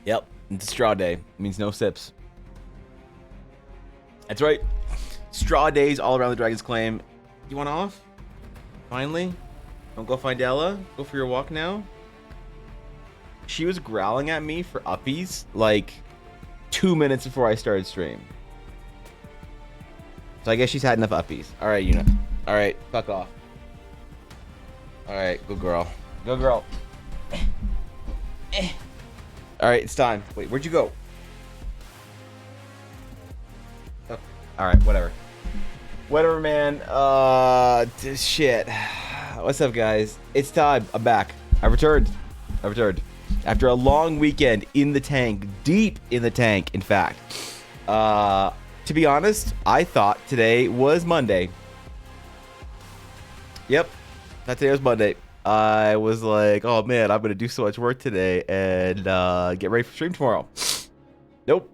Yep, it's straw day. It means no sips. That's right. Straw days all around the Dragon's Claim. You want off? Finally? Don't go find Ella? Go for your walk now? She was growling at me for uppies like 2 minutes before I started stream. So I guess she's had enough uppies. Alright, Una. Alright, fuck off. Alright, good girl. Go girl. Alright, it's time. Wait, where'd you go? Oh, alright, whatever. Whatever, man. Shit. What's up, guys? It's time. I'm back. I returned. After a long weekend in the tank. Deep in the tank, in fact. To be honest, I thought today was Monday. Yep. Thought today was Monday. I was like, oh man, I'm going to do so much work today and get ready for stream tomorrow. Nope.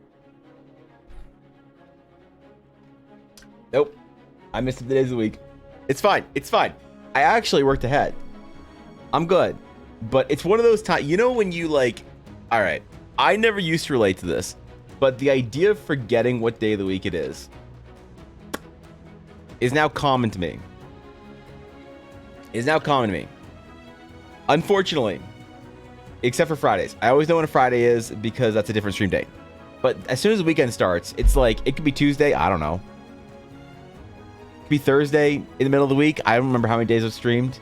I missed 3 days of the week. It's fine. I actually worked ahead. I'm good. But it's one of those times, you know, when you like, all right, I never used to relate to this, but the idea of forgetting what day of the week it is now common to me. Unfortunately, except for Fridays. I always know when a Friday is because that's a different stream day. But as soon as the weekend starts, it's like, it could be Tuesday. I don't know. It could be Thursday in the middle of the week. I don't remember how many days I've streamed.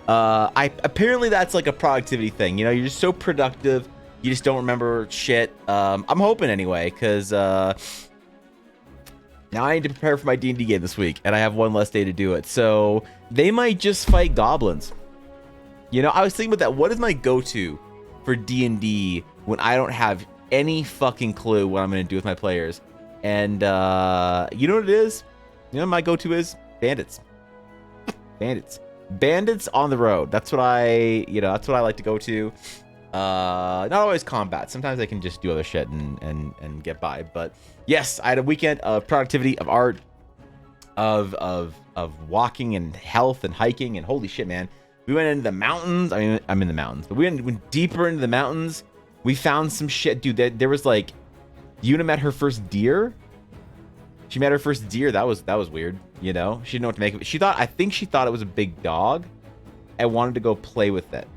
Apparently that's like a productivity thing. You know, you're just so productive. You just don't remember shit. I'm hoping anyway, because now I need to prepare for my D&D game this week, and I have one less day to do it. So they might just fight goblins. You know, I was thinking about that. What is my go-to for D&D when I don't have any fucking clue what I'm going to do with my players? And you know what it is? You know what my go-to is? Bandits. Bandits on the road. That's what I like to go to. Not always combat. Sometimes I can just do other shit and get by. But yes, I had a weekend of productivity, of art, of walking and health and hiking, and holy shit, man. We went into the mountains. I mean, I'm in the mountains, but we went deeper into the mountains. We found some shit, dude. There was like, Una met her first deer. She met her first deer. That was weird. You know, she didn't know what to make of it. I think she thought it was a big dog and wanted to go play with it.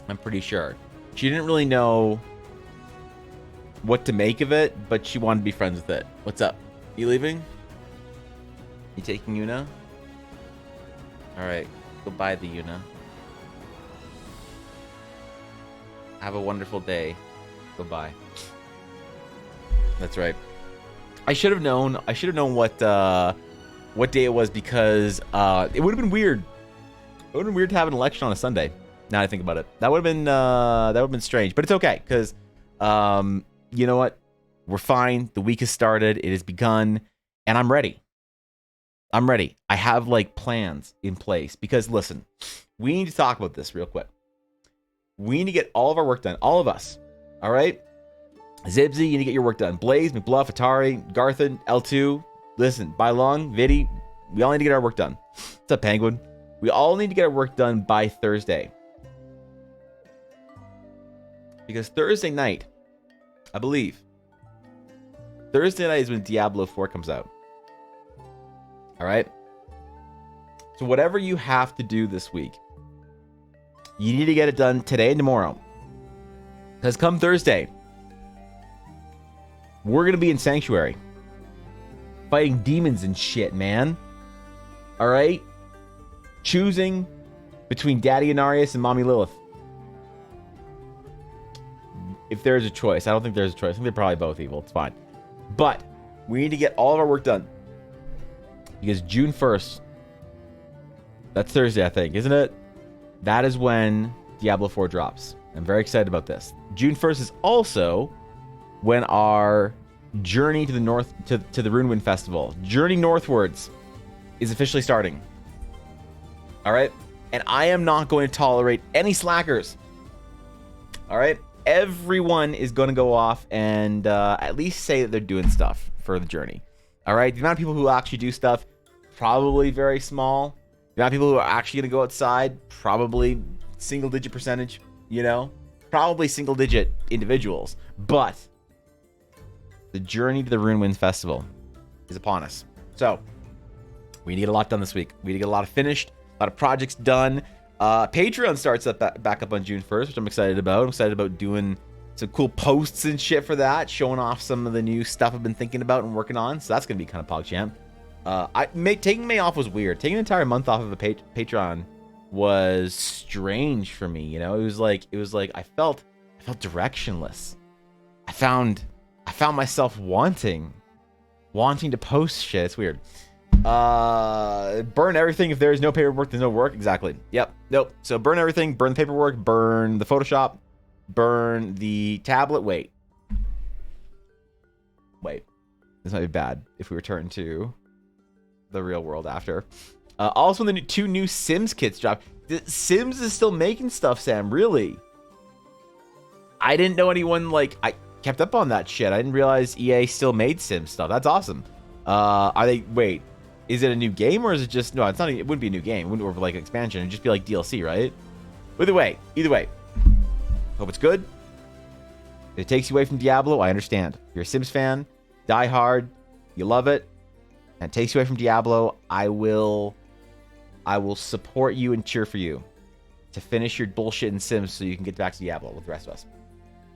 I'm pretty sure. She didn't really know what to make of it, but she wanted to be friends with it. What's up? You leaving? You taking Una? All right. Goodbye, the Una. Have a wonderful day. Goodbye. That's right. I should have known what day it was, because it would have been weird. It would have been weird to have an election on a Sunday. Now I think about it, that would have been strange. But it's okay, because you know what? We're fine. The week has started. It has begun, and I'm ready. I have like plans in place, because listen, we need to talk about this real quick. We need to get all of our work done. All of us. All right. Zibsy, you need to get your work done. Blaze, McBluff, Atari, Garthan, L2. Listen, by long, Viddy, we all need to get our work done. What's up, Penguin? We all need to get our work done by Thursday. Because Thursday night, I believe, Thursday night is when Diablo 4 comes out. All right? So whatever you have to do this week, you need to get it done today and tomorrow. Because come Thursday, we're going to be in Sanctuary. Fighting demons and shit, man. All right? Choosing between Daddy Anarius and Mommy Lilith. If there's a choice. I don't think there's a choice. I think they're probably both evil. It's fine. But we need to get all of our work done. Because June 1st, that's Thursday, I think, isn't it? That is when Diablo 4 drops. I'm very excited about this. June 1st is also when our journey to the north, to the Runewind Festival, Journey Northwards, is officially starting. All right? And I am not going to tolerate any slackers. All right? Everyone is going to go off and at least say that they're doing stuff for the journey. All right? The amount of people who actually do stuff, probably very small. The amount of people who are actually going to go outside, probably single-digit percentage, you know? probably single-digit individuals, but the journey to the Runewind Festival is upon us. So we need to get a lot done this week. We need to get a lot finished, a lot of projects done. Patreon starts up back up on June 1st, which I'm excited about. I'm excited about doing some cool posts and shit for that, showing off some of the new stuff I've been thinking about and working on. So that's gonna be kind of PogChamp. Taking May off was weird. Taking an entire month off of a Patreon was strange for me. You know, it was like I felt directionless. I found myself wanting to post shit. It's weird. Burn everything. If there is no paperwork, there's no work. Exactly. Yep. Nope. So burn everything. Burn the paperwork. Burn the Photoshop. Burn the tablet. Wait. This might be bad if we return to the real world after. Also, the two new Sims kits dropped. Sims is still making stuff, Sam. Really? I didn't know anyone, like, I kept up on that shit. I didn't realize EA still made Sims stuff. That's awesome. Wait, is it a new game or is it just, no, it's not, it wouldn't be a new game. It wouldn't be like an expansion. It'd just be like DLC, right? Either way, hope it's good. If it takes you away from Diablo, I understand. If you're a Sims fan, die hard, you love it, and it takes you away from Diablo, I will support you and cheer for you to finish your bullshit in Sims so you can get back to Diablo with the rest of us.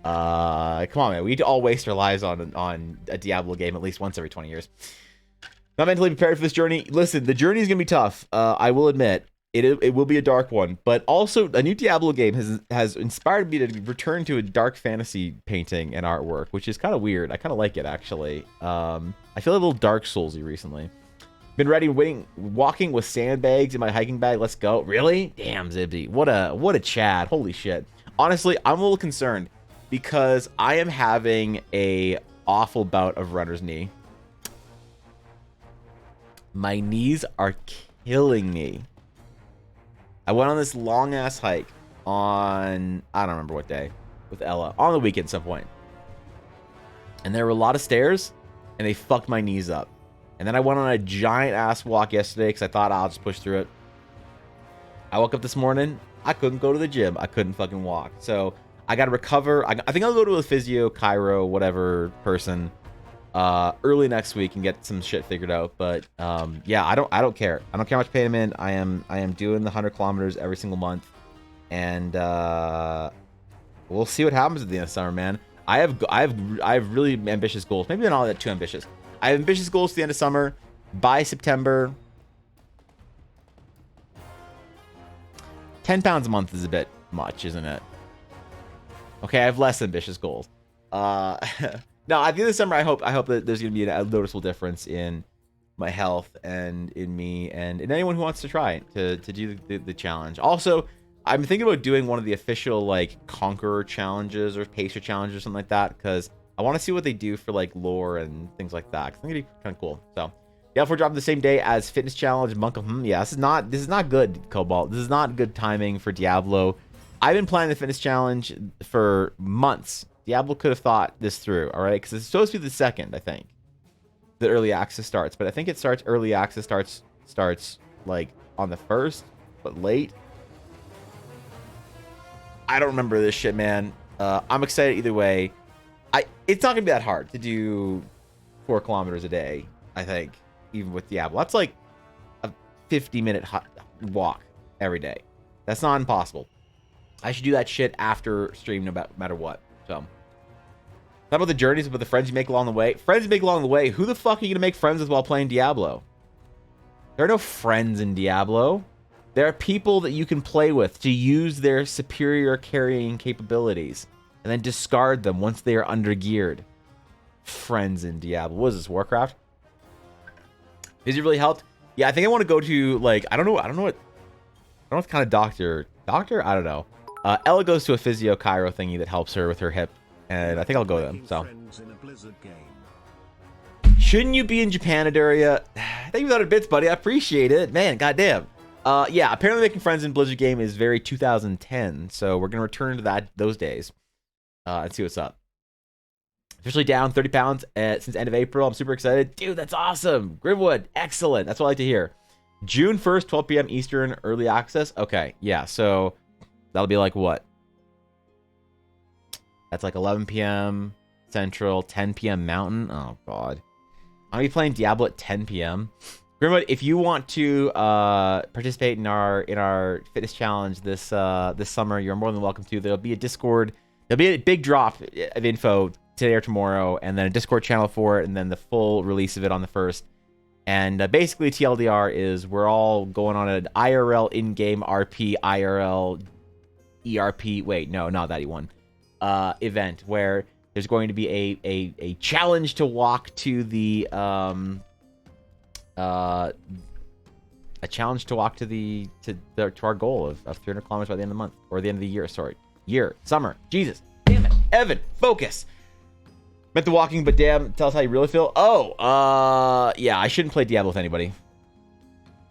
Come on, man. We need to all waste our lives on a Diablo game at least once every 20 years. Not mentally prepared for this journey. Listen, the journey is going to be tough. I will admit. It will be a dark one. But also, a new Diablo game has inspired me to return to a dark fantasy painting and artwork, which is kind of weird. I kind of like it, actually. I feel a little Dark Soulsy recently. Been ready, walking with sandbags in my hiking bag. Let's go. Really? Damn, Zibsy. What a Chad. Holy shit. Honestly, I'm a little concerned because I am having a awful bout of runner's knee. My knees are killing me. I went on this long ass hike on, I don't remember what day, with Ella on the weekend at some point. And there were a lot of stairs and they fucked my knees up. And then I went on a giant ass walk yesterday because I thought I'll just push through it. I woke up this morning, I couldn't go to the gym. I couldn't fucking walk. So I got to recover. I think I'll go to a physio, chiro, whatever person early next week and get some shit figured out. But yeah, I don't care. I don't care how much pain I'm in. I am doing the 100 kilometers every single month. And we'll see what happens at the end of summer, man. I have really ambitious goals. Maybe they're not that too ambitious. I have ambitious goals at the end of summer. By September, 10 pounds a month is a bit much, isn't it? Okay, I have less ambitious goals. No, at the end of the summer, I hope that there's going to be a noticeable difference in my health and in me and in anyone who wants to try to do the challenge. Also, I'm thinking about doing one of the official like Conqueror challenges or Pacer challenges or something like that because I want to see what they do for like lore and things like that. I think it'd be kind of cool. So yeah, if we're dropping the same day as Fitness Challenge, Monk. Yeah, this is not good, Cobalt. This is not good timing for Diablo. I've been playing the Fitness Challenge for months. Diablo could have thought this through, all right? Because it's supposed to be the 2nd, I think. The early access starts, but I think it starts early access starts like on the 1st, but late. I don't remember this shit, man. I'm excited either way. It's not gonna be that hard to do 4 kilometers a day. I think, even with Diablo, that's like a 50-minute walk every day. That's not impossible. I should do that shit after stream, no matter what. So, how about the journeys, about the friends you make along the way? Friends you make along the way. Who the fuck are you gonna make friends with while playing Diablo? There are no friends in Diablo. There are people that you can play with to use their superior carrying capabilities and then discard them once they are undergeared. Friends in Diablo. What is this, Warcraft? Has it really helped? Yeah, I think I want to go to like I don't know what kind of doctor. I don't know. Ella goes to a physio chiro thingy that helps her with her hip, and I think I'll go then. So. Shouldn't you be in Japan, Adaria? Thank you for that bits, buddy. I appreciate it, man. Goddamn. Yeah, apparently making friends in Blizzard game is very 2010, so we're gonna return to those days and see what's up. Officially down 30 pounds since end of April. I'm super excited, dude. That's awesome. Grimwood, excellent. That's what I like to hear. June 1st, 12 p.m. Eastern, early access. Okay, yeah. So that'll be like what? That's like 11 p.m. Central, 10 p.m. Mountain. Oh God, I'll be playing Diablo at 10 p.m. Grimwood, if you want to participate in our fitness challenge this summer, you're more than welcome to. There'll be a Discord. There'll be a big drop of info today or tomorrow, and then a Discord channel for it, and then the full release of it on the 1st. And basically, TLDR is we're all going on an IRL in-game RP, IRL ERP. Wait, no, not that one. Event where there's going to be a challenge to walk to the a challenge to walk to our goal of 300 kilometers by the end of the month, or the end of the year. Sorry, summer. Jesus, damn it, Evan, focus. Meant the walking, but damn, tell us how you really feel. Oh, yeah, I shouldn't play Diablo with anybody.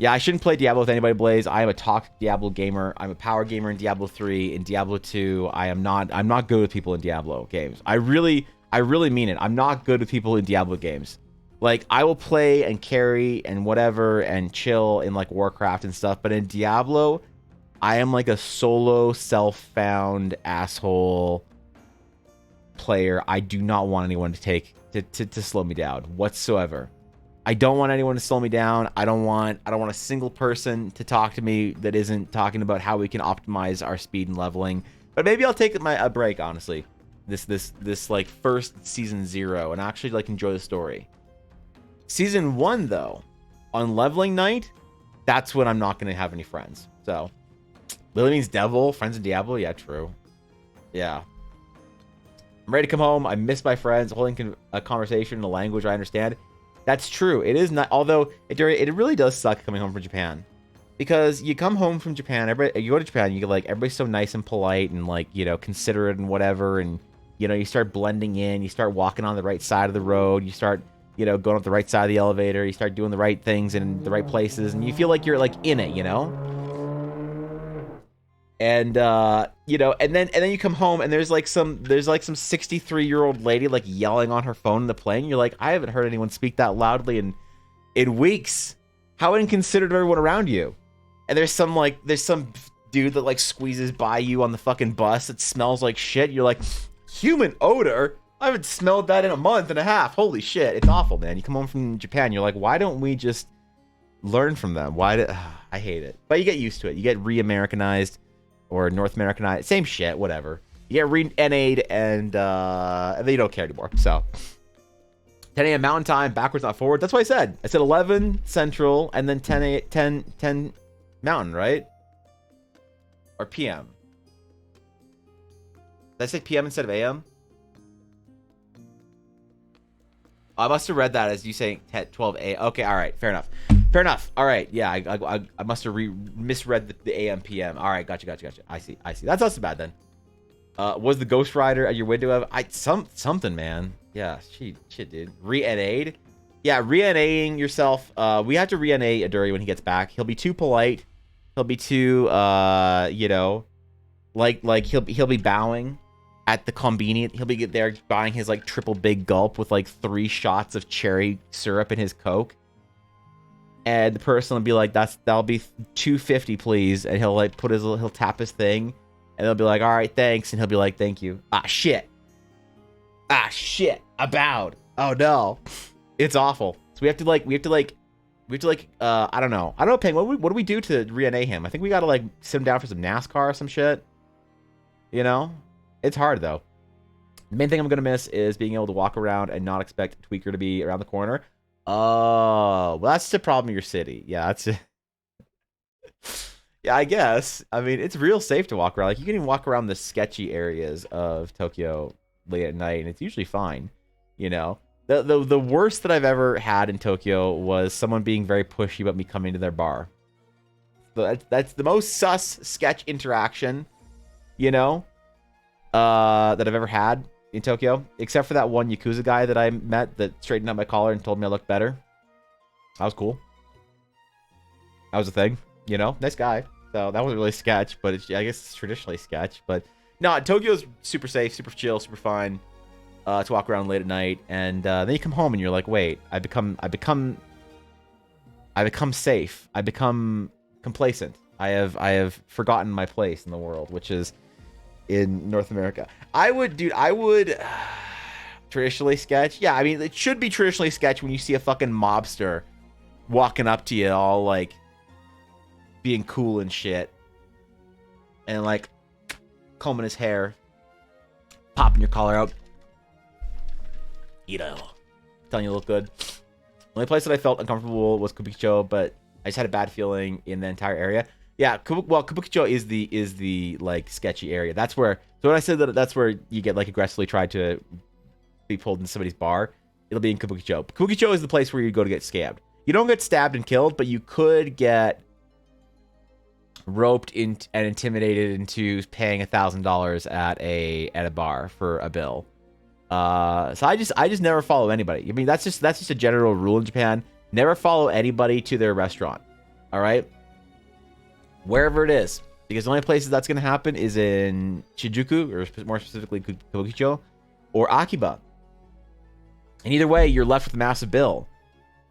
Yeah, I shouldn't play Diablo with anybody, Blaze. I am a toxic Diablo gamer. I'm a power gamer in Diablo 3. In Diablo 2, I'm not good with people in Diablo games. I really mean it. I'm not good with people in Diablo games. Like, I will play and carry and whatever and chill in, like, Warcraft and stuff. But in Diablo, I am, like, a solo, self-found asshole player. I do not want anyone to slow me down whatsoever. I don't want anyone to slow me down. I don't want a single person to talk to me that isn't talking about how we can optimize our speed and leveling. But maybe I'll take a break, honestly. This like first season 0 and actually like enjoy the story. Season 1 though, on leveling night, that's when I'm not going to have any friends. So, Lily means devil, friends in Diablo. Yeah, true. Yeah. I'm ready to come home. I miss my friends, holding a conversation in a language I understand. That's true. It is not, although it really does suck coming home from Japan. Because you come home from Japan, you go to Japan, you get like, everybody's so nice and polite and like, you know, considerate and whatever. And, you know, you start blending in, you start walking on the right side of the road, you start, you know, going up the right side of the elevator, you start doing the right things in the right places, and you feel like you're like in it, you know? And you know, and then you come home and there's like some 63-year-old lady like yelling on her phone in the plane. You're like, I haven't heard anyone speak that loudly in weeks. How inconsiderate of everyone around you. And there's some dude that like squeezes by you on the fucking bus that smells like shit. You're like, human odor? I haven't smelled that in a month and a half. Holy shit, it's awful, man. You come home from Japan, you're like, why don't we just learn from them? I hate it. But you get used to it. You get re-Americanized. Or North Americanized, same shit, whatever. You get re-NA'd and then you don't care anymore. So 10 a.m. Mountain Time, backwards not forward. That's what I said. I said 11 Central and then 10 Mountain, right? Or PM. Did I say PM instead of AM? I must have read that as you saying 12 A. Okay, all right, fair enough. Fair enough. All right, yeah, I must have misread the AM PM. All right, gotcha. I see. That's not so bad then. Was the Ghost Rider at your window? Something, man. Yeah, shit, dude. Re-NA'd? Yeah, re-NAing yourself. We have to re-NA Aduri when he gets back. He'll be too polite. He'll be too, you know, like he'll be bowing at the convenient. He'll be there buying his like triple big gulp with like 3 shots of cherry syrup in his Coke. And the person will be like, that'll be $2.50, please. And he'll like he'll tap his thing, and they'll be like, all right, thanks. And he'll be like, thank you. Ah shit. I bowed. Oh no, it's awful. So we have to like, I don't know, Peng. What do we do to re-NA him? I think we gotta like sit him down for some NASCAR or some shit. You know, it's hard though. The main thing I'm gonna miss is being able to walk around and not expect Tweaker to be around the corner. Oh, well, that's the problem in your city. Yeah, that's it. Yeah, I guess. I mean, it's real safe to walk around. Like, you can even walk around the sketchy areas of Tokyo late at night, and it's usually fine. You know, the worst that I've ever had in Tokyo was someone being very pushy about me coming to their bar. So that's the most sus sketch interaction, you know, that I've ever had in Tokyo, except for that one Yakuza guy that I met that straightened up my collar and told me I looked better. That was cool. That was a thing, you know? Nice guy. So that wasn't really sketch, but I guess it's traditionally sketch. But no, Tokyo's super safe, super chill, super fine to walk around late at night. And then you come home and you're like, wait, I become safe. I become complacent. I have forgotten my place in the world, which is in North America. I would traditionally sketch. Yeah, I mean, it should be traditionally sketch when you see a fucking mobster walking up to you all like being cool and shit. And like combing his hair, popping your collar out. Telling you look good. The only place that I felt uncomfortable was Kabukicho, but I just had a bad feeling in the entire area. Yeah, Kabukicho is the like sketchy area. That's where. So when I said that that's where you get like aggressively tried to be pulled into somebody's bar, it'll be in Kabukicho. Kabukicho is the place where you go to get scammed. You don't get stabbed and killed, but you could get roped in and intimidated into paying $1,000 at a bar for a bill. So I just never follow anybody. I mean, that's just a general rule in Japan. Never follow anybody to their restaurant. All right, wherever it is, because the only places that's gonna happen is in Shinjuku, or more specifically Kabukicho, or Akiba. And either way, you're left with a massive bill,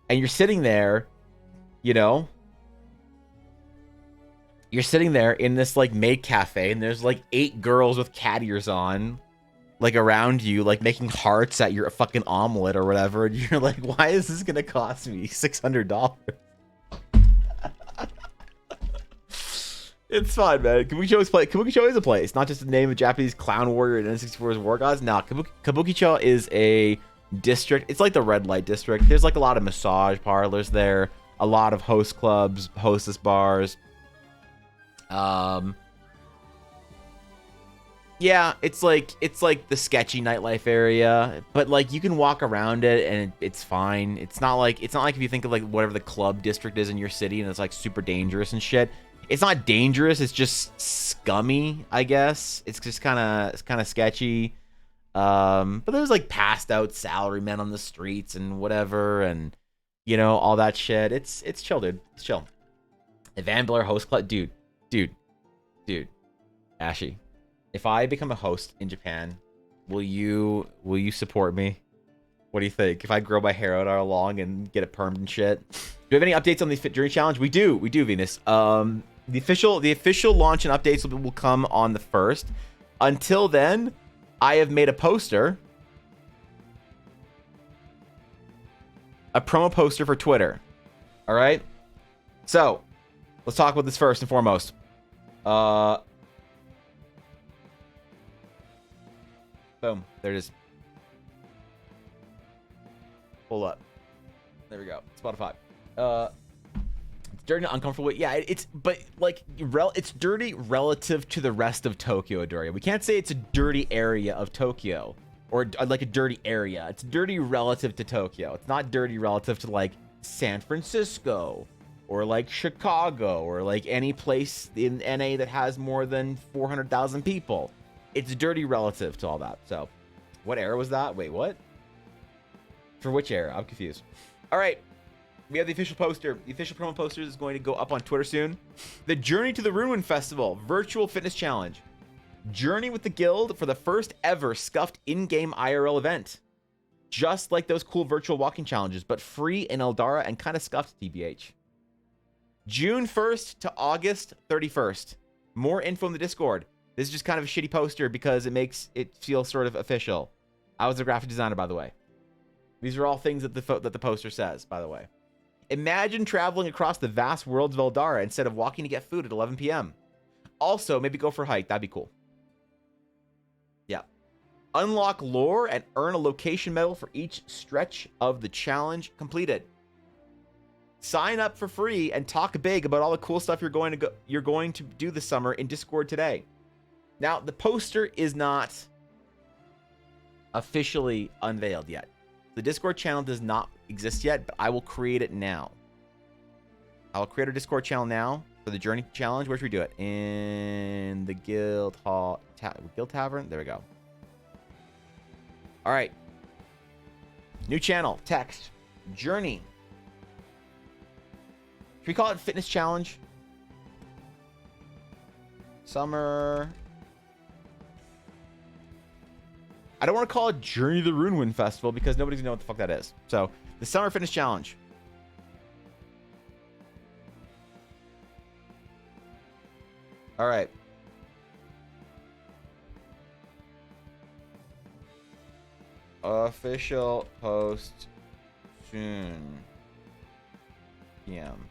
and you're sitting there, You're sitting there in this like maid cafe, and there's like 8 girls with cat ears on, like around you, like making hearts at your fucking omelet or whatever, and you're like, why is this gonna cost me $600? It's fine, man. Kabukicho is a place, not just the name of Japanese clown warrior and N64's war gods. Nah, Kabukicho is a district. It's like the red light district. There's like a lot of massage parlors there, a lot of host clubs, hostess bars. Yeah, it's like the sketchy nightlife area, but like you can walk around it and it's fine. It's not like if you think of like whatever the club district is in your city and it's like super dangerous and shit. It's not dangerous, it's just scummy, I guess. It's just kind of sketchy. But there's like passed out salarymen on the streets and whatever, and all that shit. It's chill, dude. It's chill. The Van Blair host club, dude, Ashy, if I become a host in Japan, will you support me? What do you think? If I grow my hair out all long and get it permed and shit? Do we have any updates on the Fit Journey Challenge? We do, Venus. The official launch and updates will come on the 1st. Until then, I have made a poster. A promo poster for Twitter. All right? So, let's talk about this first and foremost. Boom. There it is. Pull up. There we go. Spotify. It's dirty and uncomfortable. Yeah, it's dirty relative to the rest of Tokyo, Doria. We can't say it's a dirty area of Tokyo or like a dirty area. It's dirty relative to Tokyo. It's not dirty relative to like San Francisco or like Chicago or like any place in NA that has more than 400,000 people. It's dirty relative to all that. So, what era was that? Wait, what? For which era? I'm confused. All right. We have the official poster. The official promo poster is going to go up on Twitter soon. The Journey to the Ruin Festival Virtual Fitness Challenge. Journey with the Guild for the first ever scuffed in-game IRL event. Just like those cool virtual walking challenges, but free in Eldara and kind of scuffed, TBH. June 1st to August 31st. More info in the Discord. This is just kind of a shitty poster because it makes it feel sort of official. I was a graphic designer, by the way. These are all things that the poster says, by the way. Imagine traveling across the vast worlds of Eldara instead of walking to get food at 11 p.m. Also, maybe go for a hike. That'd be cool. Yeah. Unlock lore and earn a location medal for each stretch of the challenge completed. Sign up for free and talk big about all the cool stuff you're going to do this summer in Discord today. Now, the poster is not officially unveiled yet. The Discord channel does not exist yet, but I will create it now. I will create a Discord channel now for the Journey Challenge. Where should we do it? In the Guild Hall, Guild Tavern? There we go. All right. New channel, text, Journey. Should we call it Fitness Challenge? Summer. I don't want to call it Journey to the Ruin Festival because nobody's going to know what the fuck that is. So, the Summer Fitness Challenge. All right. Official post soon. PM.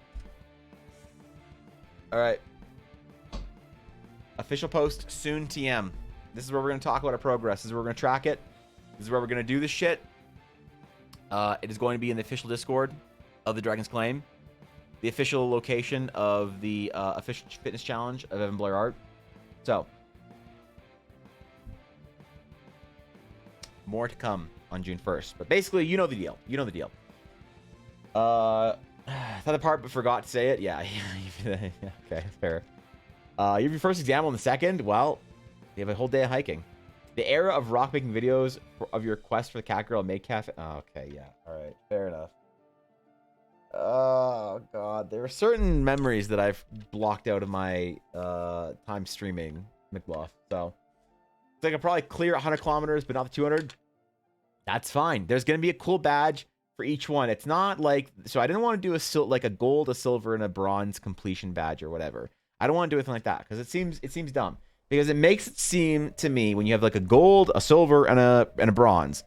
All right. Official post soon TM. This is where we're going to talk about our progress. This is where we're going to track it. This is where we're going to do this shit. It is going to be in the official Discord of the Dragon's Claim. The official location of the official fitness challenge of Evan Blair Art. So, more to come on June 1st. But basically, you know the deal. You know the deal. Thought the part but forgot to say it. Yeah. Okay, fair. You have your first exam on the 2nd. Well, you have a whole day of hiking. The era of rock making videos of your quest for the cat girl make cafe. Oh, okay, yeah. All right, fair enough. Oh god, there are certain memories that I've blocked out of my time streaming McBluff. So I could probably clear 100 kilometers, but not the 200. That's fine. There's gonna be a cool badge for each one. It's not like, so I didn't want to do like a gold, a silver, and a bronze completion badge or whatever. I don't want to do anything like that because it seems dumb. Because it makes it seem to me when you have like a gold, a silver, and a bronze,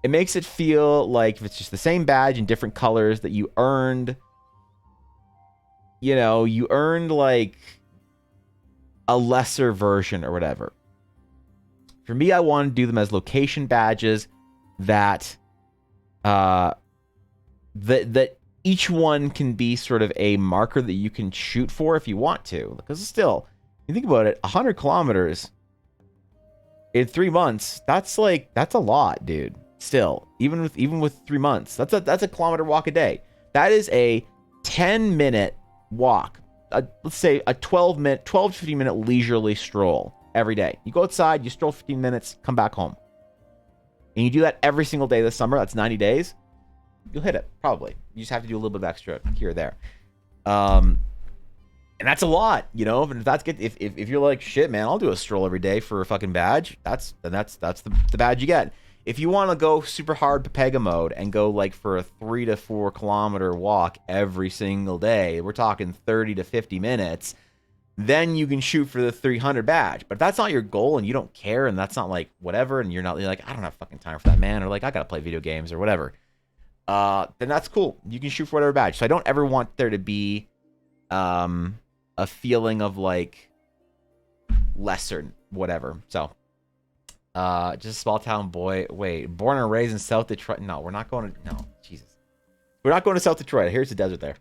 it makes it feel like if it's just the same badge in different colors that you earned, you know, you earned like a lesser version or whatever. For me, I want to do them as location badges that that each one can be sort of a marker that you can shoot for if you want to. Because still, you think about it, 100 kilometers in 3 months, that's a lot, dude. Still, even with 3 months, that's a kilometer walk a day. That is a 10-minute walk. Let's say a 12 to 15 minute leisurely stroll every day. You go outside, you stroll 15 minutes, come back home. And you do that every single day this summer. That's 90 days. You'll hit it, probably. You just have to do a little bit of extra here or there. And that's a lot, you know. And if that's good, if you're like, shit, man, I'll do a stroll every day for a fucking badge. That's the badge you get. If you want to go super hard Pepega mode and go like for a 3 to 4 kilometer walk every single day, we're talking 30 to 50 minutes. Then you can shoot for the 300 badge. But if that's not your goal and you don't care and that's not like whatever, and you're like, I don't have fucking time for that, man, or like I gotta play video games or whatever. Then that's cool. You can shoot for whatever badge. So I don't ever want there to be a feeling of like lesser whatever. So just a small town boy. Wait, born and raised in South Detroit. No, we're not going to, no, Jesus. We're not going to South Detroit. Here's the desert there.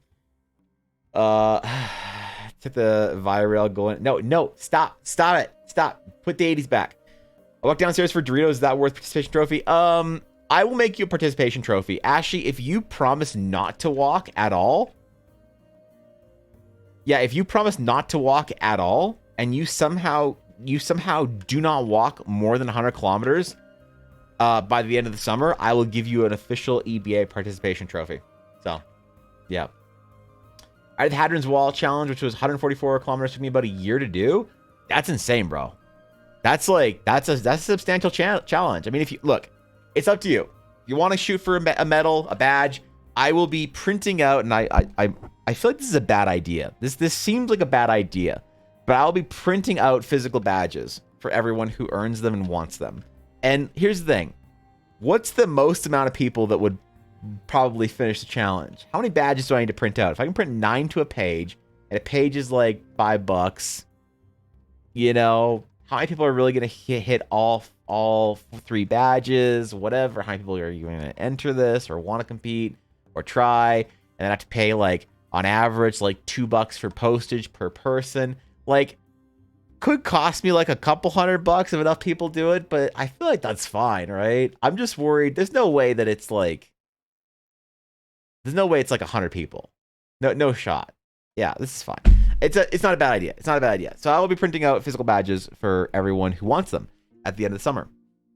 Took the via rail going. No, stop it. Stop. Put the 80s back. I walked downstairs for Doritos. Is that worth participation trophy? I will make you a participation trophy. Ashley, if you promise not to walk at all. Yeah, if you promise not to walk at all, and you somehow do not walk more than 100 kilometers by the end of the summer, I will give you an official EBA participation trophy. So, yeah. I did the Hadron's Wall challenge, which was 144 kilometers. Took me about a year to do. That's insane, bro. That's a substantial challenge. I mean, if you look, it's up to you. If you want to shoot for a medal, a badge, I will be printing out, and I feel like this is a bad idea. This seems like a bad idea, but I'll be printing out physical badges for everyone who earns them and wants them. And here's the thing. What's the most amount of people that would probably finish the challenge? How many badges do I need to print out? If I can print 9 to a page, and a page is like $5, you know, how many people are really going to hit all 3 badges, whatever? How many people are you going to enter this or want to compete or try and then have to pay like on average like $2 for postage per person? Like, could cost me like a couple $100 if enough people do it, but I feel like that's fine, right? I'm just worried. There's no way it's like 100 people. No shot. Yeah, this is fine. It's not a bad idea. It's not a bad idea. So I will be printing out physical badges for everyone who wants them at the end of the summer.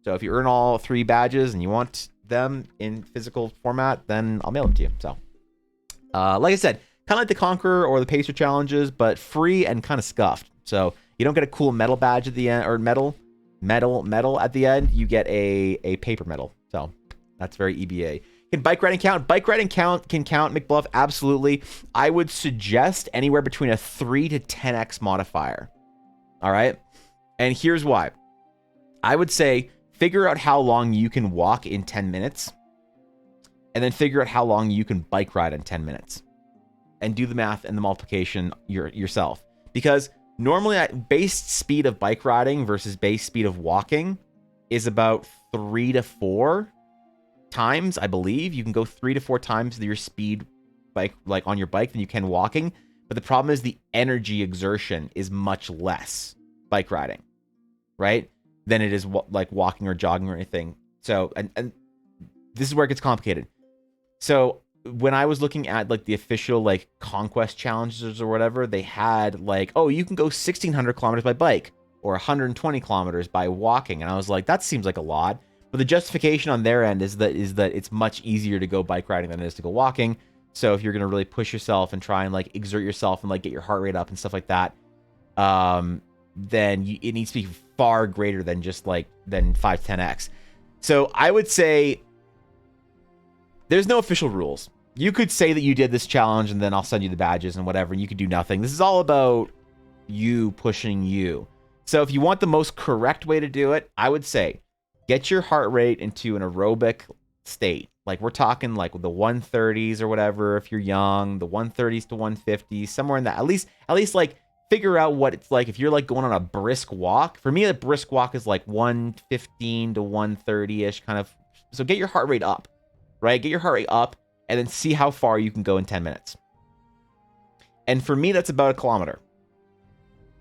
So if you earn all 3 badges and you want them in physical format, then I'll mail them to you. So, like I said, kind of like the Conqueror or the Pacer challenges, but free and kind of scuffed. So you don't get a cool metal badge at the end, or metal at the end. You get a paper medal. So that's very EBA. Can bike riding count? Bike riding can count, McBluff, absolutely. I would suggest anywhere between a 3 to 10x modifier. All right? And here's why. I would say figure out how long you can walk in 10 minutes, and then figure out how long you can bike ride in 10 minutes. And do the math and the multiplication yourself. Because normally base speed of bike riding versus base speed of walking is about 3 to 4 times, I believe. You can go 3 to 4 times your speed bike, like on your bike, than you can walking. But the problem is the energy exertion is much less bike riding, right? Than it is like walking or jogging or anything. So, and this is where it gets complicated. So when I was looking at like the official like conquest challenges or whatever, they had like, oh, you can go 1,600 kilometers by bike or 120 kilometers by walking. And I was like, that seems like a lot. But the justification on their end is that it's much easier to go bike riding than it is to go walking. So if you're going to really push yourself and try and like exert yourself and like get your heart rate up and stuff like that, then it needs to be far greater than just like than 5-10x. So I would say there's no official rules. You could say that you did this challenge and then I'll send you the badges and whatever, and you could do nothing. This is all about you pushing you. So if you want the most correct way to do it, I would say get your heart rate into an aerobic state. Like we're talking like the 130s or whatever if you're young, the 130s to 150s, somewhere in that. At least like figure out what it's like if you're like going on a brisk walk. For me, a brisk walk is like 115 to 130-ish kind of. So get your heart rate up, right? Get your heart rate up and then see how far you can go in 10 minutes. And for me, that's about 1 kilometer.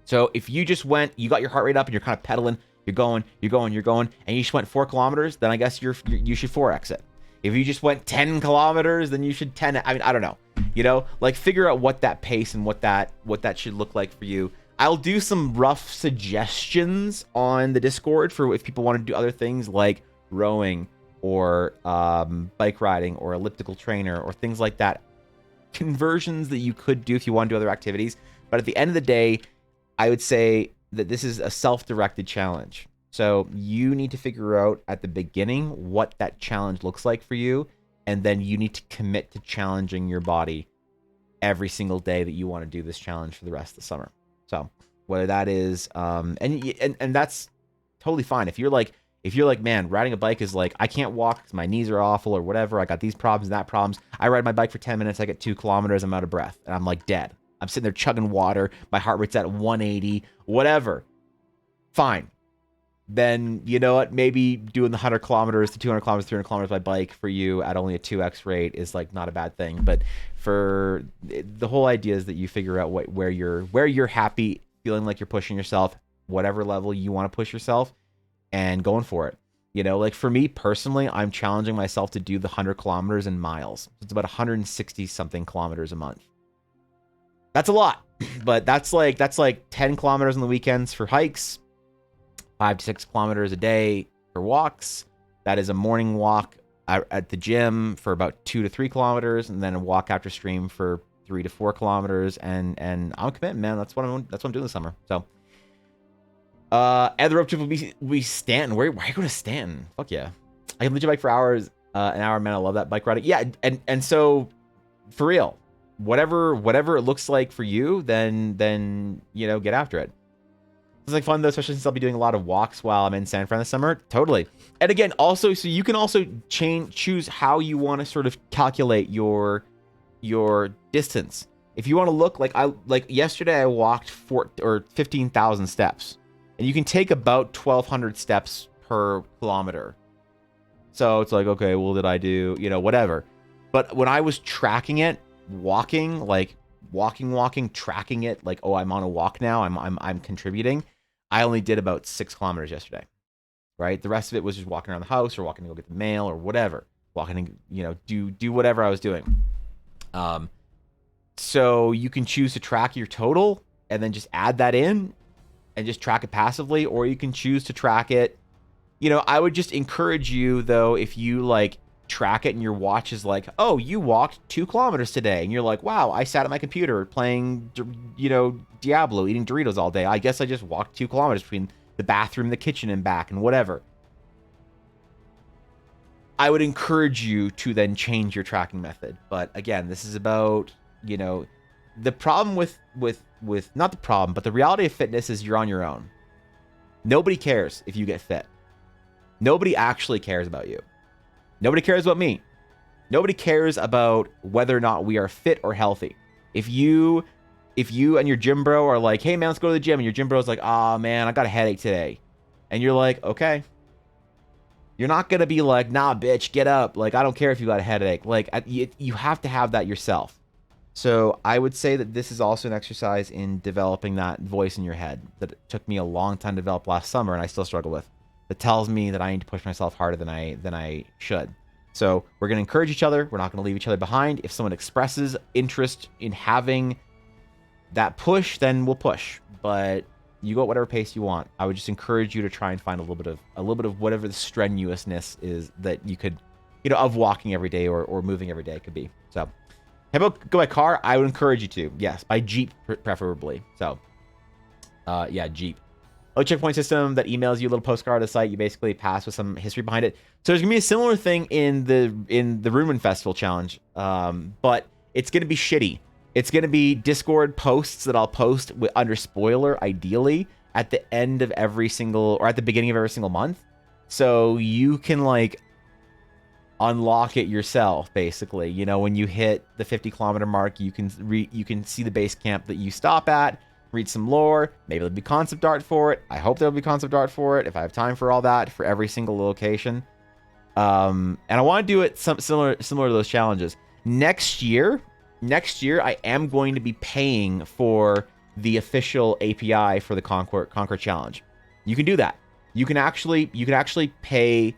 So if you just went, you got your heart rate up and you're kind of pedaling, you're going, and you just went 4 kilometers, then I guess you should 4x it. If you just went 10 kilometers, then you should 10. I mean, I don't know. You know, like figure out what that pace and what that should look like for you. I'll do some rough suggestions on the Discord for if people want to do other things like rowing or bike riding or elliptical trainer or things like that. Conversions that you could do if you want to do other activities. But at the end of the day, I would say that this is a self-directed challenge. So you need to figure out at the beginning what that challenge looks like for you. And then you need to commit to challenging your body every single day that you want to do this challenge for the rest of the summer. So whether that is, and that's totally fine. If you're like, man, riding a bike is like, I can't walk because my knees are awful or whatever. I got these problems and that problems. I ride my bike for 10 minutes. I get 2 kilometers. I'm out of breath and I'm like dead. I'm sitting there chugging water. My heart rate's at 180, whatever. Fine. Then you know what? Maybe doing the 100 kilometers to 200 kilometers, 300 kilometers by bike for you at only a 2x rate is like not a bad thing. But for the whole idea is that you figure out where you're happy, feeling like you're pushing yourself, whatever level you want to push yourself, and going for it. You know, like for me personally, I'm challenging myself to do the 100 kilometers in miles. It's about 160 something kilometers a month. That's a lot, but that's like 10 kilometers on the weekends for hikes, 5 to 6 kilometers a day for walks. That is a morning walk at the gym for about 2 to 3 kilometers, and then a walk after stream for 3 to 4 kilometers. And I'm committed, man. That's what I'm doing this summer. So, and the road trip will be Stanton. Where are you going to Stanton? Fuck yeah! I can legit bike for hours, an hour, man. I love that bike riding. Yeah, and so for real, whatever it looks like for you, then you know, get after it. It's like fun though, especially since I'll be doing a lot of walks while I'm in San Fran this summer. Totally. And again, also, so you can also choose how you want to sort of calculate your distance. If you want to look like yesterday, I walked 15,000 steps, and you can take about 1,200 steps per kilometer. So it's like, okay, well, did I do, you know, whatever. But when I was tracking it, walking, tracking it, like, oh, I'm on a walk now, I'm contributing. I only did about 6 kilometers yesterday, right? The rest of it was just walking around the house or walking to go get the mail or whatever, walking to, you know, do whatever I was doing. So you can choose to track your total and then just add that in and just track it passively, or you can choose to track it. You know, I would just encourage you though, if you like track it and your watch is like, oh, you walked 2 kilometers today, and you're like, wow, I sat at my computer playing, you know, Diablo, eating Doritos all day. I guess I just walked 2 kilometers between the bathroom, the kitchen, and back, and whatever. I would encourage you to then change your tracking method. But again, this is about, you know, the problem with not the problem, but the reality of fitness is you're on your own. Nobody cares if you get fit. Nobody actually cares about you. Nobody cares about me. Nobody cares about whether or not we are fit or healthy. If you and your gym bro are like, hey man, let's go to the gym, and your gym bro's like, ah man, I got a headache today, and you're like, okay. You're not gonna be like, nah, bitch, get up. Like, I don't care if you got a headache. Like, you have to have that yourself. So I would say that this is also an exercise in developing that voice in your head that it took me a long time to develop last summer, and I still struggle with. That tells me that I need to push myself harder than I should. So we're gonna encourage each other. We're not gonna leave each other behind. If someone expresses interest in having that push, then we'll push. But you go at whatever pace you want. I would just encourage you to try and find a little bit of whatever the strenuousness is that you could, of walking every day or moving every day could be. So, how about go by car? I would encourage you to. Yes, by Jeep preferably. So, yeah, Jeep. A checkpoint system that emails you a little postcard of the site. You basically pass with some history behind it. So there's gonna be a similar thing in the Ruin Festival challenge, but it's gonna be shitty. It's going to be Discord posts that I'll post under spoiler, ideally, at the end of every single, or at the beginning of every single month. So you can, like, unlock it yourself, basically. When you hit the 50-kilometer mark, you can see the base camp that you stop at, read some lore. Maybe there'll be concept art for it. I hope there'll be concept art for it, if I have time for all that, for every single location. And I want to do it similar to those challenges. Next year, I am going to be paying for the official API for the Conquer Challenge. You can do that. You can actually pay.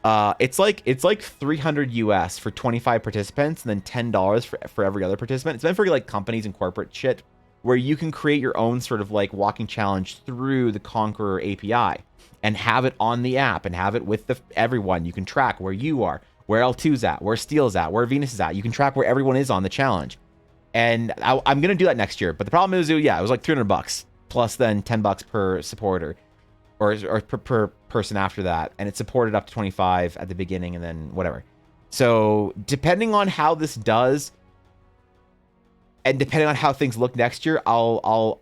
It's like 300 US for 25 participants, and then $10 for every other participant. It's meant for like companies and corporate shit, where you can create your own sort of like walking challenge through the Conqueror API and have it on the app and have it with everyone. You can track where you are, where L2's at, where Steel's at, where Venus is at. You can track where everyone is on the challenge. And I'm going to do that next year. But the problem is, yeah, it was like $300 plus then $10 per supporter or per person after that. And it's supported up to 25 at the beginning and then whatever. So depending on how this does and depending on how things look next year, I'll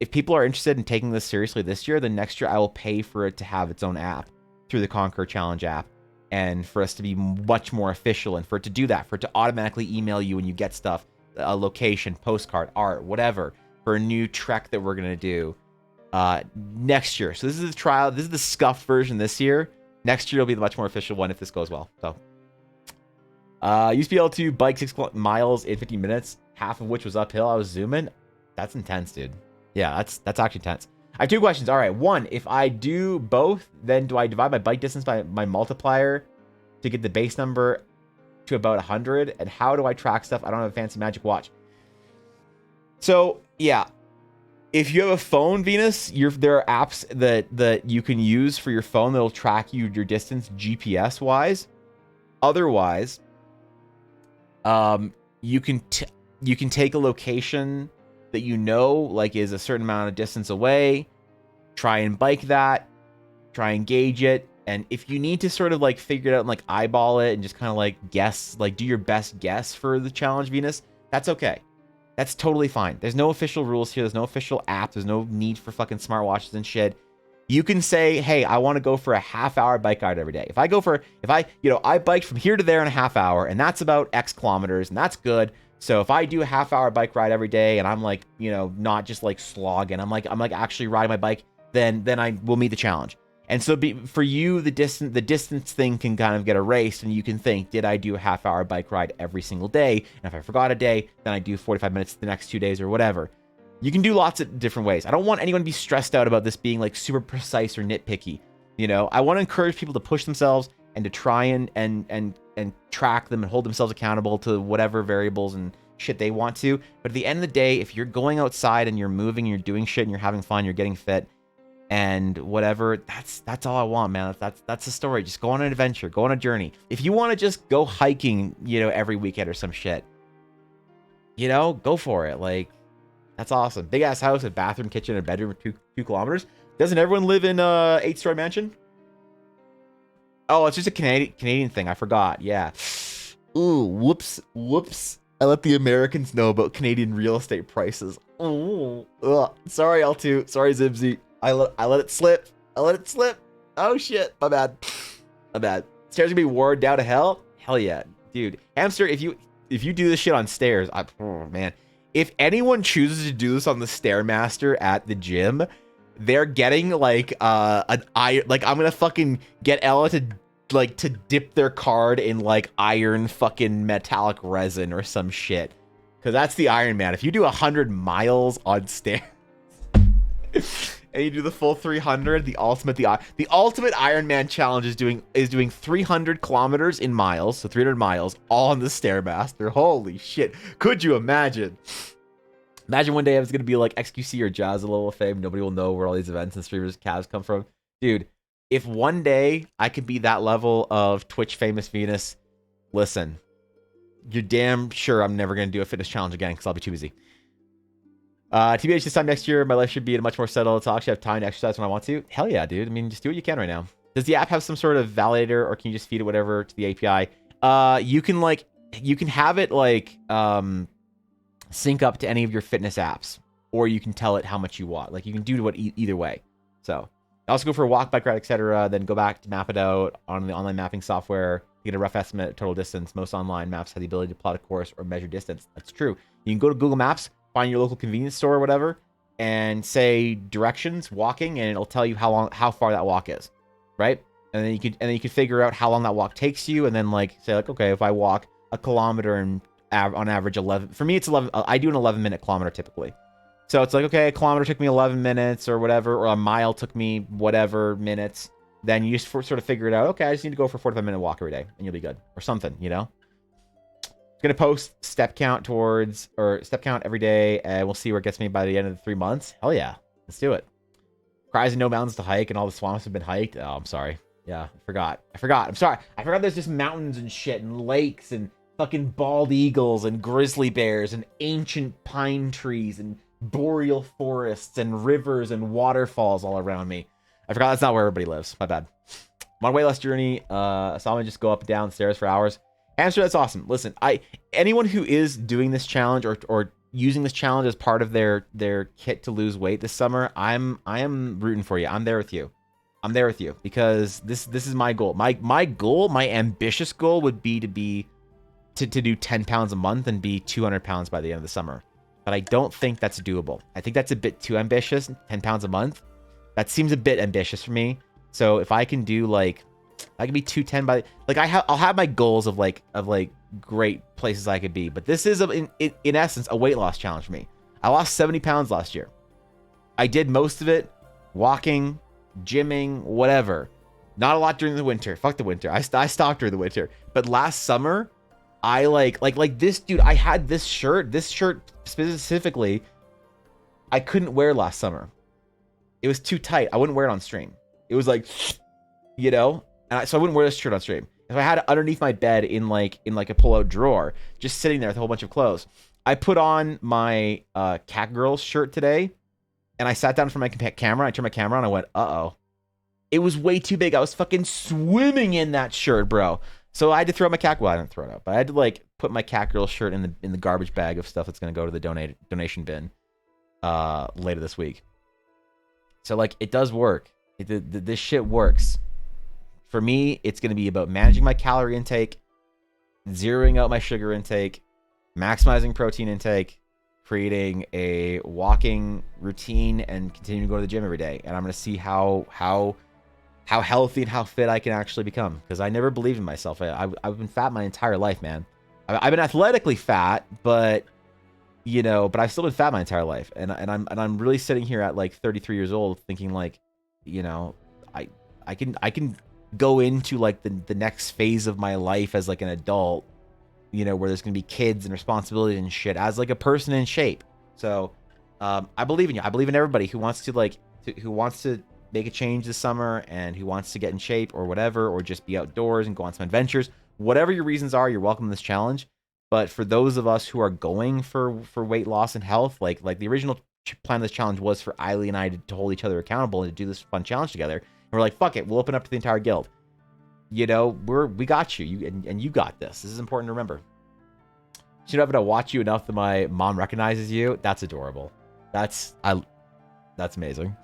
if people are interested in taking this seriously this year, then next year I will pay for it to have its own app through the Conquer Challenge app. And for us to be much more official, and for it to do that, for it to automatically email you when you get stuff, a location, postcard, art, whatever, for a new trek that we're going to do next year. So this is the trial. This is the scuffed version this year. Next year will be the much more official one if this goes well. So used to be able to bike 6 miles in 15 minutes, half of which was uphill. I was zooming. That's intense, dude. Yeah, that's actually intense. I have two questions. All right, one, if I do both, then do I divide my bike distance by my multiplier to get the base number to about 100? And how do I track stuff? I don't have a fancy magic watch. So, yeah. If you have a phone, Venus, there are apps that you can use for your phone that'll track your distance GPS-wise. Otherwise, you can take a location that like is a certain amount of distance away, try and bike that, try and gauge it, and if you need to sort of like figure it out and like eyeball it and just kind of like guess, like do your best guess for the challenge, Venus, that's okay. That's totally fine. There's no official rules here. There's no official app. There's no need for fucking smartwatches and shit. You can say, hey, I want to go for a half-hour bike ride every day. I biked from here to there in a half hour, and that's about X kilometers, and that's good. So if I do a half-hour bike ride every day, and I'm like, not just like slogging, I'm like actually riding my bike, then I will meet the challenge. And so for you, the distance thing can kind of get erased, and you can think, did I do a half-hour bike ride every single day? And if I forgot a day, then I do 45 minutes the next 2 days or whatever. You can do lots of different ways. I don't want anyone to be stressed out about this being like super precise or nitpicky. I want to encourage people to push themselves and to try and track them and hold themselves accountable to whatever variables and shit they want to. But at the end of the day, if you're going outside and you're moving, you're doing shit and you're having fun, you're getting fit and whatever, that's all I want, man. That's the story. Just go on an adventure, go on a journey. If you want to just go hiking, every weekend or some shit, go for it. Like, that's awesome. Big ass house, a bathroom, kitchen, and a bedroom, 2 kilometers. Doesn't everyone live in a 8-story mansion? Oh, it's just a Canadian thing. I forgot. Yeah. Ooh, whoops. I let the Americans know about Canadian real estate prices. Ooh. Ugh. Sorry, L2. Sorry, Zibsy. I let it slip. Oh shit, my bad. My bad. Stairs gonna be worn down to hell? Hell yeah. Dude, hamster, if you do this shit on stairs, oh man. If anyone chooses to do this on the Stairmaster at the gym, they're getting like an iron, like I'm gonna fucking get Ella to like to dip their card in like iron fucking metallic resin or some shit. Cause that's the Iron Man. If you do 100 miles on stairs and you do the full 300, the ultimate Iron Man challenge is doing 300 kilometers in miles, so 300 miles all on the Stairmaster. Holy shit. Could you imagine? Imagine one day I was going to be like XQC or Jazz a level of fame. Nobody will know where all these events and streamers calves come from. Dude, if one day I could be that level of Twitch famous Venus, listen, you're damn sure I'm never going to do a fitness challenge again because I'll be too busy. TBH, this time next year, my life should be in a much more settled. To actually have time to exercise when I want to. Hell yeah, dude. I mean, just do what you can right now. Does the app have some sort of validator, or can you just feed it whatever to the API? You can have it like sync up to any of your fitness apps, or you can tell it how much you want. Like you can do it either way. So also go for a walk, bike ride, etc. Then go back to map it out on the online mapping software to get a rough estimate of total distance. Most online maps have the ability to plot a course or measure distance. That's true. You can go to Google Maps, find your local convenience store or whatever, and say directions, walking, and it'll tell you how far that walk is, right? And then you can figure out how long that walk takes you, and then like say like, okay, if I walk a kilometer and on average 11, for me it's 11. I do an 11-minute kilometer typically, so it's like, okay, a kilometer took me 11 minutes or whatever, or a mile took me whatever minutes. Then you just sort of figure it out. Okay, I just need to go for a 45-minute walk every day, and you'll be good, or something, you know. Gonna post step count every day, and we'll see where it gets me by the end of the 3 months. Hell yeah, let's do it. Cries and no mountains to hike, and all the swamps have been hiked. Oh, I'm sorry. Yeah, I forgot. I'm sorry. I forgot there's just mountains and shit, and lakes, and fucking bald eagles, and grizzly bears, and ancient pine trees, and boreal forests, and rivers, and waterfalls all around me. I forgot that's not where everybody lives. My bad. I'm on a way less journey. Saw me just go up and down stairs for hours. Hamster, that's awesome. Listen, anyone who is doing this challenge or using this challenge as part of their kit to lose weight this summer, I am rooting for you. I'm there with you. I'm there with you because this is my goal. My goal, my ambitious goal would be to do 10 pounds a month and be 200 pounds by the end of the summer. But I don't think that's doable. I think that's a bit too ambitious. 10 pounds a month. That seems a bit ambitious for me. So if I can do like, I can be 210 by like I'll have my goals of like great places I could be, but this is in essence a weight loss challenge for me. I lost 70 pounds last year. I did most of it walking, gymming, whatever. Not a lot during the winter. Fuck the winter. I stopped during the winter. But last summer, I like this dude. I had this shirt specifically. I couldn't wear last summer. It was too tight. I wouldn't wear it on stream. It was like, you know. So I wouldn't wear this shirt on stream. If I had it underneath my bed in like a pull-out drawer, just sitting there with a whole bunch of clothes. I put on my Cat Girls shirt today, and I sat down for my camera. I turned my camera on. I went, uh-oh. It was way too big. I was fucking swimming in that shirt, bro. So I had to throw my cat. Well, I didn't throw it out, but I had to like put my Cat Girls shirt in the garbage bag of stuff that's gonna go to the donation bin later this week. So like it does work. This shit works. For me, it's going to be about managing my calorie intake, zeroing out my sugar intake, maximizing protein intake, creating a walking routine, and continuing to go to the gym every day. And I'm going to see how healthy and how fit I can actually become. Because I never believed in myself. I've been fat my entire life, man. I've been athletically fat, but I've still been fat my entire life. And I'm really sitting here at like 33 years old, thinking like, I can go into like the next phase of my life as like an adult, where there's gonna be kids and responsibilities and shit as like a person in shape. So I believe in you. I believe in everybody who wants to make a change this summer and who wants to get in shape or whatever, or just be outdoors and go on some adventures. Whatever your reasons are, you're welcome to this challenge. But for those of us who are going for weight loss and health, like the original plan of this challenge was for Eiley and I to hold each other accountable and to do this fun challenge together. We're like, fuck it, we'll open up to the entire guild. We got you. And you got this. This is important to remember. You know, to watch you enough that my mom recognizes you. That's adorable. That's amazing.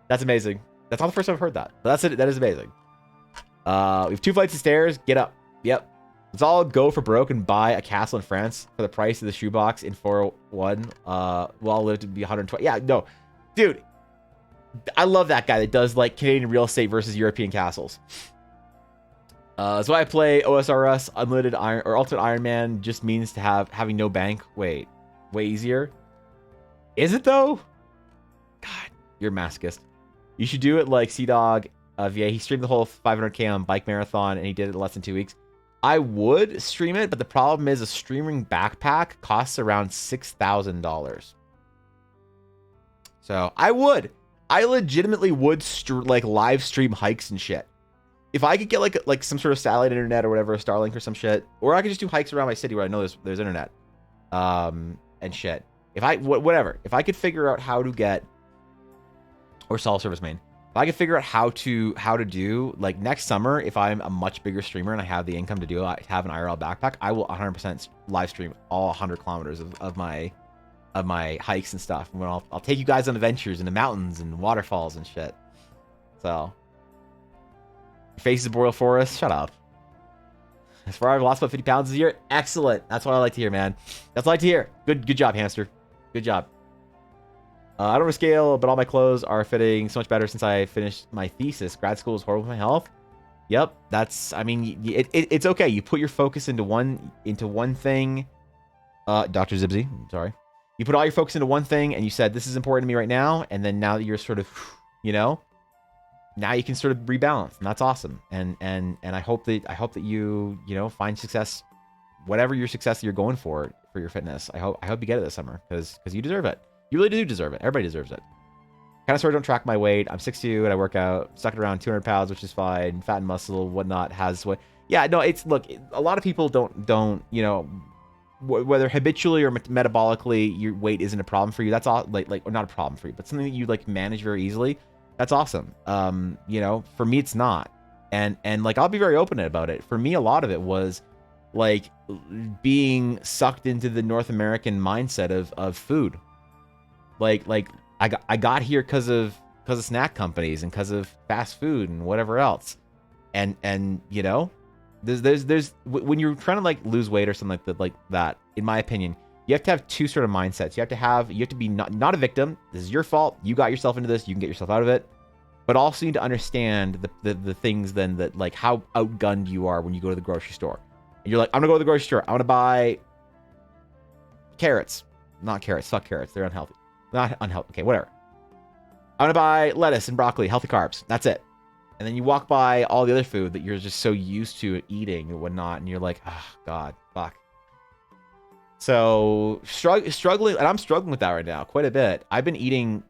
That's amazing. That's not the first time I've heard that. But that's it. That is amazing. We have 2 flights of stairs. Get up. Yep. Let's all go for broke and buy a castle in France for the price of the shoebox in 401. We'll live to be 120. Yeah, no. Dude, I love that guy that does like Canadian real estate versus European castles. So I play OSRS Unlimited Iron or Ultimate Iron Man just means to having no bank. Wait, way easier. Is it though? God, you're a masochist. You should do it like Sea-Dog VA. He streamed the whole 500k on bike marathon and he did it in less than 2 weeks. I would stream it, but the problem is a streaming backpack costs around $6,000. So I legitimately would like live stream hikes and shit. If I could get like some sort of satellite internet or whatever, a Starlink or some shit, or I could just do hikes around my city where I know there's internet, and shit. If I could figure out how to get, or solve service main, if I could figure out how to do like next summer, if I'm a much bigger streamer and I have the income to do it, I have an IRL backpack, I will 100% live stream all 100 kilometers of my hikes and stuff. And I'll take you guys on adventures in the mountains and waterfalls and shit. So. Faces of Boreal Forest. Shut up. As far as I've lost about 50 pounds this year. Excellent. That's what I like to hear, man. That's what I like to hear. Good job, hamster. Good job. I don't rescale, but all my clothes are fitting so much better since I finished my thesis. Grad school is horrible for my health. Yep. That's, I mean, it's okay. You put your focus into one thing. Dr. Zibsy, sorry. You put all your focus into one thing and you said, this is important to me right now. And then now that you're sort of, you know, now you can sort of rebalance, and that's awesome. And I hope that you know, find success, whatever your success that you're going for your fitness. I hope you get it this summer because you deserve it. You really do deserve it. Everybody deserves it. Kind of sort of don't track my weight. I'm 6'2" and I work out, stuck at around 200 pounds, which is fine. Fat and muscle, whatnot, has what? Yeah, no, it's look. A lot of people don't you know, whether habitually or metabolically, your weight isn't a problem for you. That's all like or not a problem for you, but something that you like manage very easily. That's awesome. You know, for me, it's not. And like, I'll be very open about it. For me, a lot of it was like being sucked into the North American mindset of food. Like I got here because of snack companies and because of fast food and whatever else. And you know, there's when you're trying to like lose weight or something like that, in my opinion, you have to have 2 sort of mindsets. You have to be not a victim. This is your fault. You got yourself into this. You can get yourself out of it. But also you need to understand the things then that like how outgunned you are when you go to the grocery store. And you're like, I'm gonna go to the grocery store. I want to buy carrots. Not carrots. Fuck carrots. They're unhealthy. Not unhealthy. Okay, whatever. I want to buy lettuce and broccoli. Healthy carbs. That's it. And then you walk by all the other food that you're just so used to eating and whatnot. And you're like, oh, God, fuck. So struggling, and I'm struggling with that right now quite a bit. I've been eating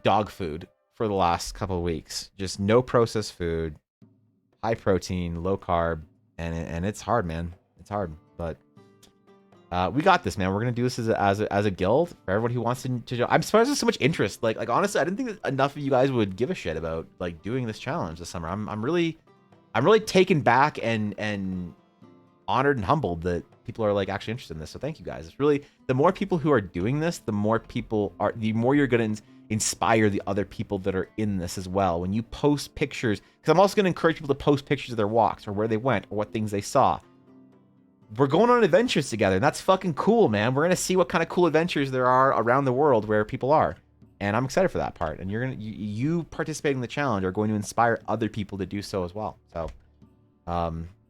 dog food for the last couple of weeks. Just no processed food, high protein, low carb, and it's hard, man. It's hard, but we got this, man. We're gonna do this as a guild for everyone who wants to. I'm surprised there's so much interest. Like honestly, I didn't think that enough of you guys would give a shit about like doing this challenge this summer. I'm really taken back and honored and humbled that people are like actually interested in this. So thank you guys. It's really, the more people who are doing this, the more you're going to inspire the other people that are in this as well. When you post pictures, because I'm also going to encourage people to post pictures of their walks or where they went or what things they saw. We're going on adventures together, and that's fucking cool, man. We're going to see what kind of cool adventures there are around the world where people are. And I'm excited for that part. And you participating in the challenge are going to inspire other people to do so as well. So,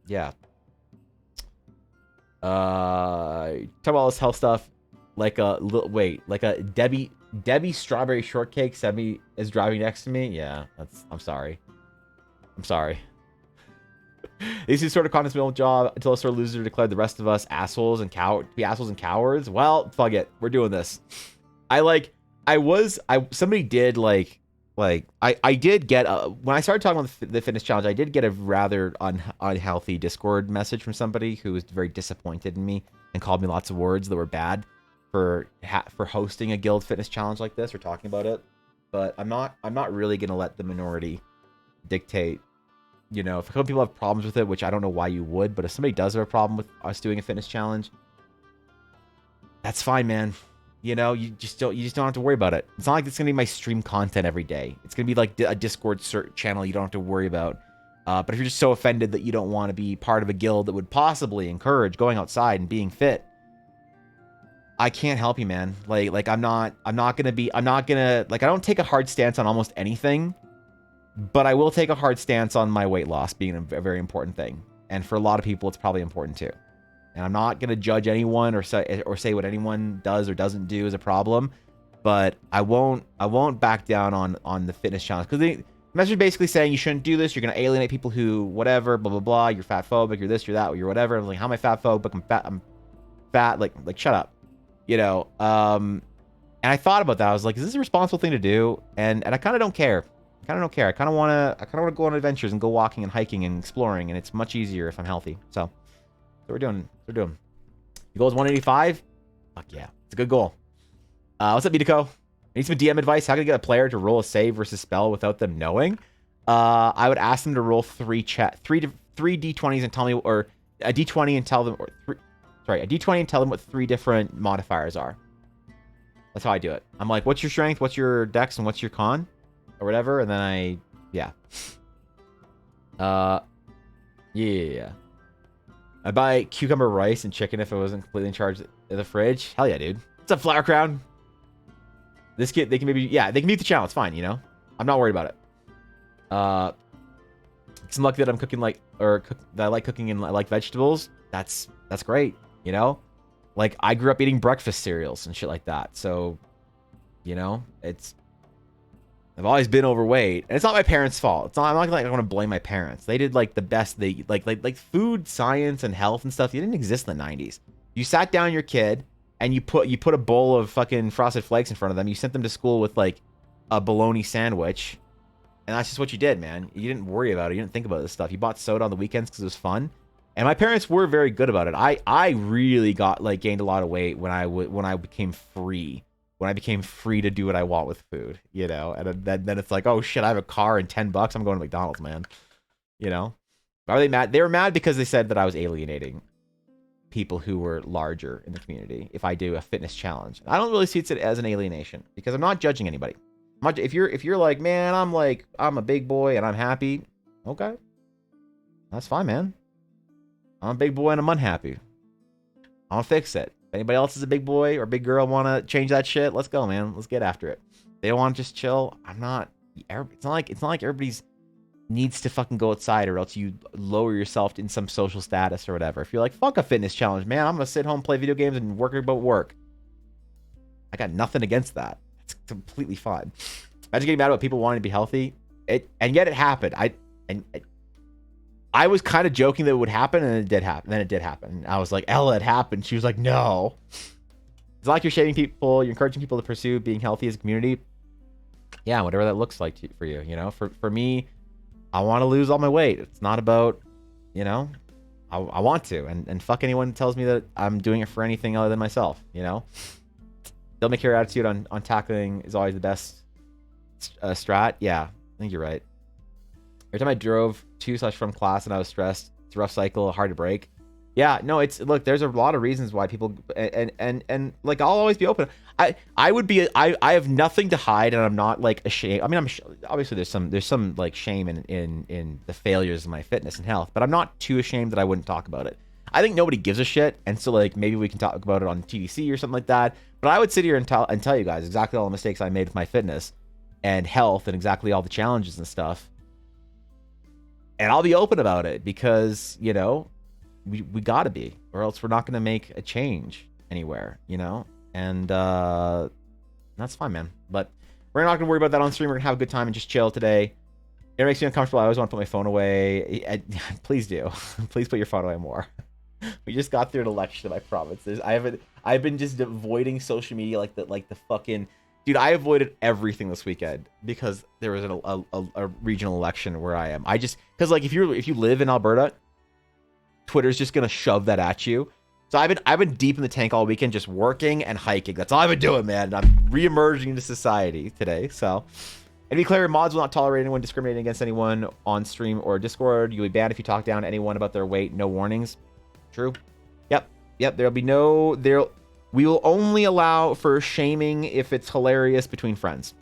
yeah. Talk about all this health stuff, like a Debbie strawberry shortcake Semi is driving next to me. Yeah, I'm sorry. These two sort of content my job until a sort of loser declared the rest of us assholes and cowards. Well, fuck it, we're doing this. Somebody did I did get when I started talking about the fitness challenge, I did get a rather unhealthy Discord message from somebody who was very disappointed in me and called me lots of words that were bad for hosting a guild fitness challenge like this or talking about it. But I'm not really gonna let the minority dictate. You know, if a couple people have problems with it, which I don't know why you would, but if somebody does have a problem with us doing a fitness challenge, that's fine, man. You know, you just don't have to worry about it. It's not like it's gonna be my stream content every day. It's gonna be like a Discord channel you don't have to worry about. But if you're just so offended that you don't want to be part of a guild that would possibly encourage going outside and being fit, I can't help you, man. Like I'm not gonna like, I don't take a hard stance on almost anything, but I will take a hard stance on my weight loss being a very important thing. And for a lot of people, it's probably important too. And I'm not gonna judge anyone or say what anyone does or doesn't do is a problem, but I won't back down on the fitness challenge, because the message is basically saying you shouldn't do this. You're gonna alienate people who whatever, blah blah blah. You're fat phobic. You're this. You're that. You're whatever. I'm like, how am I fat phobic? I'm fat. Like shut up. You know. And I thought about that. I was like, is this a responsible thing to do? And I kind of don't care. I kind of wanna go on adventures and go walking and hiking and exploring, and it's much easier if I'm healthy. So we're doing. The goal is 185. Fuck yeah, it's a good goal. What's up, Bidako? Need some DM advice. How can I get a player to roll a save versus spell without them knowing? I would ask them to roll three d20s and tell me, or a d20 and tell them, a d20 and tell them what 3 different modifiers are. That's how I do it. I'm like, what's your strength, what's your dex, and what's your con, or whatever, and then yeah. I'd buy cucumber rice and chicken if it wasn't completely in charge of the fridge. Hell yeah, dude. What's up, Flower Crown? This kid, they can maybe, yeah, they can meet the challenge. It's fine, you know? I'm not worried about it. It's lucky that I'm cooking that I like cooking and I like vegetables. That's great, you know? Like, I grew up eating breakfast cereals and shit like that. So, you know, I've always been overweight, and it's not my parents' fault. I'm not like I want to blame my parents. They did like the best they like food science and health and stuff. You didn't exist in the 90s. You sat down your kid and you put a bowl of fucking Frosted Flakes in front of them. You sent them to school with like a bologna sandwich, and that's just what you did, man. You didn't worry about it. You didn't think about this stuff. You bought soda on the weekends because it was fun. And my parents were very good about it. I really gained a lot of weight when I became free. When I became free to do what I want with food, you know, and then it's like, oh shit, I have a car and $10. I'm going to McDonald's, man. You know, are they mad? They were mad because they said that I was alienating people who were larger in the community if I do a fitness challenge. I don't really see it as an alienation because I'm not judging anybody. If you're like, man, I'm a big boy and I'm happy, okay, that's fine, man. I'm a big boy and I'm unhappy. I'll fix it. If anybody else is a big boy or big girl want to change that shit, let's go, man. Let's get after it. They don't want to just chill. I'm not. It's not like everybody's needs to fucking go outside, or else you lower yourself in some social status or whatever. If you're like, fuck a fitness challenge, man, I'm gonna sit home, play video games, and work about work. I got nothing against that. It's completely fine. Imagine getting mad about people wanting to be healthy. And yet it happened. I was kind of joking that it would happen, and it did happen. Then it did happen. I was like, Ella, it happened. She was like, no. It's like you're shaming people. You're encouraging people to pursue being healthy as a community. Yeah, whatever that looks like for you. You know, for me, I want to lose all my weight. It's not about, you know, I want to. And fuck anyone who tells me that I'm doing it for anything other than myself, you know? Don't make your attitude on tackling is always the best strat. Yeah, I think you're right. Every time I drove to/from class and I was stressed, it's a rough cycle, hard to break. Yeah, no, look, there's a lot of reasons why people and like, I'll always be open. I have nothing to hide, and I'm not like ashamed. I mean, obviously there's some like shame in the failures of my fitness and health, but I'm not too ashamed that I wouldn't talk about it. I think nobody gives a shit, and so like maybe we can talk about it on TDC or something like that. But I would sit here and tell you guys exactly all the mistakes I made with my fitness and health, and exactly all the challenges and stuff. And I'll be open about it because, you know, we gotta be, or else we're not gonna make a change anywhere, you know? And that's fine, man. But we're not gonna worry about that on stream. We're gonna have a good time and just chill today. It makes me uncomfortable. I always want to put my phone away. Please do. Please put your phone away more. We just got through an election, I promise. I've been just avoiding social media like the fucking... Dude, I avoided everything this weekend because there was a regional election where I am. Because like if you live in Alberta, Twitter's just gonna shove that at you. So I've been deep in the tank all weekend, just working and hiking. That's all I've been doing, man. And I'm re-emerging into society today. So, and to be clear, mods will not tolerate anyone discriminating against anyone on stream or Discord. You'll be banned if you talk down to anyone about their weight. No warnings. True. Yep. There'll be no We will only allow for shaming if it's hilarious between friends.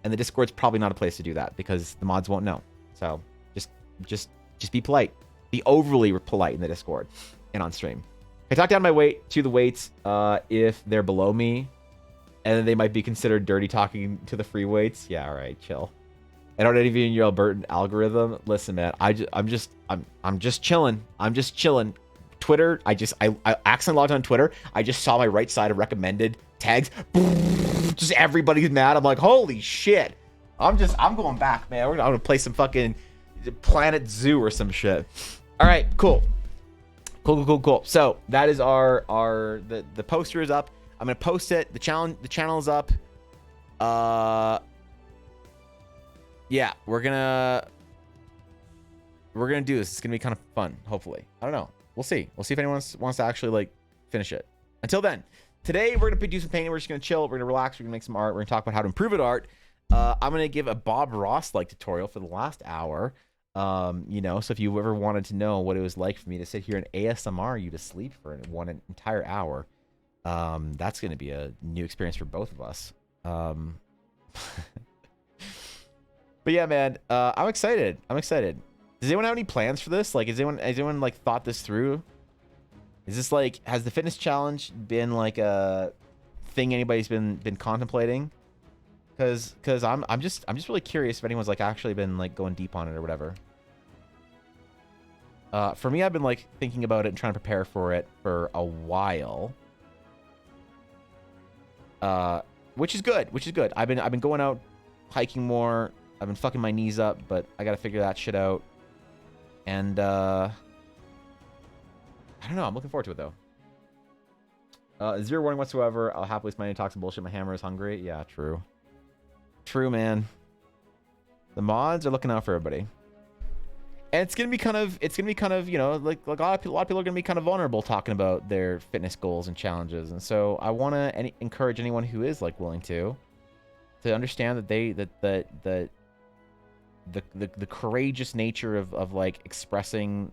And the Discord's probably not a place to do that because the mods won't know. So just be polite. Be overly polite in the Discord and on stream. I talk down my weight to the weights if they're below me, and then they might be considered dirty talking to the free weights. Yeah, all right, chill. I don't envy your Albertan algorithm. Listen, man, I'm just chilling. I'm just chilling. Twitter, I accidentally logged on Twitter. I just saw my right side of recommended tags. Just everybody's mad. I'm like, holy shit. I'm going back, man. I'm gonna play some fucking Planet Zoo or some shit. All right, cool. So that is the poster is up. I'm gonna post it. The channel is up. Yeah, we're gonna do this. It's gonna be kind of fun. Hopefully, I don't know. We'll see. We'll see if anyone wants to actually like finish it. Until then, today we're gonna do some painting. We're just gonna chill. We're gonna relax. We're gonna make some art. We're gonna talk about how to improve at art. I'm gonna give a Bob Ross like tutorial for the last hour. You know, so if you ever wanted to know what it was like for me to sit here and ASMR you to sleep for an entire hour, that's gonna be a new experience for both of us. But yeah, man, I'm excited. Does anyone have any plans for this? Like, has anyone like thought this through? Is this like, has the fitness challenge been like a thing anybody's been contemplating? Cause I'm just really curious if anyone's like actually been like going deep on it or whatever. For me, I've been like thinking about it and trying to prepare for it for a while. Which is good. I've been going out hiking more. I've been fucking my knees up, but I gotta figure that shit out. And I don't know. I'm looking forward to it though. Zero warning whatsoever. I'll happily spend any toxic bullshit. My hammer is hungry. Yeah, true. True, man. The mods are looking out for everybody. And it's gonna be kind of, you know, like a lot of people are gonna be kind of vulnerable talking about their fitness goals and challenges. And so I want to encourage anyone who is like willing to understand that the courageous nature of like expressing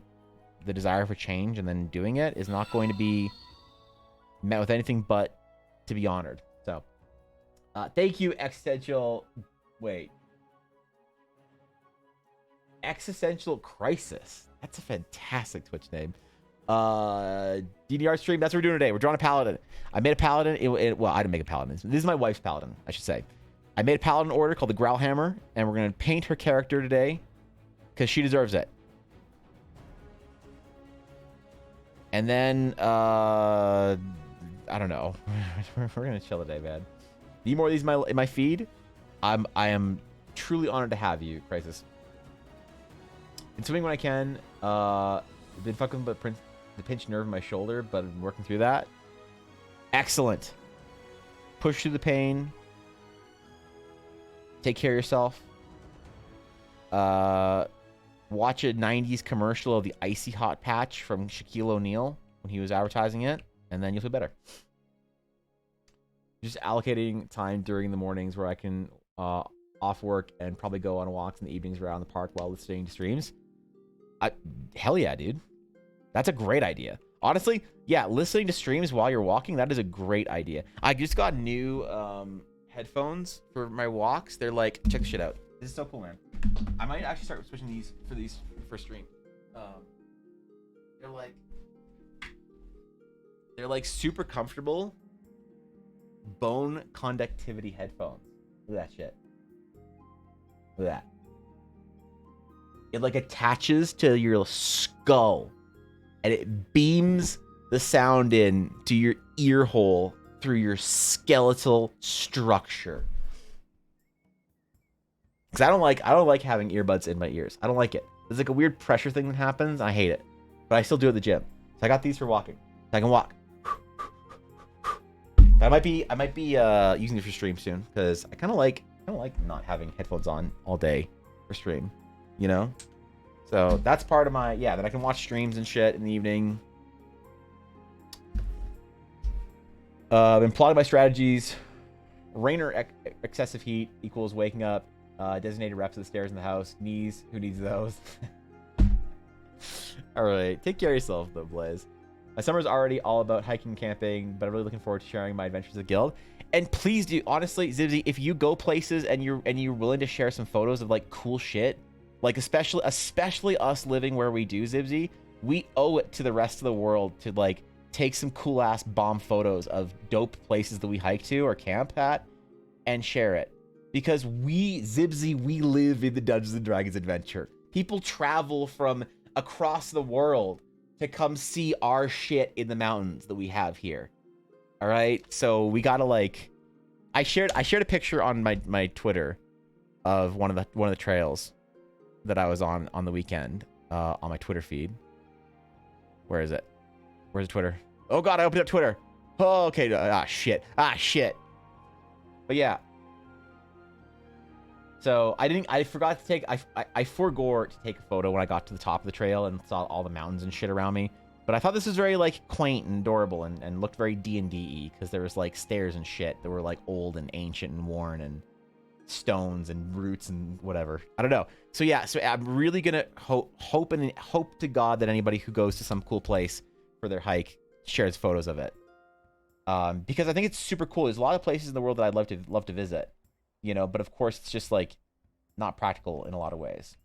the desire for change and then doing it is not going to be met with anything but to be honored. So thank you, Existential Crisis. That's a fantastic Twitch name. D&D Art stream. That's what we're doing today. We're drawing a paladin. I made a paladin. Well, I didn't make a paladin. This is my wife's paladin, I should say. I made a paladin order called the Growlhammer, and we're gonna paint her character today because she deserves it. And then I don't know. We're gonna chill today, man. Need more of these in my feed? I am truly honored to have you, Crisis. Been swimming when I can. Been fucking with the pinched nerve in my shoulder, but I'm working through that. Excellent. Push through the pain. Take care of yourself. Watch a 90s commercial of the Icy Hot Patch from Shaquille O'Neal when he was advertising it, and then you'll feel better. Just allocating time during the mornings where I can off work and probably go on walks in the evenings around the park while listening to streams. Hell yeah, dude. That's a great idea. Honestly, yeah, listening to streams while you're walking, that is a great idea. I just got new headphones for my walks. They're like, check this shit out. This is so cool, man. I might actually start switching these for stream. They're like super comfortable bone conductivity headphones. Look at that shit. Look at that. It like attaches to your skull and it beams the sound in to your ear hole through your skeletal structure. Because I don't like having earbuds in my ears. I don't like it. There's like a weird pressure thing that happens. I hate it, but I still do it at the gym. So I got these for walking. So I can walk. I might be using it for stream soon because I kind of like not having headphones on all day for stream, you know. So that's part of my that I can watch streams and shit in the evening. Been plotting my strategies. Rain or excessive heat equals waking up. Designated reps of the stairs in the house. Knees. Who needs those? All right. Take care of yourself, though, Blaze. My summer's already all about hiking and camping, but I'm really looking forward to sharing my adventures with Guild. And please do, honestly, Zibsy, if you go places and you're willing to share some photos of like cool shit, like especially us living where we do, Zibsy, we owe it to the rest of the world to like take some cool ass bomb photos of dope places that we hike to or camp at and share it. Because we, Zibsy, we live in the Dungeons and Dragons adventure. People travel from across the world to come see our shit in the mountains that we have here. All right, so we gotta like, I shared a picture on my Twitter of one of the trails that I was on the weekend on my Twitter feed. Where is it? Where's Twitter? Oh god, I opened up Twitter. Oh, okay. Shit. But yeah. So I forgot to take, I forgore to take a photo when I got to the top of the trail and saw all the mountains and shit around me. But I thought this was very like quaint and adorable and looked very D&D-y because there was like stairs and shit that were like old and ancient and worn and stones and roots and whatever. I don't know. So yeah, so I'm really gonna hope to God that anybody who goes to some cool place for their hike shares photos of it. Because I think it's super cool. There's a lot of places in the world that I'd love to visit. You know, but of course it's just like not practical in a lot of ways.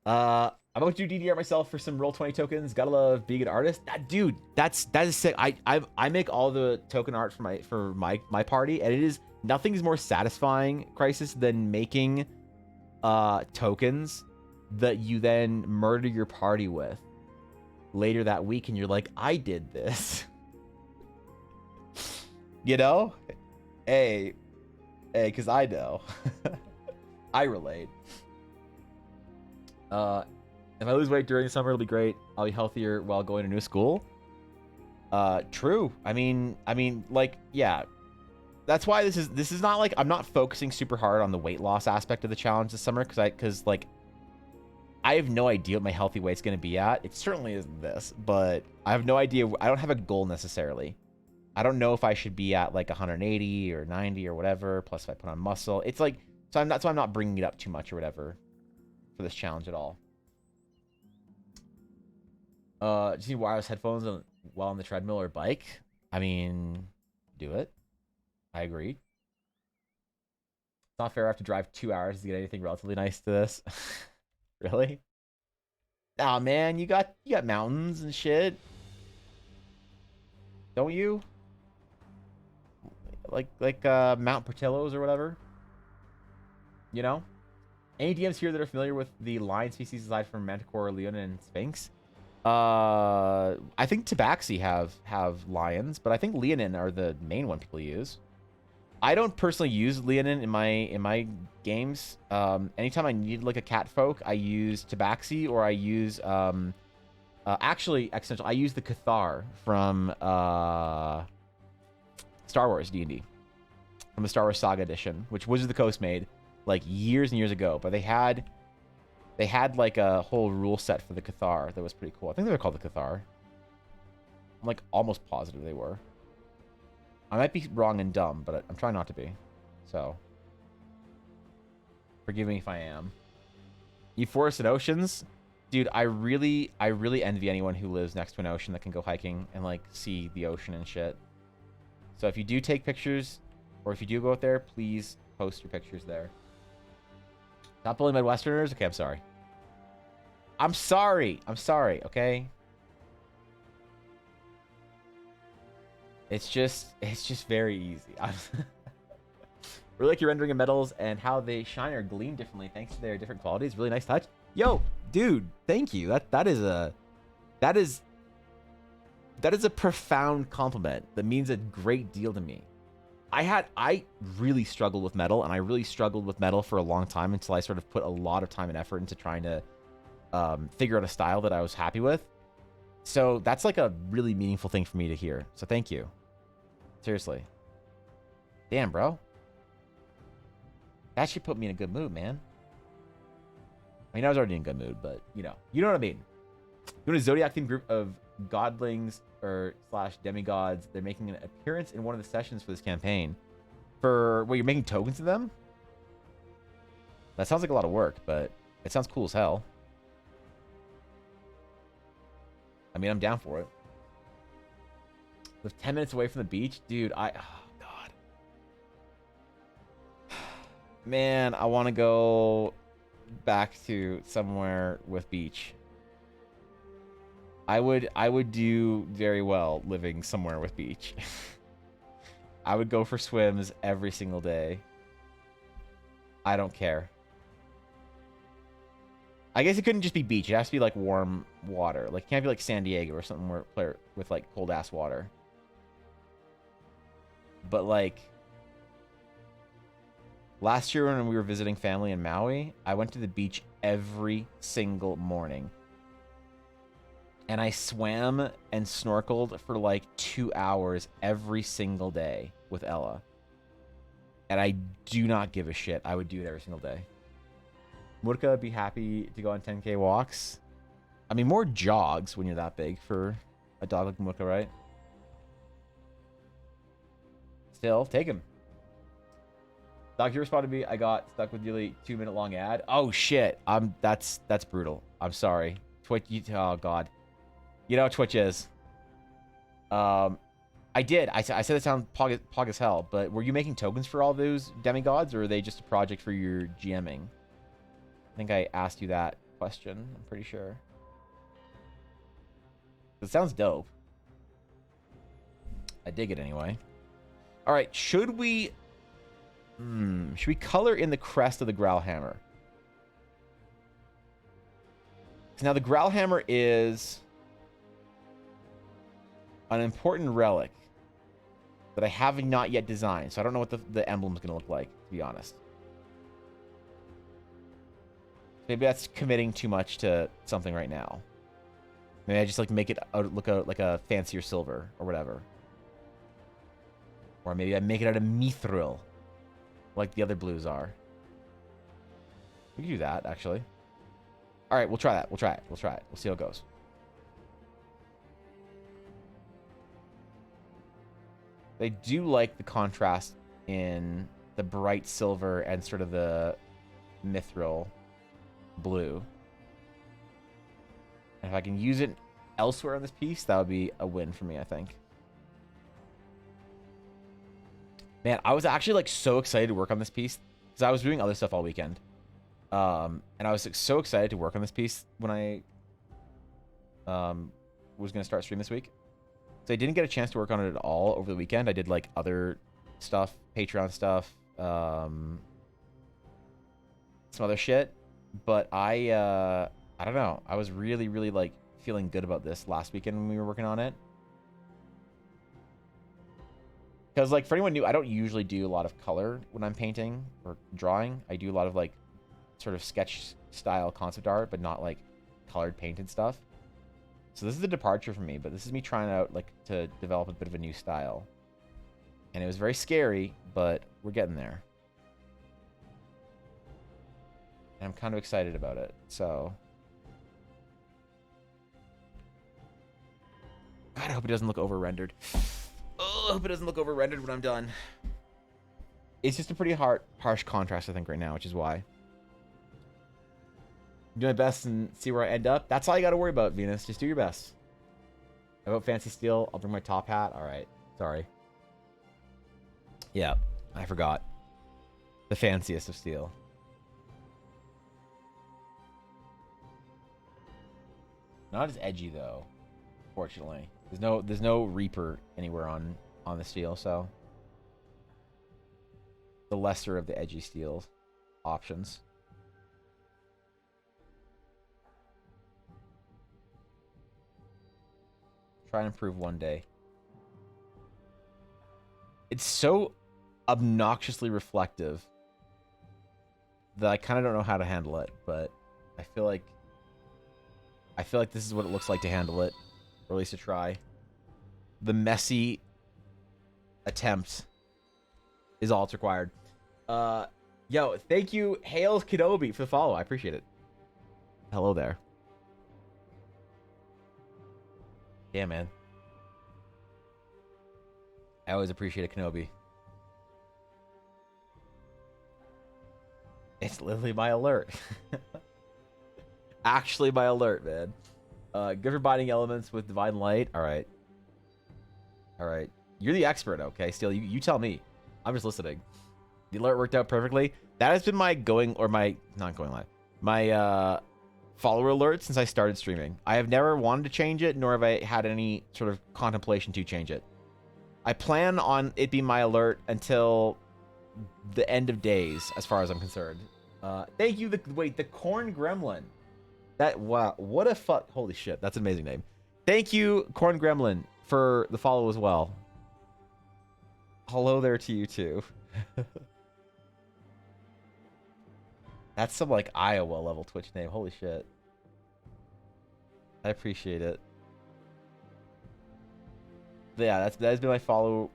I'm about to do D&D Art myself for some Roll20 tokens. Gotta love being an artist. Dude, that is sick. I make all the token art for my party, and it is nothing's more satisfying, Crisis, than making tokens that you then murder your party with later that week, and you're like, I did this. You know? Hey, because I know. I relate. If I lose weight during the summer, it'll be great. I'll be healthier while going to new school. True. I mean, like, yeah. That's why this is not like, I'm not focusing super hard on the weight loss aspect of the challenge this summer, because like, I have no idea what my healthy weight's going to be at. It certainly isn't this, but I have no idea. I don't have a goal necessarily. I don't know if I should be at like 180 or 90 or whatever. Plus, if I put on muscle, it's like, so I'm not bringing it up too much or whatever for this challenge at all. Do you need wireless headphones while on the treadmill or bike? I mean, do it. I agree. It's not fair I have to drive 2 hours to get anything relatively nice to this. Really? Nah, man, you got mountains and shit. Don't you? Like Mount Portillo's or whatever. You know? Any DMs here that are familiar with the lion species aside from Manticore, Leonin, and Sphinx? I think Tabaxi have lions, but I think Leonin are the main one people use. I don't personally use Leonin in my games. Anytime I need like a cat folk, I use Tabaxi or I use actually I use the Cathar from Star Wars D&D, from the Star Wars Saga Edition, which Wizards of the Coast made like years and years ago. But they had like a whole rule set for the Cathar that was pretty cool. I think they were called the Cathar. I'm like almost positive they were. I might be wrong and dumb, but I'm trying not to be. So, forgive me if I am. You forests and oceans? Dude, I really envy anyone who lives next to an ocean that can go hiking and like see the ocean and shit. So if you do take pictures, or if you do go out there, please post your pictures there. Not bullying Midwesterners? Okay, I'm sorry. I'm sorry, okay? It's just very easy. Really like your rendering of metals and how they shine or gleam differently thanks to their different qualities. Really nice touch. Yo, dude, thank you. That is a profound compliment that means a great deal to me. I really struggled with metal, and I really struggled with metal for a long time until I sort of put a lot of time and effort into trying to figure out a style that I was happy with. So that's like a really meaningful thing for me to hear. So thank you. Seriously. Damn, bro. That should put me in a good mood, man. I mean, I was already in a good mood, but you know what I mean. Doing a Zodiac themed group of godlings or / demigods. They're making an appearance in one of the sessions for this campaign. You're making tokens of them? That sounds like a lot of work, but it sounds cool as hell. I mean, I'm down for it. Live 10 minutes away from the beach? Dude, oh, God. Man, I want to go back to somewhere with beach. I would do very well living somewhere with beach. I would go for swims every single day. I don't care. I guess it couldn't just be beach. It has to be like warm water. Like it can't be like San Diego or something where with like cold ass water. But like last year when we were visiting family in Maui, I went to the beach every single morning. And I swam and snorkeled for like 2 hours every single day with Ella. And I do not give a shit. I would do it every single day. Murka would be happy to go on 10K walks. I mean, more jogs when you're that big for a dog like Murka, right? Still, take him. Doc, you responded to me. I got stuck with nearly 2-minute long ad. Oh shit. That's brutal. I'm sorry. Twitch. Oh god. You know how Twitch is. I did. I said it sounds pog as hell, but were you making tokens for all those demigods, or are they just a project for your GMing? I think I asked you that question. I'm pretty sure. It sounds dope. I dig it anyway. All right, should we color in the crest of the Growlhammer? Now the Growlhammer is an important relic that I have not yet designed, so I don't know what the emblem is going to look like, to be honest. Maybe that's committing too much to something right now. Maybe I just like make it look like a fancier silver or whatever. Or maybe I make it out of mithril, like the other blues are. We can do that, actually. All right, we'll try that. We'll try it. We'll see how it goes. They do like the contrast in the bright silver and sort of the mithril blue. And if I can use it elsewhere on this piece, that would be a win for me, I think. Man, I was actually like so excited to work on this piece because I was doing other stuff all weekend. And I was so excited to work on this piece when I was going to start stream this week. So I didn't get a chance to work on it at all over the weekend. I did like other stuff, Patreon stuff, some other shit. But I don't know. I was really, really like feeling good about this last weekend when we were working on it. Because like for anyone new, I don't usually do a lot of color when I'm painting or drawing. I do a lot of like sort of sketch style concept art, but not like colored painted stuff. So this is a departure for me, but this is me trying out like to develop a bit of a new style. And it was very scary, but we're getting there. And I'm kind of excited about it, so. God, I hope it doesn't look over-rendered. Oh, I hope it doesn't look over-rendered when I'm done. It's just a pretty harsh contrast, I think, right now, which is why. Do my best and see where I end up. That's all you got to worry about, Venus. Just do your best. I vote fancy steel. I'll bring my top hat. All right. Sorry. Yeah, I forgot. The fanciest of steel. Not as edgy though. Fortunately, there's no Reaper anywhere on the steel, so the lesser of the edgy steel options. Try and improve one day. It's so obnoxiously reflective that I kind of don't know how to handle it, but I feel like this is what it looks like to handle it, or at least to try. The messy attempt is all that's required. Yo, thank you, Hails Kenobi, for the follow. I appreciate it. Hello there. Yeah, man. I always appreciate a Kenobi. It's literally my alert. Actually my alert, man. Good for binding elements with divine light. All right. All right. You're the expert, okay? Steel, you tell me. I'm just listening. The alert worked out perfectly. That has been my not going live. My follower alert since I started streaming. I have never wanted to change it, nor have I had any sort of contemplation to change it. I plan on it being my alert until the end of days, as far as I'm concerned. Thank you. The Corn Gremlin. Wow, what a fuck. Holy shit, that's an amazing name. Thank you, Corn Gremlin, for the follow as well. Hello there to you too. That's some like Iowa level Twitch name. Holy shit. I appreciate it. But yeah, that has been my follow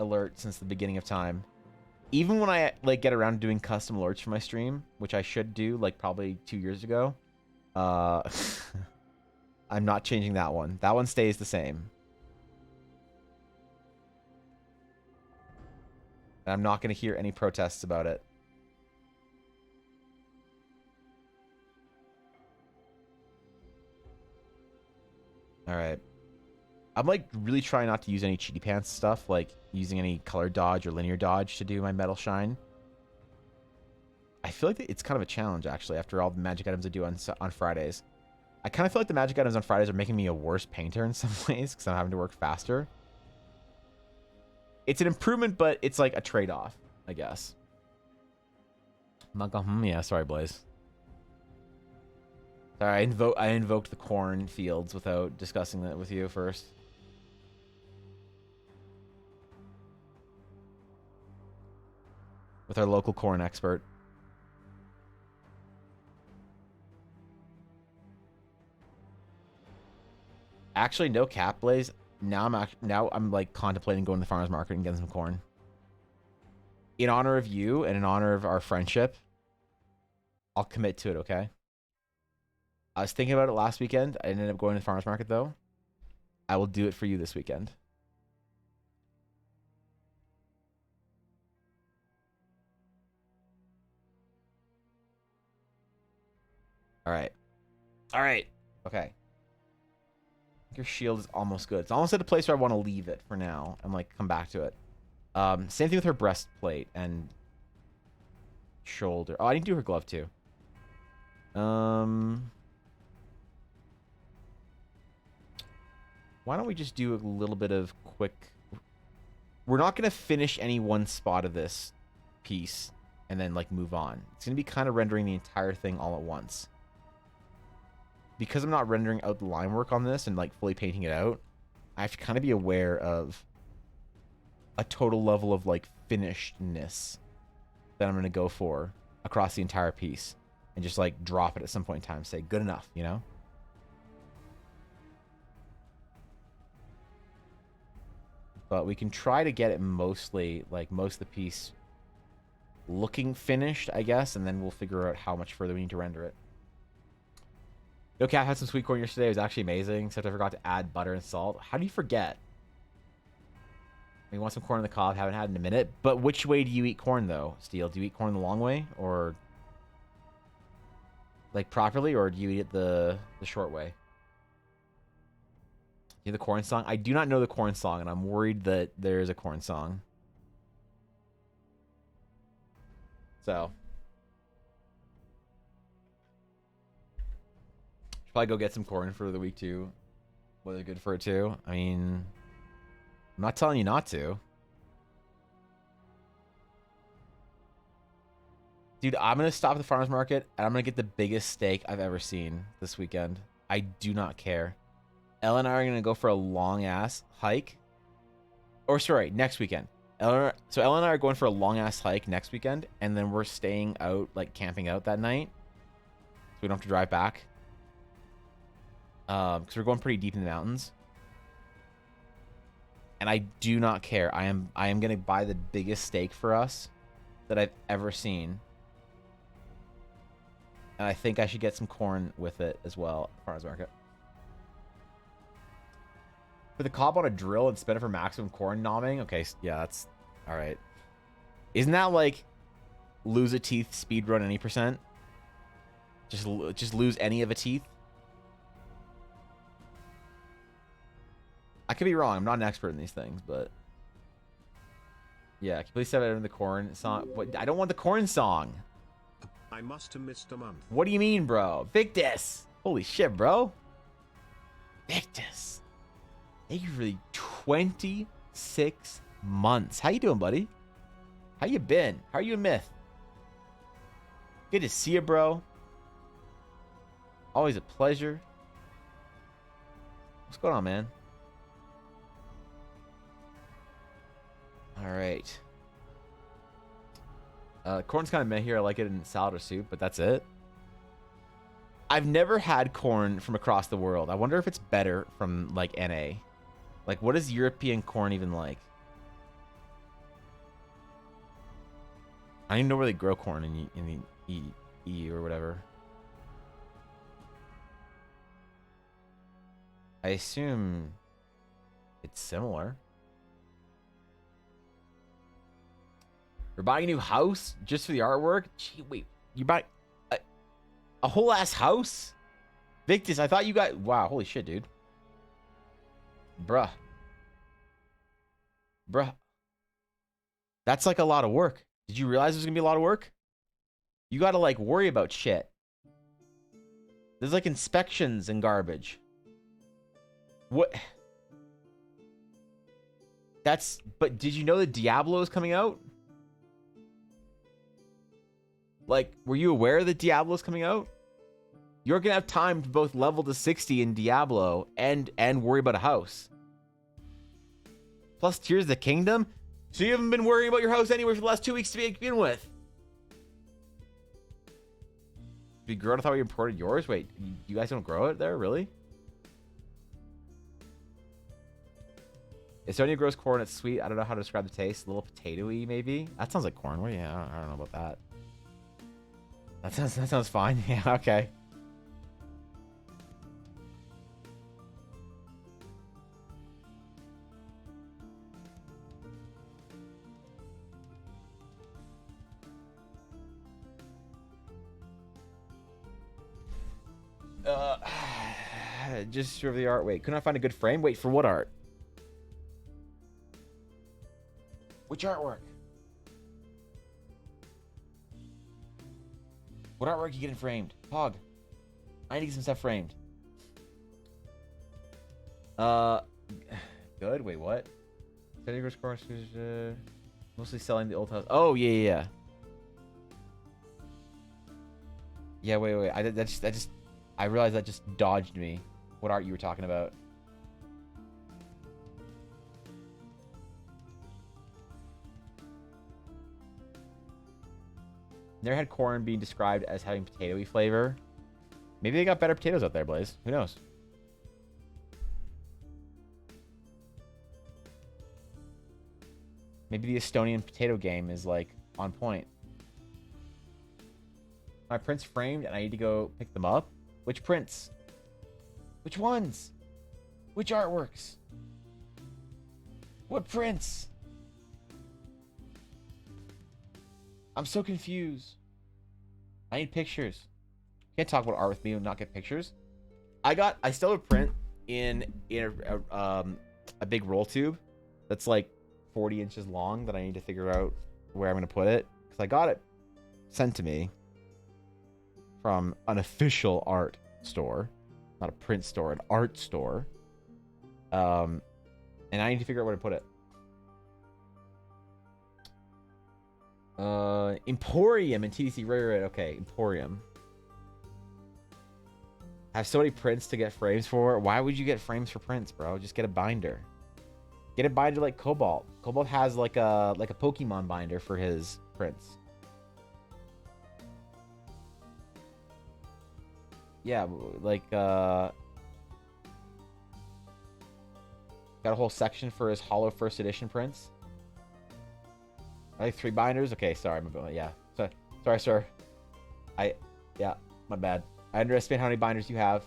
alert since the beginning of time. Even when I like get around to doing custom alerts for my stream, which I should do like probably 2 years ago, I'm not changing that one. That one stays the same. And I'm not going to hear any protests about it. All right. I'm like really trying not to use any cheaty pants stuff, like using any color dodge or linear dodge to do my metal shine. I feel like it's kind of a challenge actually after all the magic items I do on Fridays. I kind of feel like the magic items on Fridays are making me a worse painter in some ways because I'm having to work faster. It's an improvement, but it's like a trade-off, I guess. I'm not going, yeah, sorry, Blaze. Sorry, I invoked the corn fields without discussing that with you first. With our local corn expert. Actually, no cap, Blaze. Now I'm like contemplating going to the farmer's market and getting some corn. In honor of you and in honor of our friendship, I'll commit to it, okay? I was thinking about it last weekend. I ended up going to the farmer's market, though. I will do it for you this weekend. All right. All right. Okay. Your shield is almost good. It's almost at a place where I want to leave it for now and, like, come back to it. Same thing with her breastplate and shoulder. Oh, I need to do her glove, too. Why don't we just do a little bit of quick... We're not going to finish any one spot of this piece and then, like, move on. It's going to be kind of rendering the entire thing all at once. Because I'm not rendering out the line work on this and, like, fully painting it out, I have to kind of be aware of a total level of, like, finishedness that I'm going to go for across the entire piece. And just, like, drop it at some point in time. Say, good enough, you know? But we can try to get it mostly, like, most of the piece looking finished, I guess. And then we'll figure out how much further we need to render it. No cap, had some sweet corn yesterday. It was actually amazing, except I forgot to add butter and salt. How do you forget? We want some corn on the cob. Haven't had it in a minute. But which way do you eat corn, though, Steel? Do you eat corn the long way? Or... like, properly? Or do you eat it the short way? You know the corn song? I do not know the corn song, and I'm worried that there is a corn song. So. Should probably go get some corn for the week, too. Whether good for it, too. I mean... I'm not telling you not to. Dude, I'm going to stop at the farmer's market, and I'm going to get the biggest steak I've ever seen this weekend. I do not care. Ella and I are going to go for a long-ass hike. Or, sorry, next weekend. Ella and I are going for a long-ass hike next weekend, and then we're staying out, like, camping out that night. So we don't have to drive back. Because we're going pretty deep in the mountains. And I do not care. I am going to buy the biggest steak for us that I've ever seen. And I think I should get some corn with it as well at the farmer's market. Put the cob on a drill and spin it for maximum corn nomming? Okay, yeah, that's... alright. Isn't that like lose a teeth, speed run any percent? Just lose any of a teeth? could be wrong. I'm not an expert in these things, but yeah, can you please set it in the corn song? What? I don't want the corn song. I must have missed a month. What do you mean, bro? Victus! Holy shit, bro. Victus. Thank you for the 26 months. How you doing, buddy? How you been? How are you in Myth? Good to see you, bro. Always a pleasure. What's going on, man? All right. Corn's kind of meh here. I like it in salad or soup, but that's it. I've never had corn from across the world. I wonder if it's better from, like, NA. Like, what is European corn even like? I don't even know where they grow corn in the EU or whatever. I assume it's similar. You're buying a new house just for the artwork? Gee, wait. You buy a whole ass house? Victus, I thought you got... Wow, holy shit, dude. Bruh. That's like a lot of work. Did you realize there's gonna be a lot of work? You gotta, like, worry about shit. There's, like, inspections and garbage. What? That's... But did you know that Diablo is coming out? Like, were you aware that Diablo is coming out? You're gonna have time to both level to 60 in Diablo and worry about a house. Plus Tears of the Kingdom? So you haven't been worrying about your house anyway for the last 2 weeks to begin with. We grew it? I thought we imported yours. Wait, you guys don't grow it there? Really? Estonia grows corn. It's sweet. I don't know how to describe the taste. A little potato-y, maybe? That sounds like corn. Well, yeah, I don't know about that. That sounds fine. Yeah, okay. Just for the art. Wait, couldn't I find a good frame? Wait, for what art? Which artwork? What artwork are you getting framed? Hog. I need to get some stuff framed. Good. Wait, what? Mostly selling the old house. Oh, yeah. Yeah, wait. I realized that just dodged me. What art you were talking about? Never had corn being described as having potato-y flavor. Maybe they got better potatoes out there, Blaze. Who knows? Maybe the Estonian potato game is, like, on point. My prints framed and I need to go pick them up? Which prints? Which ones? Which artworks? What prints? I'm so confused. I need pictures. You can't talk about art with me and not get pictures. I still have a print in a big roll tube that's like 40 inches long that I need to figure out where I'm going to put it. Because I got it sent to me from an official art store. Not a print store, an art store. And I need to figure out where to put it. Emporium and TDC. Right. Okay, Emporium. I have so many prints to get frames for. Why would you get frames for prints, bro? Just get a binder. Get a binder like Cobalt. Cobalt has like a Pokemon binder for his prints. Yeah, like got a whole section for his Hollow First Edition prints. I like 3 binders. Okay, sorry, yeah. Sorry, sir. Yeah, my bad. I underestimate how many binders you have.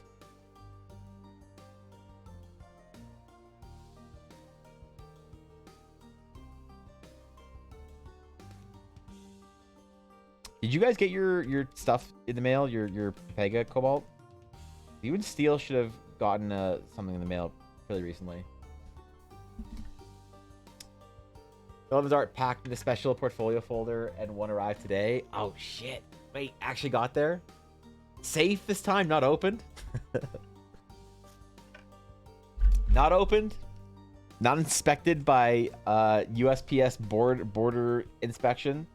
Did you guys get your stuff in the mail? Your Pega Cobalt? You and Steel should have gotten something in the mail fairly recently. 11's art packed in a special portfolio folder and one arrived today. Oh shit. Wait, actually got there? Safe this time, not opened? Not opened? Not inspected by USPS border inspection?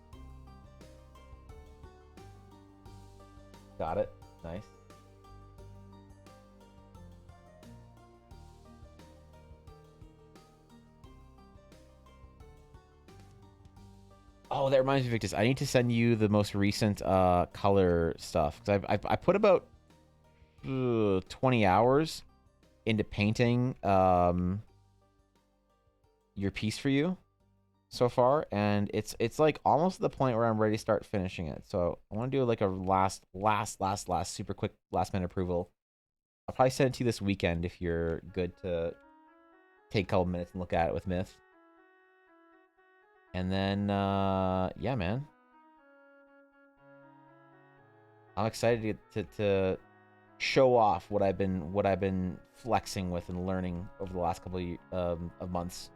Got it. Nice. Oh, that reminds me, Victus. I need to send you the most recent color stuff because I put about 20 hours into painting your piece for you so far, and it's like almost at the point where I'm ready to start finishing it. So I want to do like a last super quick last minute approval. I'll probably send it to you this weekend if you're good to take a couple minutes and look at it with Myth. And then, yeah, man. I'm excited to show off what I've been flexing with and learning over the last couple of months,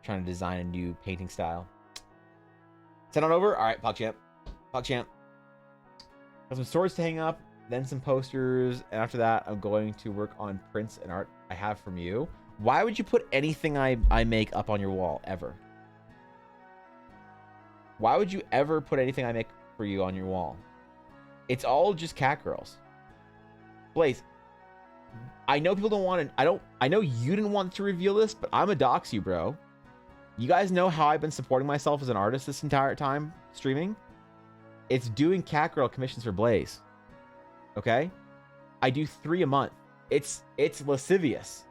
trying to design a new painting style. Send on over. All right, PogChamp. PogChamp. Got some stories to hang up, then some posters, and after that, I'm going to work on prints and art I have from you. Why would you put anything I make up on your wall ever? Why would you ever put anything I make for you on your wall? It's all just cat girls. Blaze, I know people don't want to... I know you didn't want to reveal this, but I'm a dox you, bro. You guys know how I've been supporting myself as an artist this entire time streaming? It's doing cat girl commissions for Blaze. Okay? I do 3 a month. It's lascivious.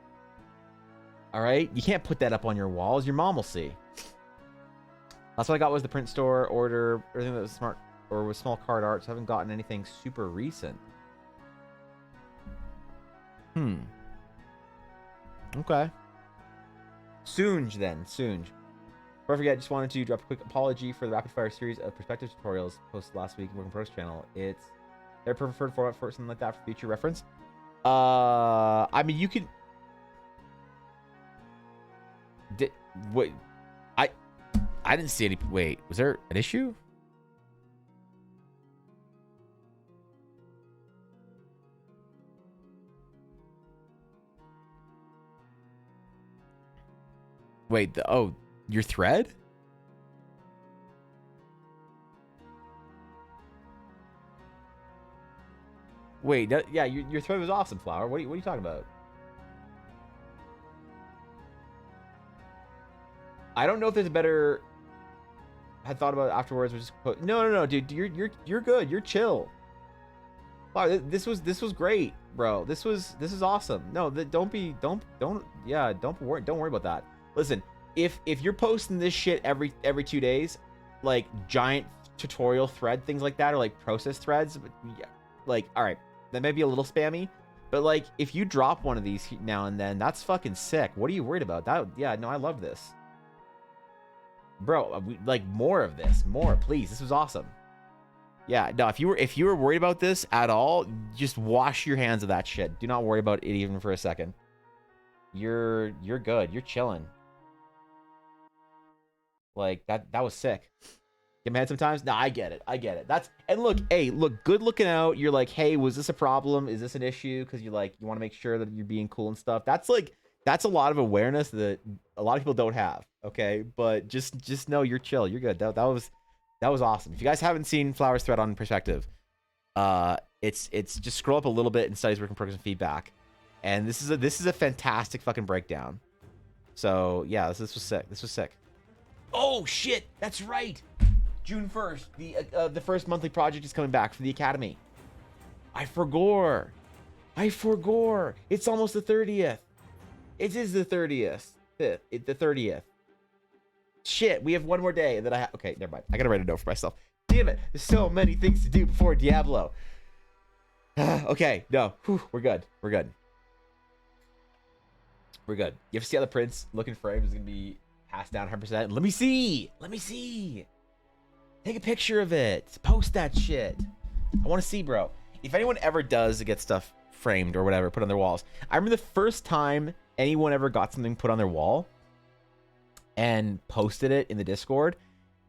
All right? You can't put that up on your walls. Your mom will see. That's what I got was the print store order, everything that was smart or was small card art. So I haven't gotten anything super recent. Okay. Soonj then. Soonj. Before I forget, just wanted to drop a quick apology for the rapid fire series of perspective tutorials posted last week in Work in Progress channel. It's their preferred format for something like that for future reference. I mean, you could. Wait. I didn't see any. Wait, was there an issue? Wait, oh, your thread? Wait, yeah, your thread was awesome, Flower. What are you talking about? I don't know if there's a better. Had thought about it afterwards. Was just put, no, dude. You're good. You're chill. Wow, this was great, bro. This is awesome. No, don't worry about that. Listen, if you're posting this shit every 2 days, like giant tutorial thread things like that, or like process threads, yeah, like all right, that may be a little spammy, but like if you drop one of these now and then, that's fucking sick. What are you worried about? That yeah, no, I love this. Bro, like more of this, more, please. This was awesome. Yeah, no, if you were worried about this at all, just wash your hands of that shit. Do not worry about it even for a second. You're good. You're chilling. Like that was sick. Get mad sometimes? No, I get it. And look, hey, look, good looking out. You're like, hey, was this a problem? Is this an issue? Because you want to make sure that you're being cool and stuff. That's a lot of awareness that a lot of people don't have. Okay, but just know you're chill. You're good. That was awesome. If you guys haven't seen Flower's thread on Perspective, it's just scroll up a little bit and studies work in progress and feedback, and this is a fantastic fucking breakdown. So yeah, this was sick. This was sick. Oh shit, that's right. June 1st, the first monthly project is coming back for the Academy. I forgot. It's almost the 30th. It is the 30th. The 30th. Shit, we have one more day that okay, never mind. I gotta write a note for myself. Damn it, there's so many things to do before Diablo. Okay, no, whew, we're good. You have to see how the prints looking frames is gonna be passed down 100%. Let me see. Take a picture of it. Post that shit. I want to see, bro. If anyone ever does get stuff framed or whatever, put on their walls. I remember the first time anyone ever got something put on their wall. and posted it in the Discord.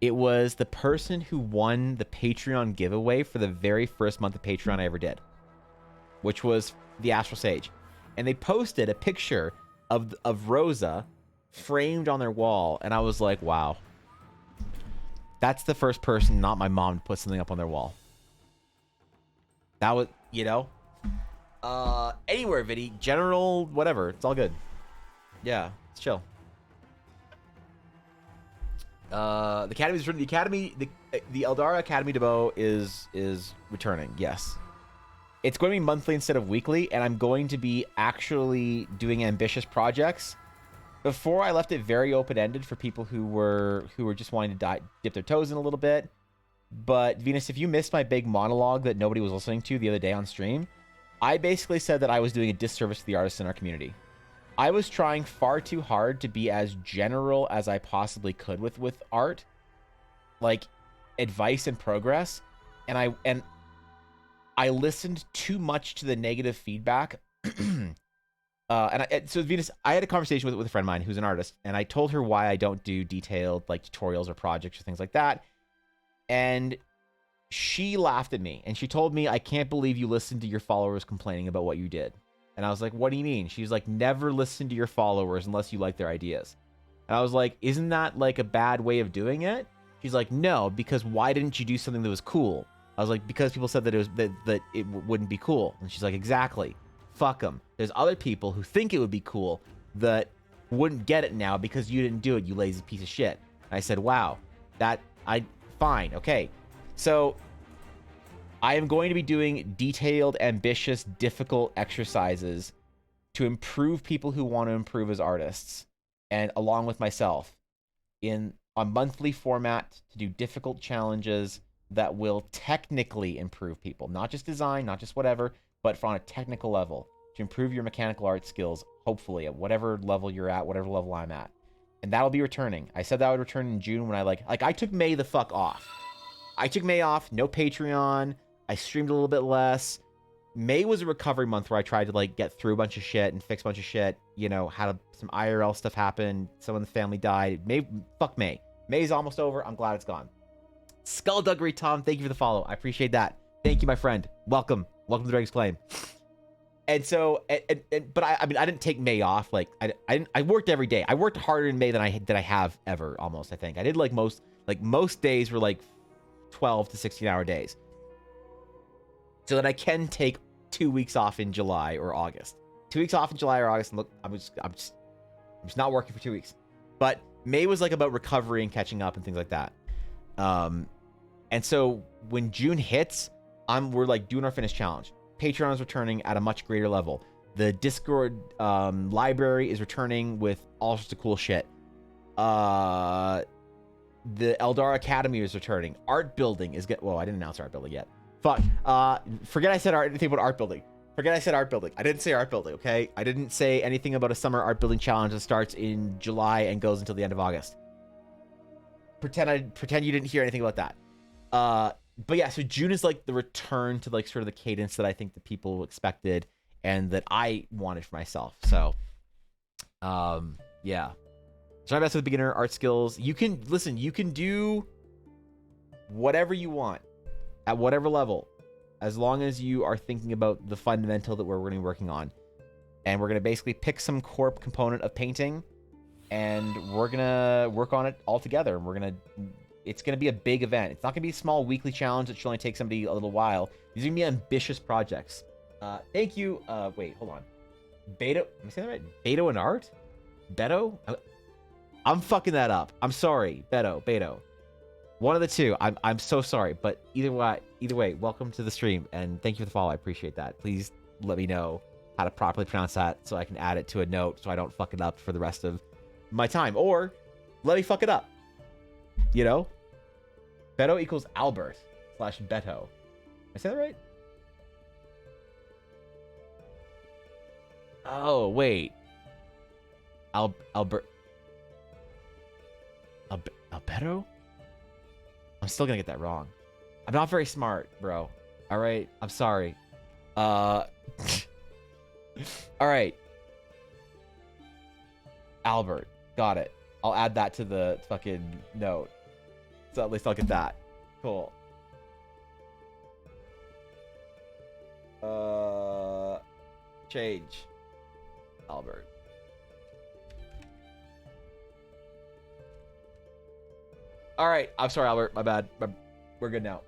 It was the person who won the Patreon giveaway for the very first month of Patreon I ever did, which was the Astral Sage. And they posted a picture of Rosa framed on their wall, and I was like, wow. That's the first person, not my mom, to put something up on their wall. That was, you know? Anywhere, Viddy. General, whatever. It's all good. Yeah, it's chill. The Academy is the Academy. The Eldara Academy Debo is returning. Yes, it's going to be monthly instead of weekly, and I'm going to be actually doing ambitious projects. Before, I left it very open-ended for people who were just wanting to dip their toes in a little bit. But Venus, if you missed my big monologue that nobody was listening to the other day on stream, I basically said that I was doing a disservice to the artists in our community. I was trying far too hard to be as general as I possibly could with art, like advice and progress, and I listened too much to the negative feedback. So Venus, I had a conversation with a friend of mine who's an artist, and I told her why I don't do detailed like tutorials or projects or things like that, and she laughed at me and she told me, I can't believe you listened to your followers complaining about what you did. And I was like, what do you mean? She's like, never listen to your followers unless you like their ideas. And I was like, isn't that like a bad way of doing it? She's like, no, because why didn't you do something that was cool? I was like, because people said that it wouldn't be cool. And she's like, exactly. Fuck them. There's other people who think it would be cool that wouldn't get it now because you didn't do it, you lazy piece of shit. And I said, wow, fine, okay. So I am going to be doing detailed, ambitious, difficult exercises to improve people who want to improve as artists, and along with myself, in a monthly format to do difficult challenges that will technically improve people. Not just design, not just whatever, but on a technical level to improve your mechanical art skills, hopefully, at whatever level you're at, whatever level I'm at. And that'll be returning. I said that would return in June when I took May the fuck off. I took May off, no Patreon. I streamed a little bit less. May was a recovery month where I tried to like get through a bunch of shit and fix a bunch of shit. You know, had some IRL stuff happen. Someone in the family died. Fuck May. May's almost over. I'm glad it's gone. Skullduggery Tom, thank you for the follow. I appreciate that. Thank you, my friend. Welcome to the Dragon's Claim. And so, but I mean, I didn't take May off. Like, I worked every day. I worked harder in May than I have ever, almost, I think. I did most days were like 12 to 16-hour days. So that I can take 2 weeks off in July or August. 2 weeks off in July or August, and look, I'm just not working for 2 weeks. But May was like about recovery and catching up and things like that. And so when June hits, we're like doing our finish challenge. Patreon is returning at a much greater level. The Discord library is returning with all sorts of cool shit. The Eldar Academy is returning. Art building is well, I didn't announce art building yet. Fuck. Forget I said anything about art building. Forget I said art building. I didn't say art building, okay? I didn't say anything about a summer art building challenge that starts in July and goes until the end of August. Pretend you didn't hear anything about that. But yeah, so June is like the return to like sort of the cadence that I think the people expected and that I wanted for myself. So, yeah. Try my best with beginner art skills. You can do whatever you want at whatever level, as long as you are thinking about the fundamental that we're going to be working on. And we're going to basically pick some core component of painting, and we're going to work on it all together. And it's going to be a big event. It's not going to be a small weekly challenge that should only take somebody a little while. These are going to be ambitious projects. Thank you. Wait, hold on. Beto, am I saying that right? Beto and Art? Beto? I'm fucking that up. I'm sorry. Beto. One of the two. I'm so sorry. But either way, welcome to the stream, and thank you for the follow. I appreciate that. Please let me know how to properly pronounce that so I can add it to a note so I don't fuck it up for the rest of my time. Or let me fuck it up. You know? Beto equals Albert / Beto. Did I say that right? Oh, wait. Alberto? I'm still gonna get that wrong. I'm not very smart, bro. All right? I'm sorry. All right. Albert. Got it. I'll add that to the fucking note. So at least I'll get that. Cool. Change. Albert. All right. I'm sorry, Albert. My bad. We're good now.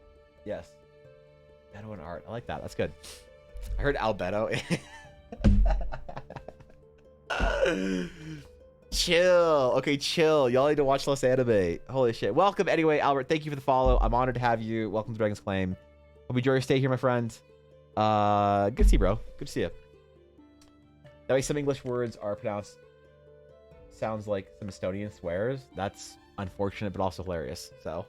Yes. Albedo and art. I like that. That's good. I heard albedo. Chill. Okay, chill. Y'all need to watch less anime. Holy shit. Welcome anyway, Albert. Thank you for the follow. I'm honored to have you. Welcome to Dragon's Claim. Hope you enjoy your stay here, my friend. Good to see you, bro. Good to see you. That way some English words are pronounced sounds like some Estonian swears. That's unfortunate, but also hilarious. So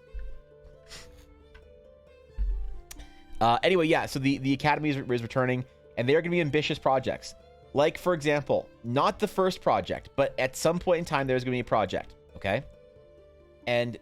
anyway, yeah, so the Academy is returning, and they are going to be ambitious projects. Like, for example, not the first project, but at some point in time, there's going to be a project, okay? And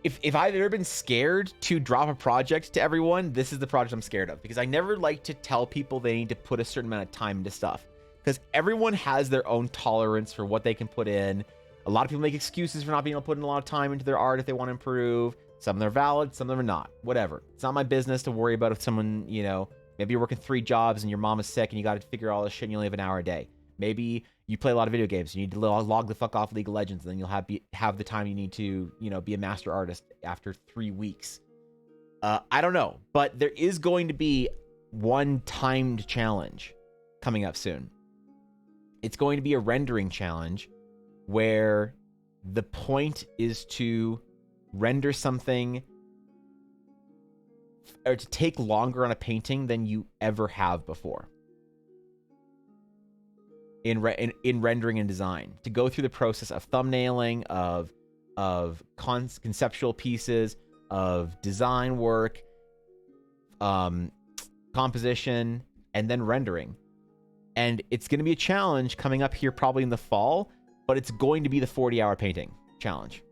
if I've ever been scared to drop a project to everyone, this is the project I'm scared of, because I never like to tell people they need to put a certain amount of time into stuff, because everyone has their own tolerance for what they can put in. A lot of people make excuses for not being able to put in a lot of time into their art if they want to improve. Some of them are valid, some of them are not. Whatever. It's not my business to worry about if someone, you know, maybe you're working 3 jobs and your mom is sick and you got to figure all this shit and you only have an hour a day. Maybe you play a lot of video games. You need to log the fuck off League of Legends, and then you'll have the time you need to, you know, be a master artist after 3 weeks. I don't know, but there is going to be one timed challenge coming up soon. It's going to be a rendering challenge where the point is to render something or to take longer on a painting than you ever have before in rendering and design, to go through the process of thumbnailing, of conceptual pieces, of design work, composition, and then rendering. And it's going to be a challenge coming up here probably in the fall, but it's going to be the 40-hour painting challenge.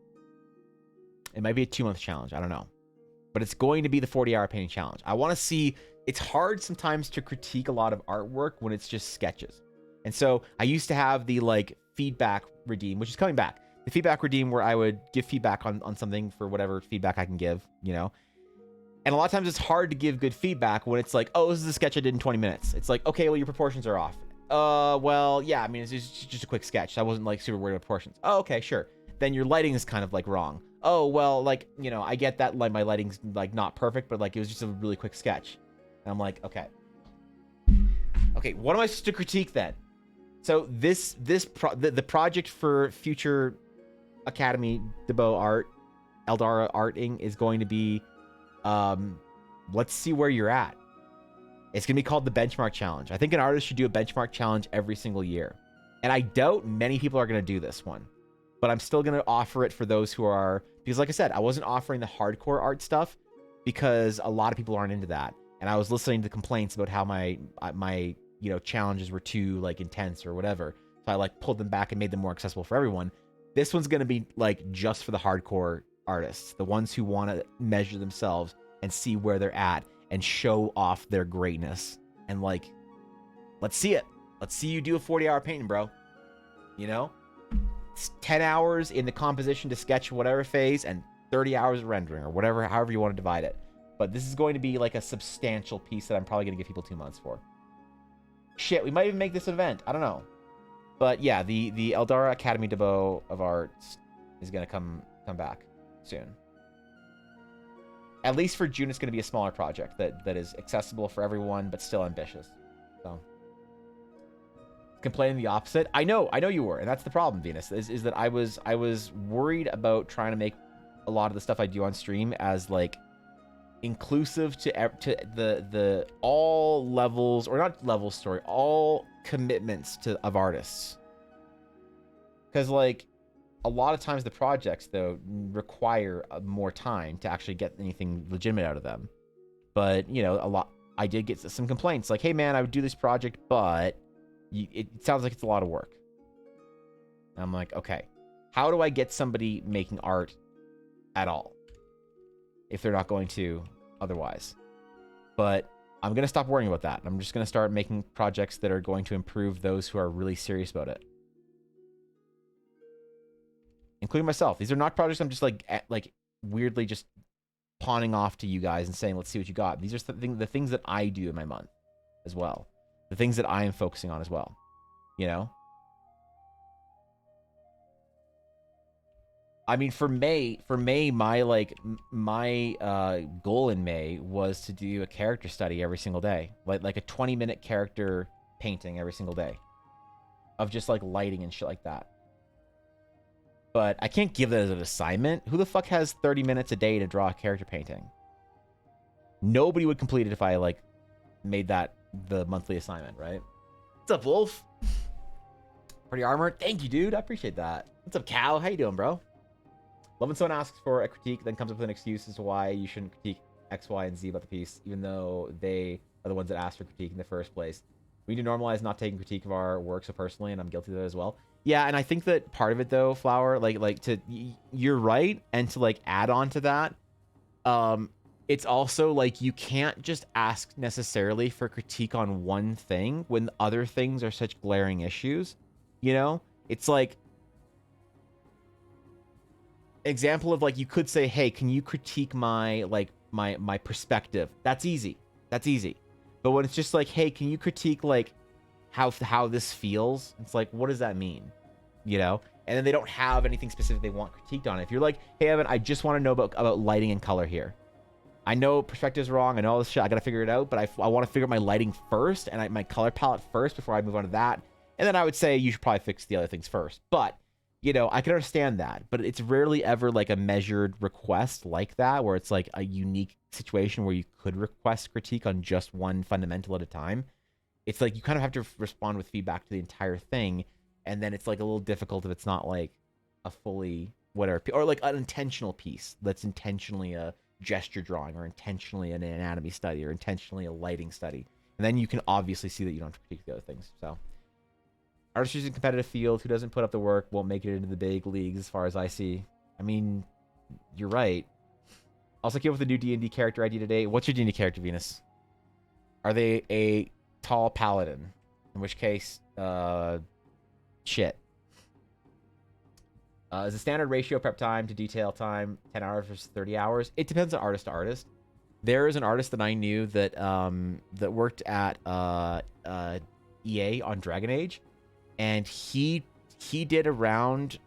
It might be a 2-month challenge. I don't know. But it's going to be the 40-hour painting challenge. I want to see... It's hard sometimes to critique a lot of artwork when it's just sketches. And so I used to have the, like, feedback redeem, which is coming back. The feedback redeem where I would give feedback on something for whatever feedback I can give, you know? And a lot of times it's hard to give good feedback when it's like, oh, this is a sketch I did in 20 minutes. It's like, okay, well, your proportions are off. Well, yeah, I mean, it's just a quick sketch. I wasn't, like, super worried about proportions. Oh, okay, sure. Then your lighting is kind of, like, wrong. Oh, well, like, you know, I get that, like, my lighting's, like, not perfect, but, like, it was just a really quick sketch. And I'm like, okay. Okay, what am I supposed to critique then? So the project for future Academy Debo Art, Eldara Arting is going to be, let's see where you're at. It's going to be called the Benchmark Challenge. I think an artist should do a benchmark challenge every single year. And I doubt many people are going to do this one. But I'm still going to offer it for those who are... Because like I said, I wasn't offering the hardcore art stuff because a lot of people aren't into that. And I was listening to complaints about how my you know, challenges were too, like, intense or whatever. So I, like, pulled them back and made them more accessible for everyone. This one's going to be, like, just for the hardcore artists. The ones who want to measure themselves and see where they're at and show off their greatness. And, like, let's see it. Let's see you do a 40-hour painting, bro. You know? It's 10 hours in the composition to sketch whatever phase and 30 hours of rendering or whatever, however you want to divide it. But this is going to be, like, a substantial piece that I'm probably going to give people 2 months for. Shit, we might even make this an event. I don't know. But yeah, the Eldara Academy Debo of Art is going to come back soon. At least for June, it's going to be a smaller project that is accessible for everyone, but still ambitious. So, complaining the opposite. I know you were, and that's the problem, Venus. Is that I was worried about trying to make a lot of the stuff I do on stream as, like, inclusive to the all levels, or not levels, sorry, all commitments of artists. Because, like, a lot of times the projects, though, require more time to actually get anything legitimate out of them. But, you know, I did get some complaints like, hey man, I would do this project, but it sounds like it's a lot of work. And I'm like, okay, how do I get somebody making art at all if they're not going to otherwise? But I'm going to stop worrying about that. I'm just going to start making projects that are going to improve those who are really serious about it. including myself. These are not projects I'm just like weirdly just pawning off to you guys and saying, let's see what you got. These are the things that I do in my month as well. The things that I am focusing on as well. You know? I mean, for May, my goal in May was to do a character study every single day, like a 20-minute character painting every single day, of just like lighting and shit like that. But I can't give that as an assignment. Who the fuck has 30 minutes a day to draw a character painting? Nobody would complete it if I like made that the monthly assignment, right? What's up, Wolf? Pretty armor. Thank you, dude. I appreciate that. What's up, Cal? How you doing, bro? Love when someone asks for a critique, then comes up with an excuse as to why you shouldn't critique X, Y, and Z about the piece, even though they are the ones that asked for critique in the first place. We need to normalize not taking critique of our work so personally, and I'm guilty of that as well. Yeah, and I think that part of it, though, Flower, you're right, and to, like, add on to that, it's also, like, you can't just ask necessarily for critique on one thing when other things are such glaring issues, you know? It's like... example of like you could say, hey, can you critique my my perspective? That's easy. But when it's just like, hey, can you critique like how this feels? It's like, what does that mean? You know? And then they don't have anything specific they want critiqued on it. If you're like, hey Evan, I just want to know about lighting and color here. I know perspective's wrong. I know all this shit. I gotta figure it out, but I want to figure out my lighting first and my color palette first before I move on to that. And then I would say you should probably fix the other things first. But you know, I can understand that, but it's rarely ever like a measured request like that, where it's like a unique situation where you could request critique on just one fundamental at a time. It's like you kind of have to respond with feedback to the entire thing, and then it's like a little difficult if it's not like a fully whatever, or like an intentional piece that's intentionally a gesture drawing, or intentionally an anatomy study, or intentionally a lighting study. And then you can obviously see that you don't have to critique the other things. So... artistry is a competitive field. Who doesn't put up the work won't make it into the big leagues, as far as I see. I mean, you're right. Also came up with a new D&D character idea today. What's your D&D character, Venus? Are they a tall paladin? In which case, shit. Is the standard ratio prep time to detail time 10 hours versus 30 hours? It depends on artist to artist. There is an artist that I knew that that worked at EA on Dragon Age. And he did around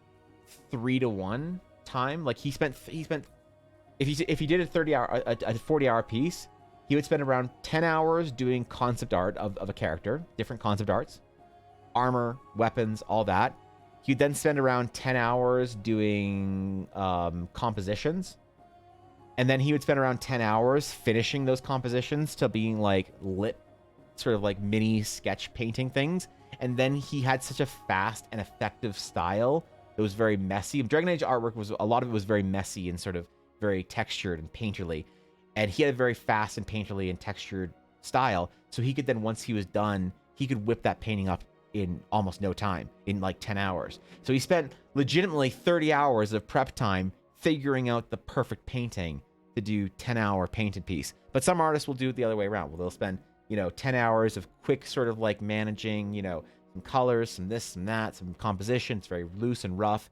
3-to-1 time. Like he spent if he did a 40-hour piece, he would spend around 10 hours doing concept art of a character, different concept arts, armor, weapons, all that. He'd then spend around 10 hours doing compositions, and then he would spend around 10 hours finishing those compositions to being like lit, sort of like mini sketch painting things. And then he had such a fast and effective style that was very messy. Dragon Age artwork was, a lot of it was very messy and sort of very textured and painterly. And he had a very fast and painterly and textured style. So he could then, once he was done, he could whip that painting up in almost no time, in like 10 hours. So he spent legitimately 30 hours of prep time figuring out the perfect painting to do 10-hour painted piece. But some artists will do it the other way around. Well, they'll spend 10 hours of quick sort of like managing, some colors, some this, some that, some composition. It's very loose and rough.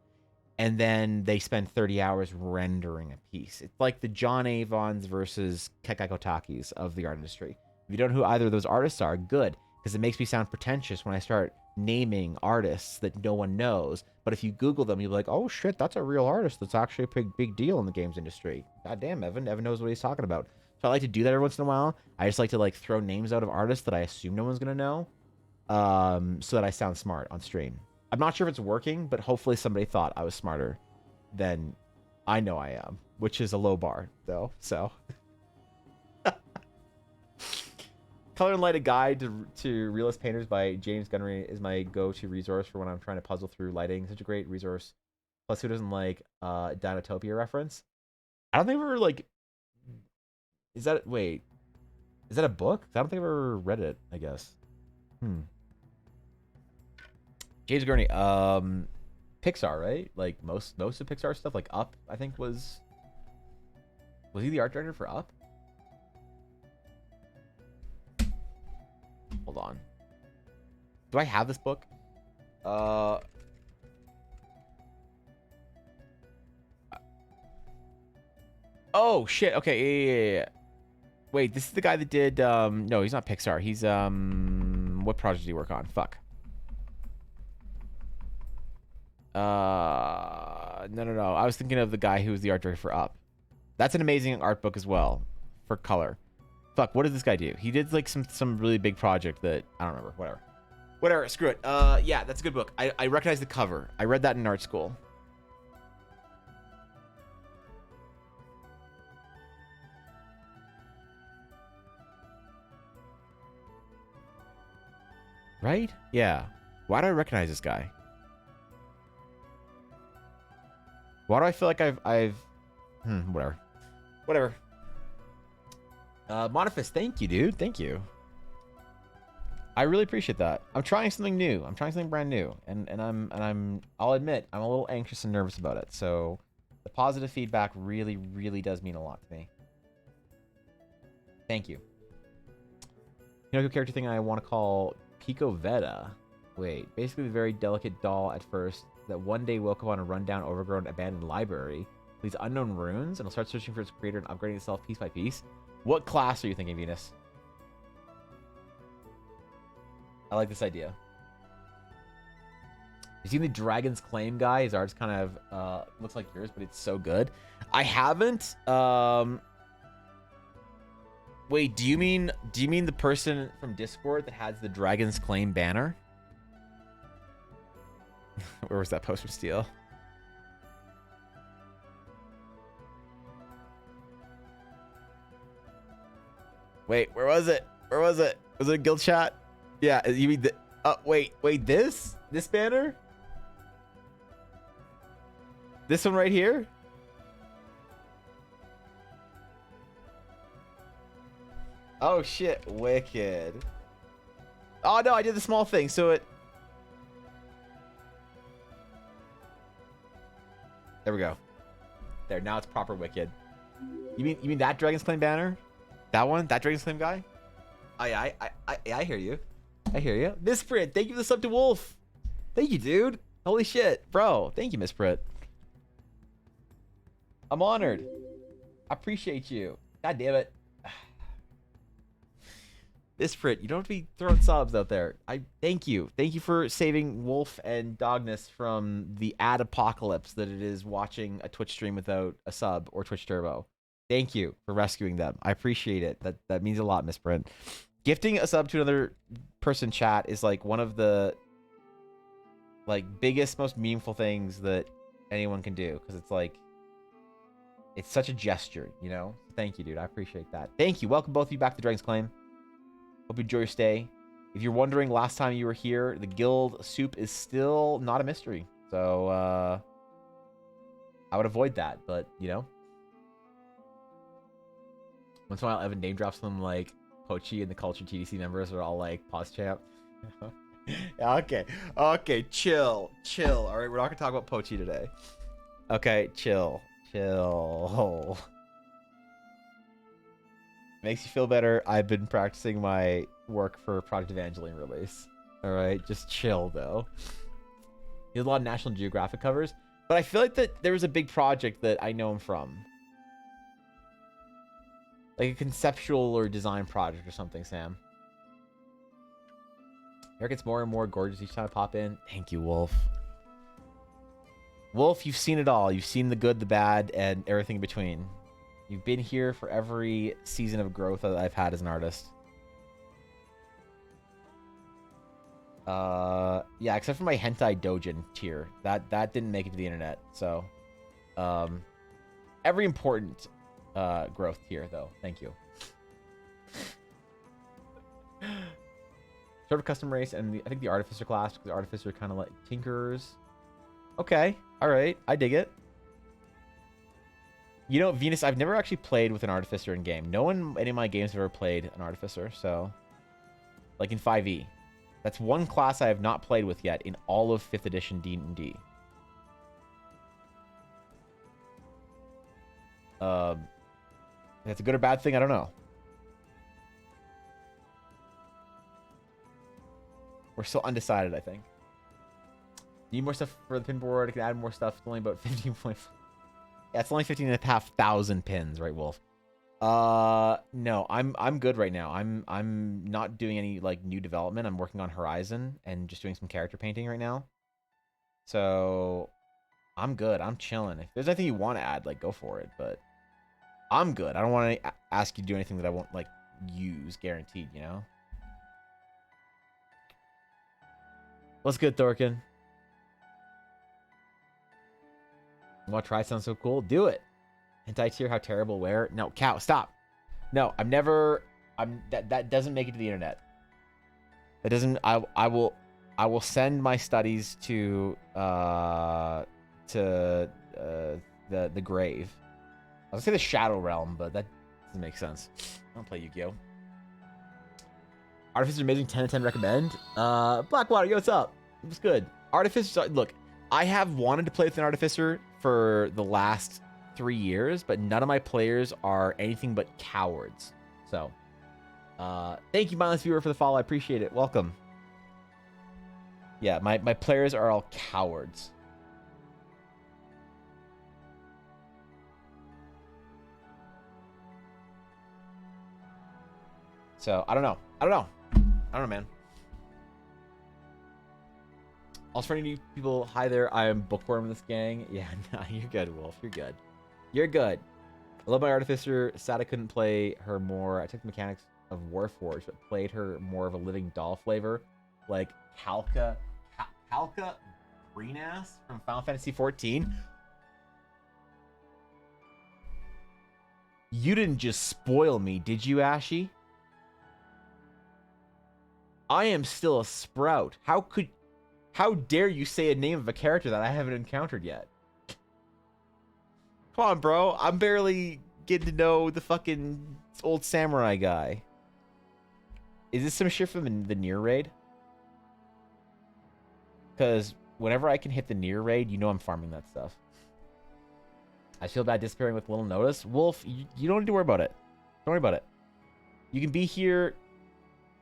And then they spend 30 hours rendering a piece. It's like the John Avons versus Kekai Kotakis of the art industry. If you don't know who either of those artists are, good, because it makes me sound pretentious when I start naming artists that no one knows. But if you Google them, you'll be like, oh shit, that's a real artist. That's actually a big deal in the games industry. God damn, Evan knows what he's talking about. So I like to do that every once in a while. I just like to like throw names out of artists that I assume no one's gonna know, so that I sound smart on stream. I'm not sure if it's working, but hopefully somebody thought I was smarter than I know I am, which is a low bar though. So, Color and Lighted Guide to Realist Painters by James Gunnery is my go-to resource for when I'm trying to puzzle through lighting. Such a great resource. Plus, who doesn't like Dinotopia reference? I don't think I've ever like. Is that a book? I don't think I've ever read it, I guess. James Gurney, Pixar, right? Like most of Pixar stuff, like Up, I think was he the art director for Up? Hold on. Do I have this book? Oh shit. Okay. Yeah. Wait, this is the guy that did. No, he's not Pixar. He's what project did he work on? Fuck. No. I was thinking of the guy who was the art director for Up. That's an amazing art book as well, for color. Fuck, what did this guy do? He did like some really big project that I don't remember. Whatever. Screw it. Yeah, that's a good book. I recognize the cover. I read that in art school. Right? Yeah. Why do I recognize this guy? Why do I feel like I've whatever. Monifus, thank you, dude. Thank you. I really appreciate that. I'm trying something new. I'm trying something brand new, and I'll admit I'm a little anxious and nervous about it. So the positive feedback really does mean a lot to me. Thank you. You know, a character thing I want to call Pico Veta. Wait, basically the very delicate doll at first that one day woke up on a rundown, overgrown, abandoned library, these unknown runes, and will start searching for its creator and upgrading itself piece by piece. What class are you thinking, Venus? I like this idea. You seen the Dragon's Claim guy? His art's kind of looks like yours, but it's so good. I haven't. Wait, do you mean the person from Discord that has the Dragon's Claim banner? Where was that post from Steel? Wait, where was it? Where was it? Was it a guild chat? Yeah, you mean the... wait, this banner? This one right here? Oh shit, wicked. Oh no, I did the small thing, so it... There we go. There, now it's proper wicked. You mean that Dragon's Claim banner? That one? That Dragon's Claim guy? I hear you. I hear you. Misprint, thank you for the sub to Wolf. Thank you, dude. Holy shit. Bro, thank you, Misprint. I'm honored. I appreciate you. God damn it. Misprint, you don't have to be throwing subs out there. I thank you. Thank you for saving Wolf and Dognus from the ad apocalypse that it is watching a Twitch stream without a sub or Twitch Turbo. Thank you for rescuing them. I appreciate it. That means a lot, Misprint. Gifting a sub to another person chat is like one of the biggest, most meaningful things that anyone can do, because it's like it's such a gesture, you know? Thank you, dude. I appreciate that. Thank you. Welcome both of you back to Dragon's Claim. Hope you enjoy your stay. If you're wondering last time you were here, the guild soup is still not a mystery. So I would avoid that, but you know. Once in a while Evan name drops them like Pochi and the Culture TDC members are all like pause champ. Okay, chill. All right, we're not gonna talk about Pochi today. Okay, chill. Makes you feel better. I've been practicing my work for Project Evangeline release. All right, just chill though. He has a lot of National Geographic covers, but I feel like that there was a big project that I know him from. Like a conceptual or design project or something, Sam. Eric gets more and more gorgeous each time I pop in. Thank you, Wolf. Wolf, you've seen it all. You've seen the good, the bad, and everything in between. You've been here for every season of growth that I've had as an artist. Yeah, except for my hentai dojin tier. That didn't make it to the internet. So, every important growth tier, though. Thank you. Sort of custom race, and I think the Artificer class, because the Artificer kind of like tinkerers. Okay, all right, I dig it. You know, Venus, I've never actually played with an Artificer in game. No one in any of my games have ever played an Artificer, so... Like in 5e. That's one class I have not played with yet in all of 5th edition D&D. That's a good or bad thing? I don't know. We're still undecided, I think. Need more stuff for the pinboard. I can add more stuff. It's only about 15.5. Yeah, it's only 15,500 pins, right, Wolf? No, I'm good right now. I'm not doing any like new development. I'm working on Horizon and just doing some character painting right now. So I'm good. I'm chilling. If there's anything you want to add, like go for it. But I'm good. I don't want to ask you to do anything that I won't like use, guaranteed. You know. What's good, Thorkin? Want to try? Sounds so cool. Do it. Hentai tier, how terrible. Where? No, cow. Stop. No, I'm never. That doesn't make it to the internet. That doesn't. I will send my studies to the grave. I was gonna say the Shadow Realm, but that doesn't make sense. I don't play Yu-Gi-Oh. Artificer Amazing 10 and 10 recommend. Blackwater, yo, what's up? It was good. Artificer, look, I have wanted to play with an Artificer for the last 3 years, but none of my players are anything but cowards. So, thank you, mindless viewer, for the follow. I appreciate it. Welcome. Yeah, my players are all cowards. So, I don't know. I don't know, man. Also, for any new people, hi there. I am Bookworm in this gang. Yeah, nah, you're good, Wolf. You're good. You're good. I love my Artificer. Sad I couldn't play her more. I took the mechanics of Warforged, but played her more of a living doll flavor, like Calca Greenass from Final Fantasy XIV. You didn't just spoil me, did you, Ashy? I am still a Sprout. How dare you say a name of a character that I haven't encountered yet? Come on, bro. I'm barely getting to know the fucking old samurai guy. Is this some shit from the Nier raid? Because whenever I can hit the Nier raid, you know I'm farming that stuff. I feel bad disappearing with little notice. Wolf, you don't need to worry about it. Don't worry about it. You can be here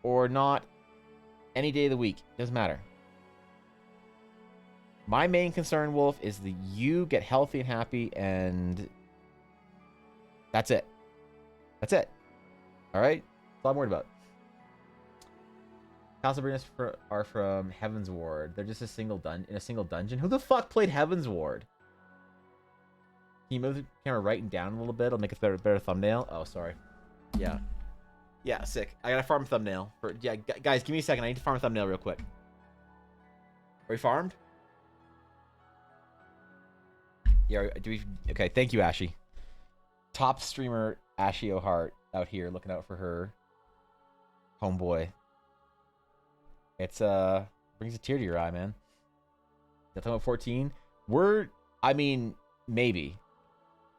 or not any day of the week. Doesn't matter. My main concern, Wolf, is that you get healthy and happy, and that's it. That's it. All right? That's all I'm worried about. House of Brilliance are from Heaven's Ward. They're just in a single dungeon. Who the fuck played Heaven's Ward? Can you move the camera right and down a little bit? I'll make a better thumbnail. Oh, sorry. Yeah. Yeah, sick. I gotta farm a thumbnail. Yeah, guys, give me a second. I need to farm a thumbnail real quick. Are we farmed? Yeah, do we... Okay, thank you, Ashy. Top streamer Ashy O'Hart out here looking out for her homeboy. It's, brings a tear to your eye, man. Death Note 14? I mean, maybe.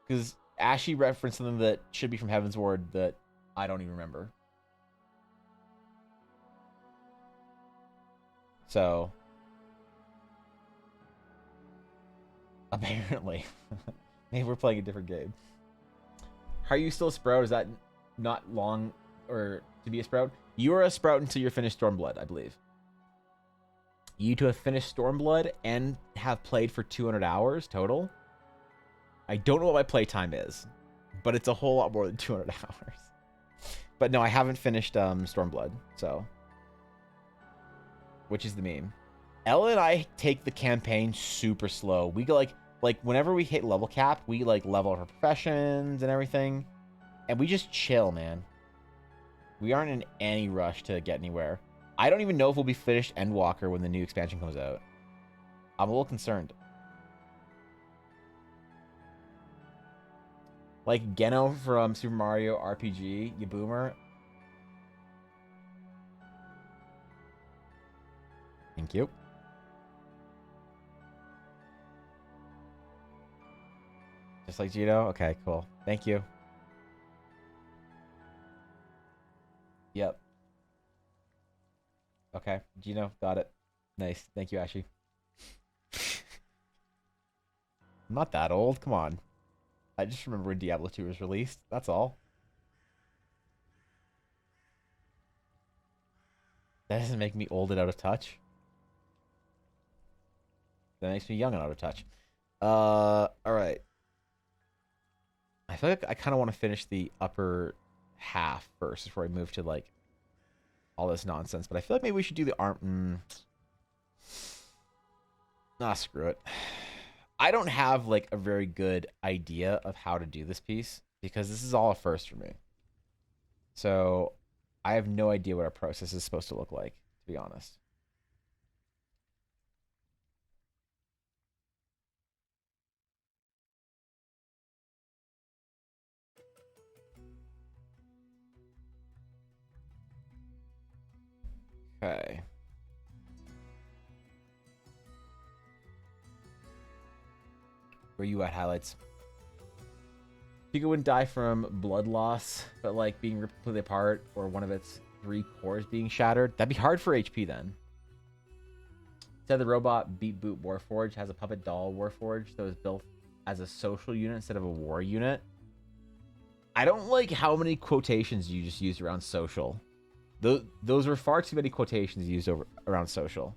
Because Ashy referenced something that should be from Heaven's Ward that I don't even remember. So... Apparently. Maybe we're playing a different game. How are you still a Sprout? Is that not long or to be a Sprout? You are a Sprout until you're finished Stormblood, I believe. You to have finished Stormblood and have played for 200 hours total. I don't know what my playtime is, but it's a whole lot more than 200 hours. But no, I haven't finished Stormblood, so... Which is the meme. Ella and I take the campaign super slow. We go like whenever we hit level cap, we like level our professions and everything. And we just chill, man. We aren't in any rush to get anywhere. I don't even know if we'll be finished Endwalker when the new expansion comes out. I'm a little concerned. Like Geno from Super Mario RPG, you boomer. Thank you. Just like Gino? Okay, cool. Thank you. Yep. Okay, Gino, got it. Nice. Thank you, Ashy. I'm not that old. Come on. I just remember when Diablo 2 was released. That's all. That doesn't make me old and out of touch. That makes me young and out of touch. Alright. I feel like I kind of want to finish the upper half first before I move to like all this nonsense. But I feel like maybe we should do the arm. Nah, screw it. I don't have like a very good idea of how to do this piece because this is all a first for me. So I have no idea what our process is supposed to look like, to be honest. Okay. Where you at, highlights? Pika wouldn't die from blood loss, but like being ripped completely apart or one of its 3 cores being shattered. That'd be hard for HP then. Said the robot Beat Boot Warforged has a puppet doll Warforged that was built as a social unit instead of a war unit. I don't like how many quotations you just used around social. Those were far too many quotations used around social.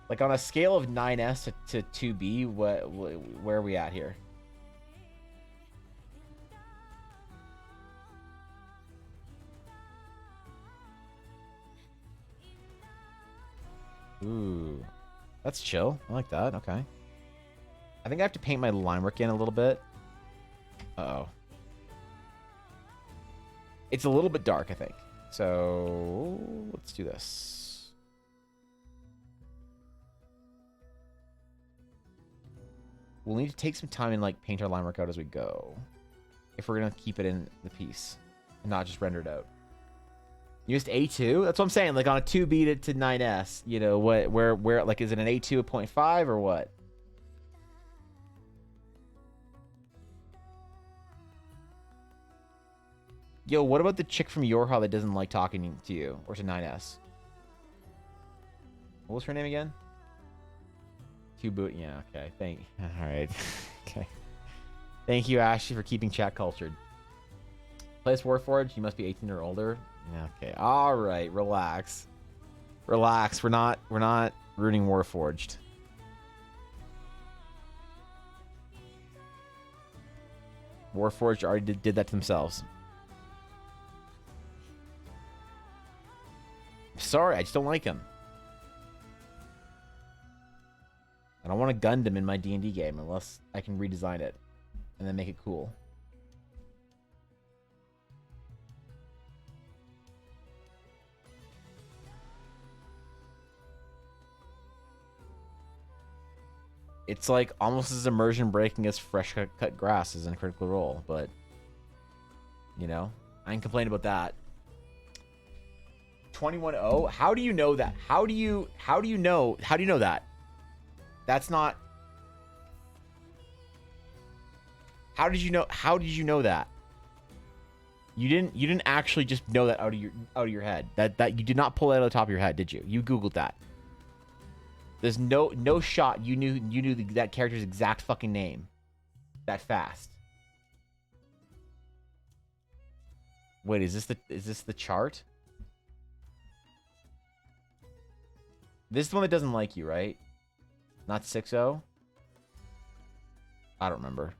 Like on a scale of 9S to 2B, where are we at here? Ooh, that's chill. I like that. Okay. I think I have to paint my line work in a little bit. Uh-oh. It's a little bit dark, I think. So let's do this. We'll need to take some time and like paint our line work out as we go, if we're gonna keep it in the piece and not just render it out. Used A2? That's what I'm saying. Like on a 2B to 9S, you know, where like is it an A2 a 0.5 or what? Yo, what about the chick from Yorha that doesn't like talking to you or to 9S? What was her name again? Q-boot. Yeah, okay. All right. Okay. Thank you, Ashley, for keeping chat cultured. Place Warforged. You must be 18 or older. Yeah, okay. All right. Relax. Relax. We're not ruining Warforged. Warforged already did that to themselves. Sorry, I just don't like him. I don't want a Gundam in my D&D game unless I can redesign it and then make it cool. It's like almost as immersion breaking as fresh cut grass is in Critical Role, but you know, I ain't complaining about that. 21-0? How do you know that? How do you know that? That's not. How did you know that? You didn't actually just know that out of your head. That you did not pull it out of the top of your head, did you? You Googled that. There's no shot you knew that character's exact fucking name that fast. Wait, is this the chart? This is the one that doesn't like you, right? Not 6-0? I don't remember.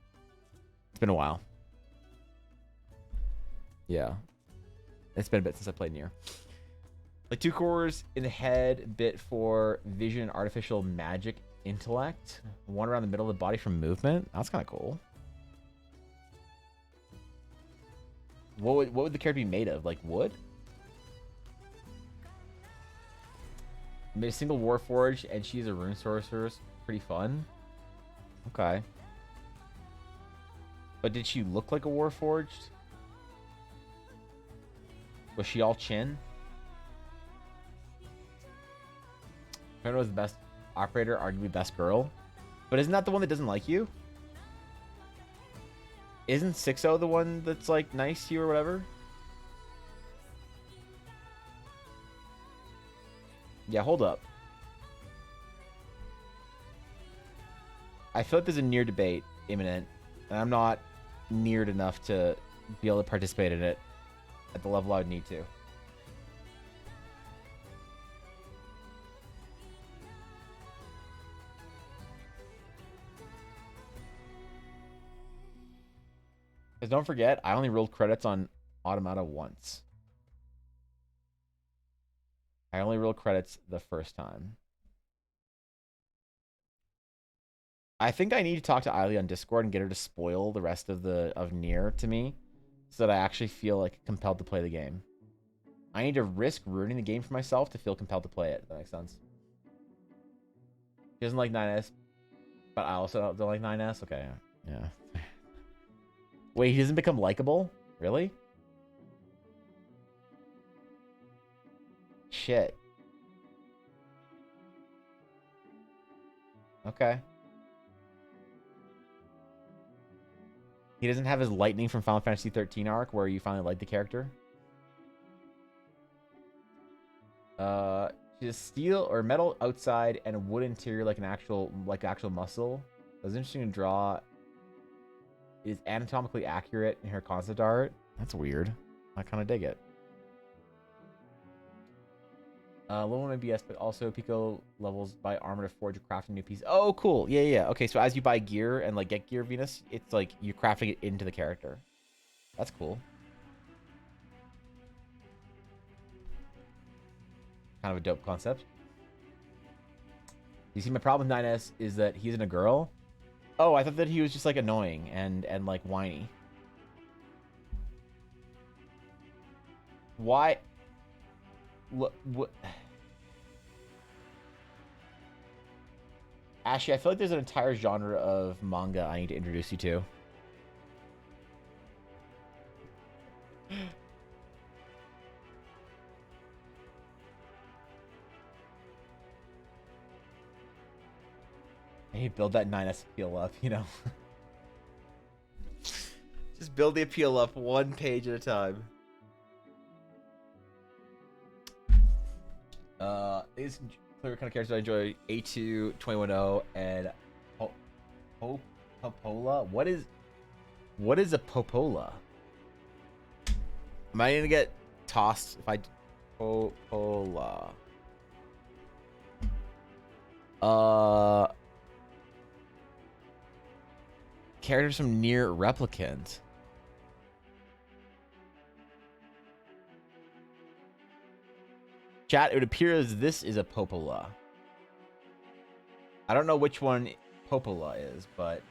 It's been a while. Yeah. It's been a bit since I played Nier. Like 2 cores in the head, bit for vision, artificial magic, intellect. 1 around the middle of the body for movement. That's kind of cool. What would the character be made of? Like wood? Made a single Warforged, and she's a rune sorceress. Pretty fun. Okay. But did she look like a Warforged? Was she all chin? Who was the best operator, arguably best girl. But isn't that the one that doesn't like you? Isn't 6-0 the one that's like nice to you or whatever? Yeah, hold up. I feel like there's a Nier debate imminent, and I'm not neared enough to be able to participate in it at the level I would need to. Because don't forget, I only rolled credits on Automata once. I only rolled credits the first time. I think I need to talk to Eiley on Discord and get her to spoil the rest of Nier to me, so that I actually feel like compelled to play the game. I need to risk ruining the game for myself to feel compelled to play it. If that makes sense. She doesn't like 9S, but I also don't like 9S. Okay, yeah. Wait, he doesn't become likable? Really? Shit. Okay. He doesn't have his lightning from Final Fantasy 13 arc where you finally like the character. Just steel or metal outside and a wood interior like actual muscle. It was interesting to draw. It is anatomically accurate in her concept art. That's weird. I kind of dig it. Low on BS, but also Pico levels buy armor to forge or craft a new piece. Oh, cool. Yeah, yeah. Okay, so as you buy gear and like get gear Venus, it's like you're crafting it into the character. That's cool. Kind of a dope concept. You see, my problem with 9S is that he isn't a girl. Oh, I thought that he was just like annoying and like whiny. Why? What? Ashley, I feel like there's an entire genre of manga I need to introduce you to. Hey, build that 9S appeal up, you know? Just build the appeal up one page at a time. These clear kind of characters I enjoy: A2, 210, and Popola. What is a Popola? Am I gonna get tossed if I Popola? Characters from Nier Replicant. Chat, it would appear as this is a Popola. I don't know which one Popola is, but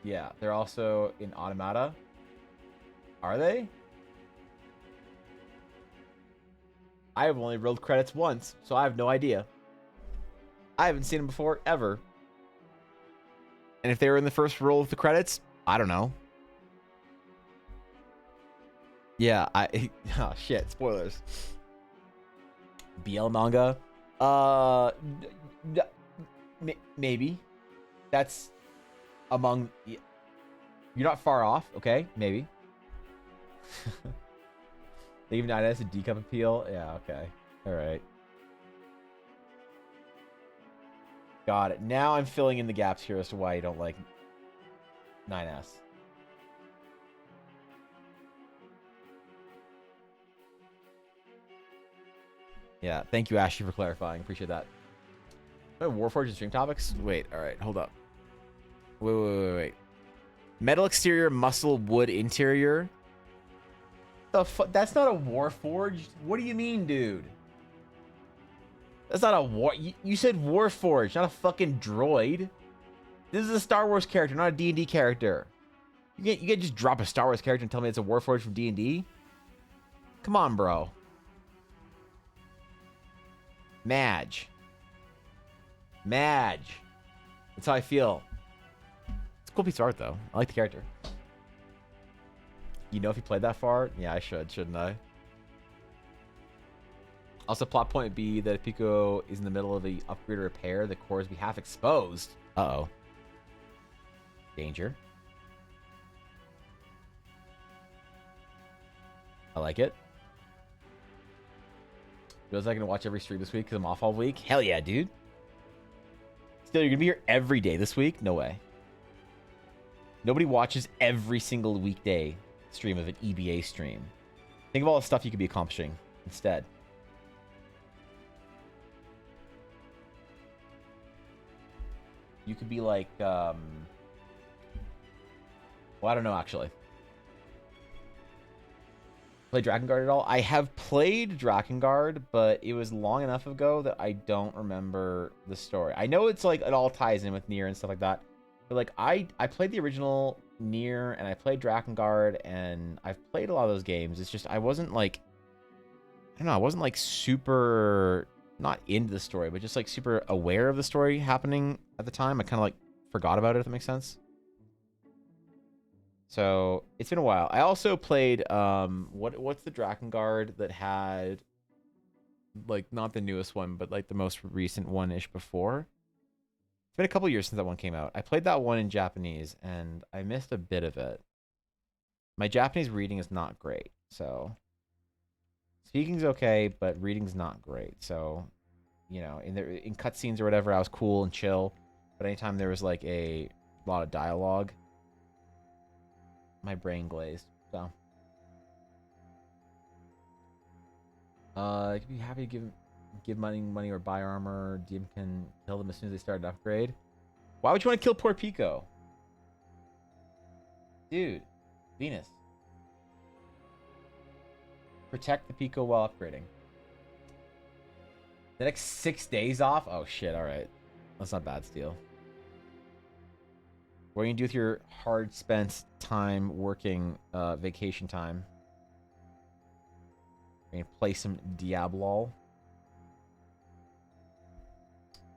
yeah, they're also in Automata. Are they? I have only rolled credits once, so I have no idea. I haven't seen them before, ever. And if they were in the first roll of the credits, I don't know. Yeah, oh shit, spoilers. BL manga? Maybe. That's among... You're not far off, okay? Maybe. They even as a D-cup appeal? Yeah, okay. Alright. Got it. Now I'm filling in the gaps here as to why you don't like 9S. Yeah, thank you, Ashley, for clarifying. Appreciate that. Warforged and stream topics? Wait, alright, hold up. Wait. Metal exterior, muscle, wood interior? The fuck? That's not a Warforged? What do you mean, dude? That's not a war. You said Warforged, not a fucking droid. This is a Star Wars character, not a D&D character. You can't just drop a Star Wars character and tell me it's a Warforged from D&D? Come on, bro. Madge. That's how I feel. It's a cool piece of art, though. I like the character. You know if you played that far? Yeah, I should, shouldn't I? Also, plot point B that if Pico is in the middle of the upgrade or repair, the cores be half exposed. Uh-oh. Danger. I like it. Feels like I'm gonna watch every stream this week because I'm off all week. Hell yeah, dude. Still, you're gonna be here every day this week? No way. Nobody watches every single weekday stream of an EBA stream. Think of all the stuff you could be accomplishing instead. You could be like, well, I don't know actually. Play Drakengard at all? I have played Drakengard, but it was long enough ago that I don't remember the story. I know it's like it all ties in with Nier and stuff like that. But like I played the original Nier and I played Drakengard and I've played a lot of those games. It's just I wasn't like I don't know, I wasn't like super not into the story, but just like super aware of the story happening at the time. I kind of like forgot about it, if that makes sense. So it's been a while. I also played what's the Drakengard that had like not the newest one, but like the most recent one ish before. It's been a couple years since that one came out. I played that one in Japanese and I missed a bit of it. My Japanese reading is not great, so speaking's okay, but reading's not great. So, you know, in cutscenes or whatever, I was cool and chill. But anytime there was like a lot of dialogue, my brain glazed. So, I could be happy to give money or buy armor. DM can kill them as soon as they start an upgrade. Why would you want to kill poor Pico? Dude, Venus. Protect the Pico while upgrading. The next 6 days off? Oh shit, alright. That's not bad, Steel. What are you gonna do with your hard spent time working vacation time? Are you gonna play some Diablo?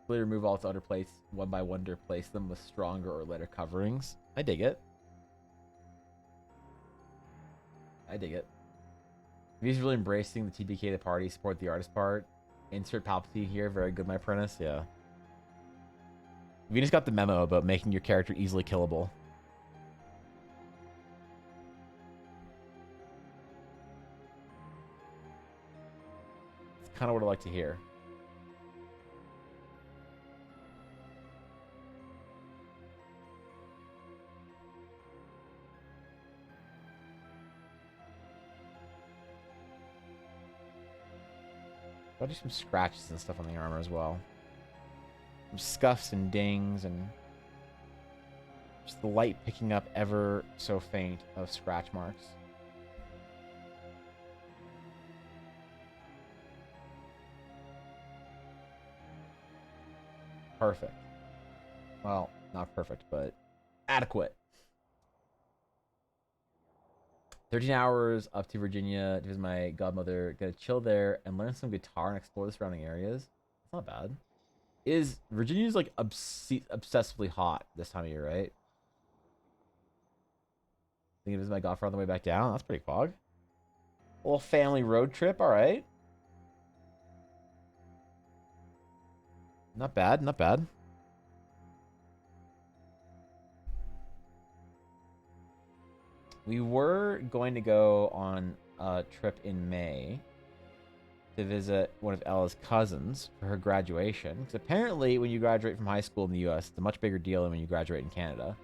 Really remove all its outer plates one by one to replace them with stronger or lighter coverings. I dig it. I dig it. He's really embracing the TBK, the party, support the artist part. Insert Palpatine here. Very good, my apprentice. Yeah. Venus got the memo about making your character easily killable. It's kind of what I like to hear. I'll do some scratches and stuff on the armor as well. Some scuffs and dings and just the light picking up ever so faint of scratch marks. Perfect. Well, not perfect, but adequate. 13 hours up to Virginia to visit my godmother. Gonna chill there and learn some guitar and explore the surrounding areas. It's not bad. Virginia's like obsessively hot this time of year, right? Thinking of visit my godfather on the way back down. That's pretty fog. A little family road trip, all right. Not bad, not bad. We were going to go on a trip in May to visit one of Ella's cousins for her graduation. Because apparently when you graduate from high school in the US, it's a much bigger deal than when you graduate in Canada.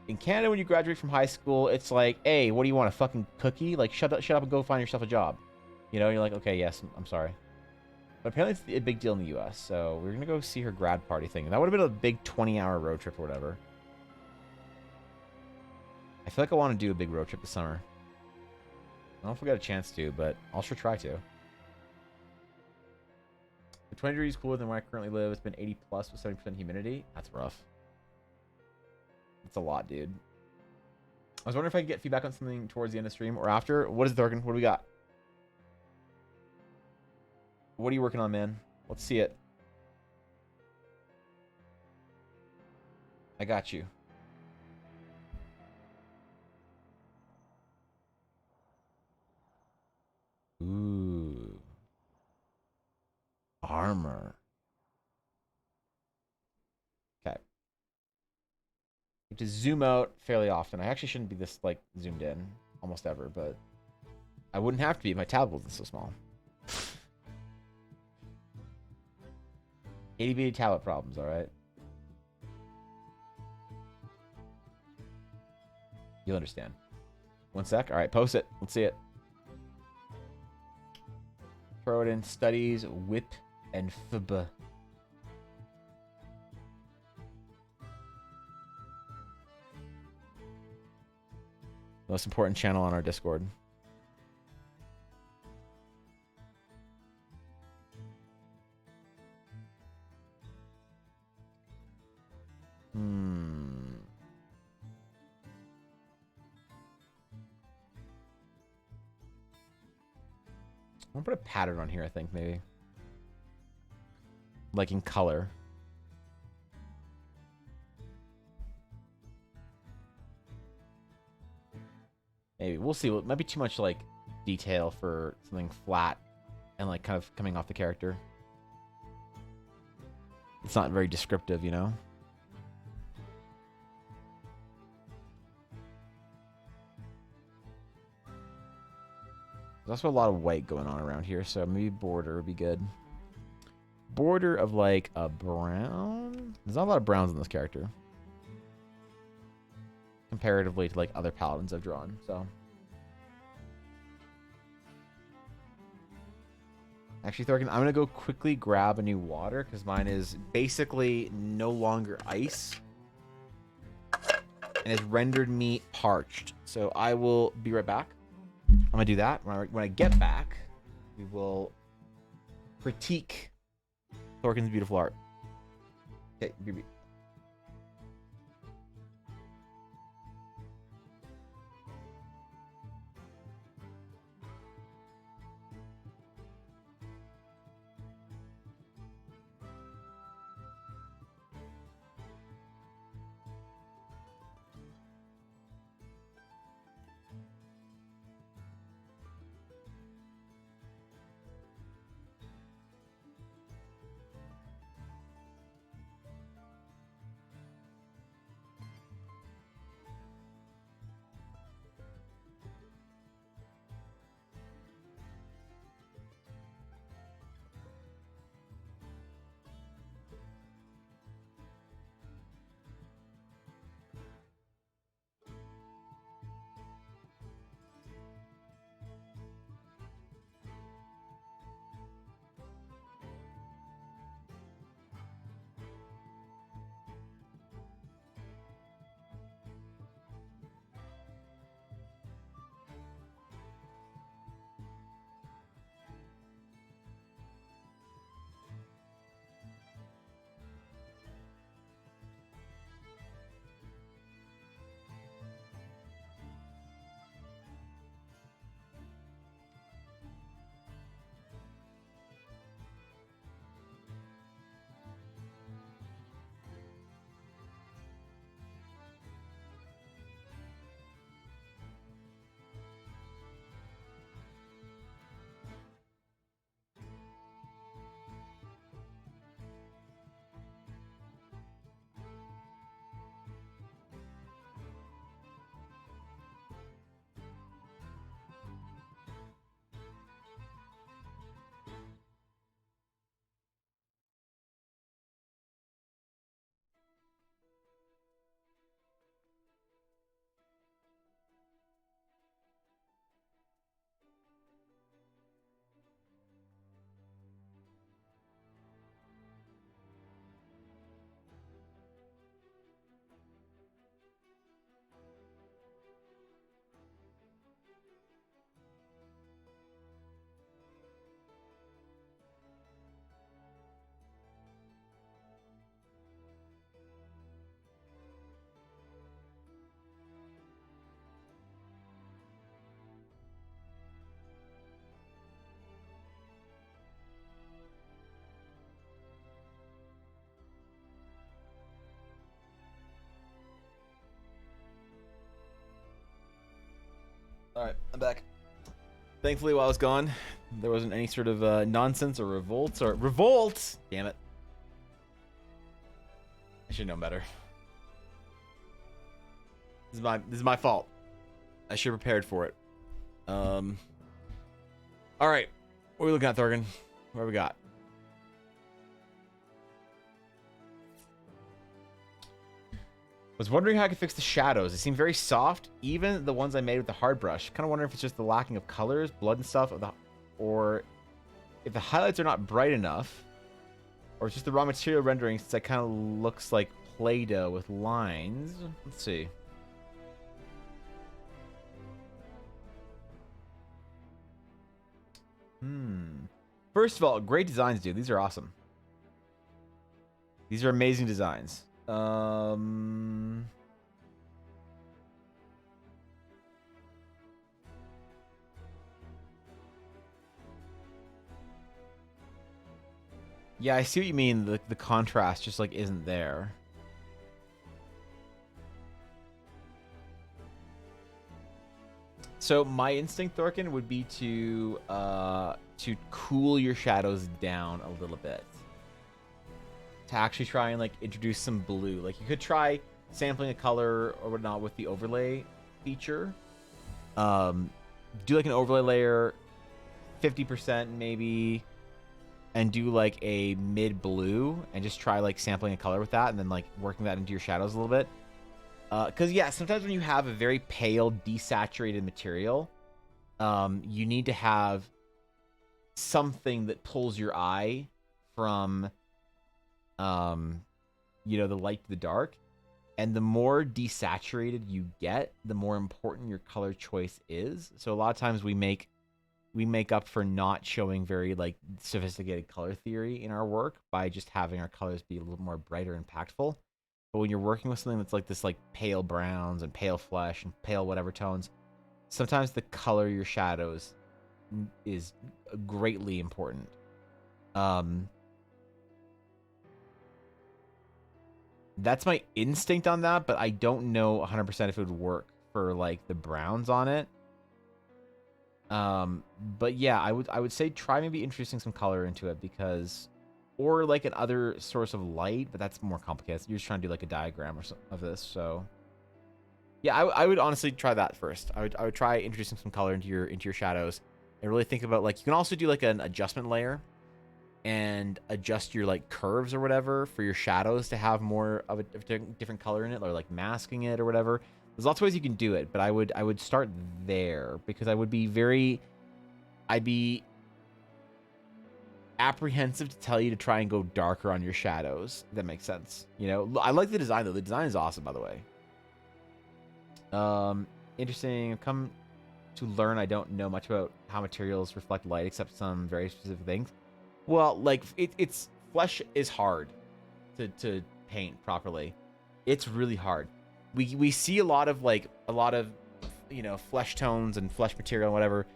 In Canada, when you graduate from high school, it's like, hey, what do you want, a fucking cookie? Like, shut up and go find yourself a job. You know, you're like, okay, yes, I'm sorry. But apparently it's a big deal in the US, so we're going to go see her grad party thing. That would have been a big 20-hour road trip or whatever. I feel like I want to do a big road trip this summer. I don't know if we got a chance to, but I'll sure try to. The 20 degrees cooler than where I currently live. It's been 80 plus with 70% humidity. That's rough. That's a lot, dude. I was wondering if I could get feedback on something towards the end of the stream or after. What is it, Thorgan? What do we got? What are you working on, man? Let's see it. I got you. Ooh. Armor. Okay. You have to zoom out fairly often. I actually shouldn't be this, like, zoomed in almost ever, but I wouldn't have to be if my tablet wasn't so small. Itty bitty tablet problems, alright? You'll understand. One sec. Alright, post it. Let's see it. Throw it in studies, whip, and fb. Most important channel on our Discord. I'm gonna put a pattern on here, I think, maybe. Like in color. Maybe. We'll see. It might be too much, like, detail for something flat and, like, kind of coming off the character. It's not very descriptive, you know? There's also a lot of white going on around here, so maybe border would be good. Border of, like, a brown? There's not a lot of browns in this character. Comparatively to, like, other paladins I've drawn, so. Actually, Thorkin, I'm going to go quickly grab a new water, because mine is basically no longer ice. And has rendered me parched. So I will be right back. I'm going to do that. When I get back, we will critique Thorkin's beautiful art. Okay, BB. Alright, I'm back. Thankfully, while I was gone, there wasn't any sort of nonsense or revolt or... Revolt! Damn it. I should know better. This is my fault. I should have prepared for it. Alright. What are we looking at, Thorgan? What have we got? Was wondering how I could fix the shadows. They seem very soft, even the ones I made with the hard brush. Kind of wondering if it's just the lacking of colors, blood and stuff, or if the highlights are not bright enough, or it's just the raw material rendering since it kind of looks like Play-Doh with lines. Let's see. First of all, great designs, dude. These are awesome. These are amazing designs. Yeah, I see what you mean. The contrast just like isn't there. So my instinct, Thorkin, would be to cool your shadows down a little bit. To actually try and like introduce some blue. Like you could try sampling a color or whatnot with the overlay feature. Do like an overlay layer, 50% maybe, and do like a mid blue and just try like sampling a color with that and then like working that into your shadows a little bit. Because yeah, sometimes when you have a very pale, desaturated material, you need to have something that pulls your eye from, the light to the dark. And the more desaturated you get, the more important your color choice is. So a lot of times we make up for not showing very like sophisticated color theory in our work by just having our colors be a little more brighter and impactful. But when you're working with something that's like this like pale browns and pale flesh and pale whatever tones, sometimes the color of your shadows is greatly important. That's my instinct on that, but I don't know 100% if it would work for like the browns on it. But yeah, I would say try maybe introducing some color into it because, or like another source of light, but that's more complicated. You're just trying to do like a diagram or something of this. So yeah, I would honestly try that first. I would try introducing some color into your shadows and really think about like you can also do like an adjustment layer and adjust your like curves or whatever for your shadows to have more of a different color in it, or like masking it or whatever. There's lots of ways you can do it, but I would start there because I'd be apprehensive to tell you to try and go darker on your shadows. If that makes sense. You know, I like the design though. The design is awesome, by the way. Interesting. I've come to learn I don't know much about how materials reflect light except some very specific things. Well, like it's flesh is hard to paint properly. It's really hard. We see a lot of flesh tones and flesh material and whatever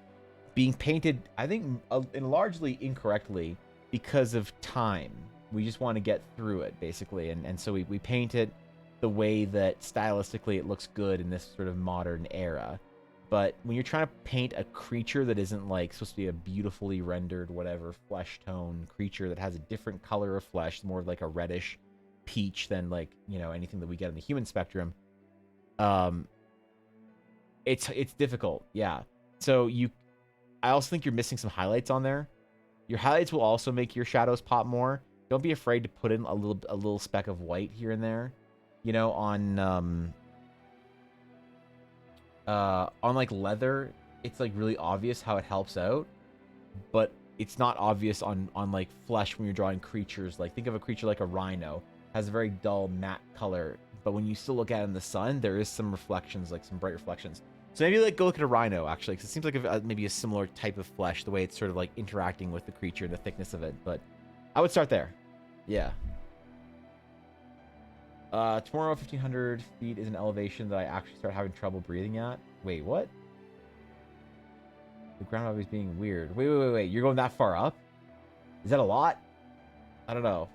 being painted, I think, and largely incorrectly because of time. We just want to get through it basically, and so we paint it the way that stylistically it looks good in this sort of modern era. But when you're trying to paint a creature that isn't like supposed to be a beautifully rendered whatever flesh tone creature that has a different color of flesh, more like a reddish peach than like anything that we get in the human spectrum, it's difficult. Yeah. So I also think you're missing some highlights on there. Your highlights will also make your shadows pop more. Don't be afraid to put in a little speck of white here and there, on like leather. It's like really obvious how it helps out, but it's not obvious on like flesh when you're drawing creatures. Like think of a creature like a rhino, has a very dull matte color, but when you still look at it in the sun, there is some reflections, like some bright reflections. So maybe like go look at a rhino actually, because it seems like maybe a similar type of flesh, the way it's sort of like interacting with the creature and the thickness of it. But I would start there. Yeah. Tomorrow 1,500 feet is an elevation that I actually start having trouble breathing at. Wait, what? The ground always being weird. Wait. You're going that far up? Is that a lot? I don't know.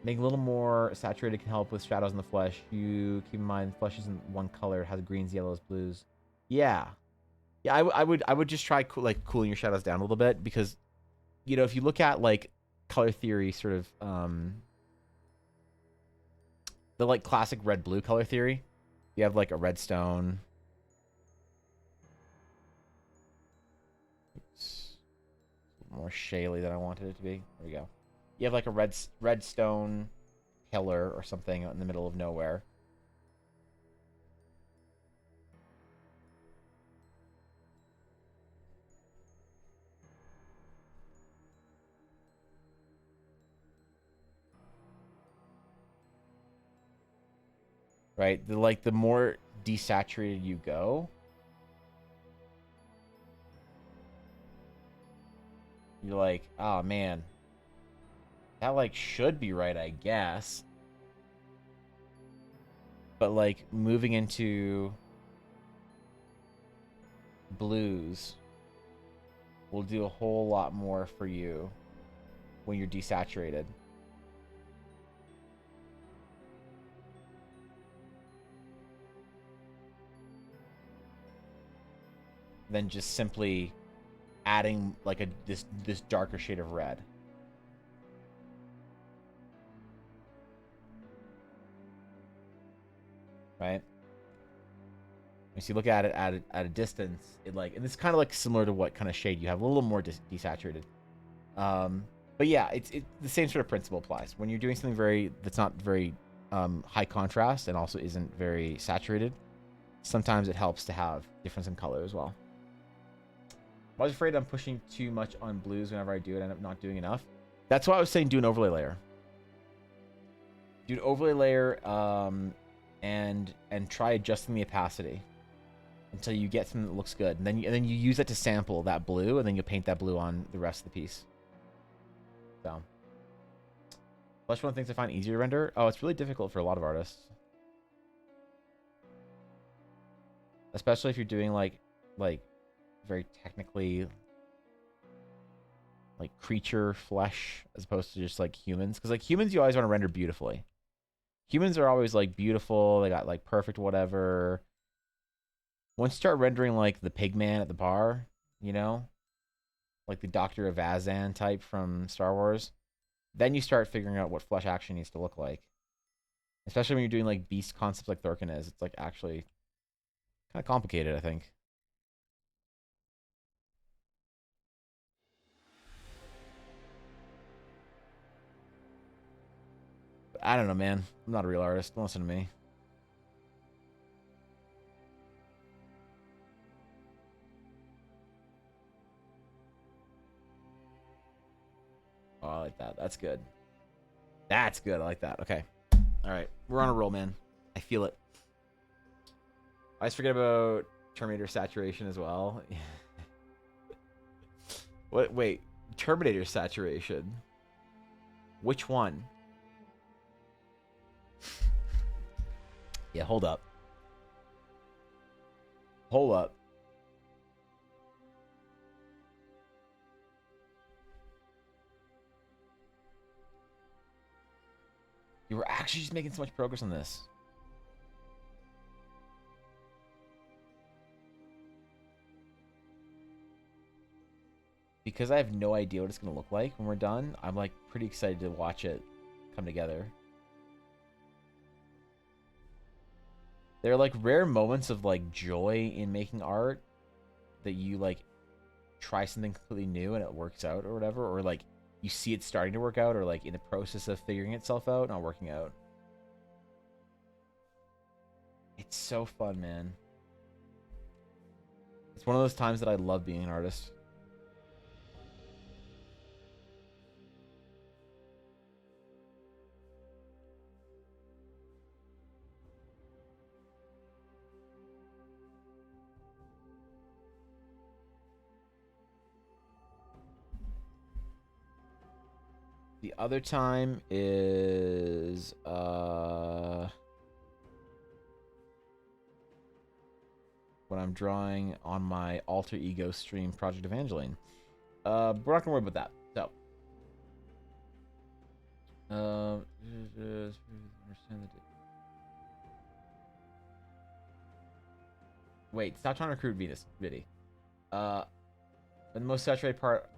Making a little more saturated can help with shadows in the flesh. You keep in mind, flesh isn't one color. It has greens, yellows, blues. Yeah. Yeah, I would just try cooling your shadows down a little bit because, if you look at like color theory sort of, the like classic red-blue color theory, you have like a red stone. Oops. More shaly than I wanted it to be. There we go. You have like a red stone pillar or something out in the middle of nowhere. Right? The more desaturated you go, you're like, oh man, that like should be right, I guess. But like moving into blues will do a whole lot more for you when you're desaturated. Than just simply adding like this darker shade of red. Right? If you look at it at a distance, it like, and it's kind of like similar to what kind of shade you have, a little more desaturated. But yeah, it's the same sort of principle applies when you're doing something that's not very high contrast and also isn't very saturated. Sometimes it helps to have difference in color as well. I was afraid I'm pushing too much on blues whenever I do it. I end up not doing enough. That's why I was saying do an overlay layer. Do an overlay layer and try adjusting the opacity until you get something that looks good. And then you use it to sample that blue, and then you paint that blue on the rest of the piece. So, flesh one of the things I find easier to render. Oh, it's really difficult for a lot of artists, especially if you're doing like very technically like creature flesh as opposed to just like humans. Because like humans, you always want to render beautifully. Humans are always like beautiful. They got like perfect whatever. Once you start rendering like the pig man at the bar, you know, like the Dr. Avazan type from Star Wars, then you start figuring out what flesh actually needs to look like. Especially when you're doing like beast concepts like Thorkin is. It's like actually kind of complicated, I think. But I don't know, man. I'm not a real artist. Don't listen to me. Oh, I like that. That's good. That's good. I like that. Okay. All right. We're on a roll, man. I feel it. I always forget about Terminator saturation as well. What? Wait. Terminator saturation? Which one? Yeah, hold up. Hold up. You were actually just making so much progress on this. Because I have no idea what it's going to look like when we're done, I'm like pretty excited to watch it come together. There are like rare moments of like joy in making art that you like try something completely new and it works out or whatever, or like you see it starting to work out or like in the process of figuring itself out, not working out. It's so fun, man. It's one of those times that I love being an artist. The other time is when I'm drawing on my alter ego stream, Project Evangeline. We're not gonna worry about that. So, wait, stop trying to recruit Venus, Viddy. The most saturated part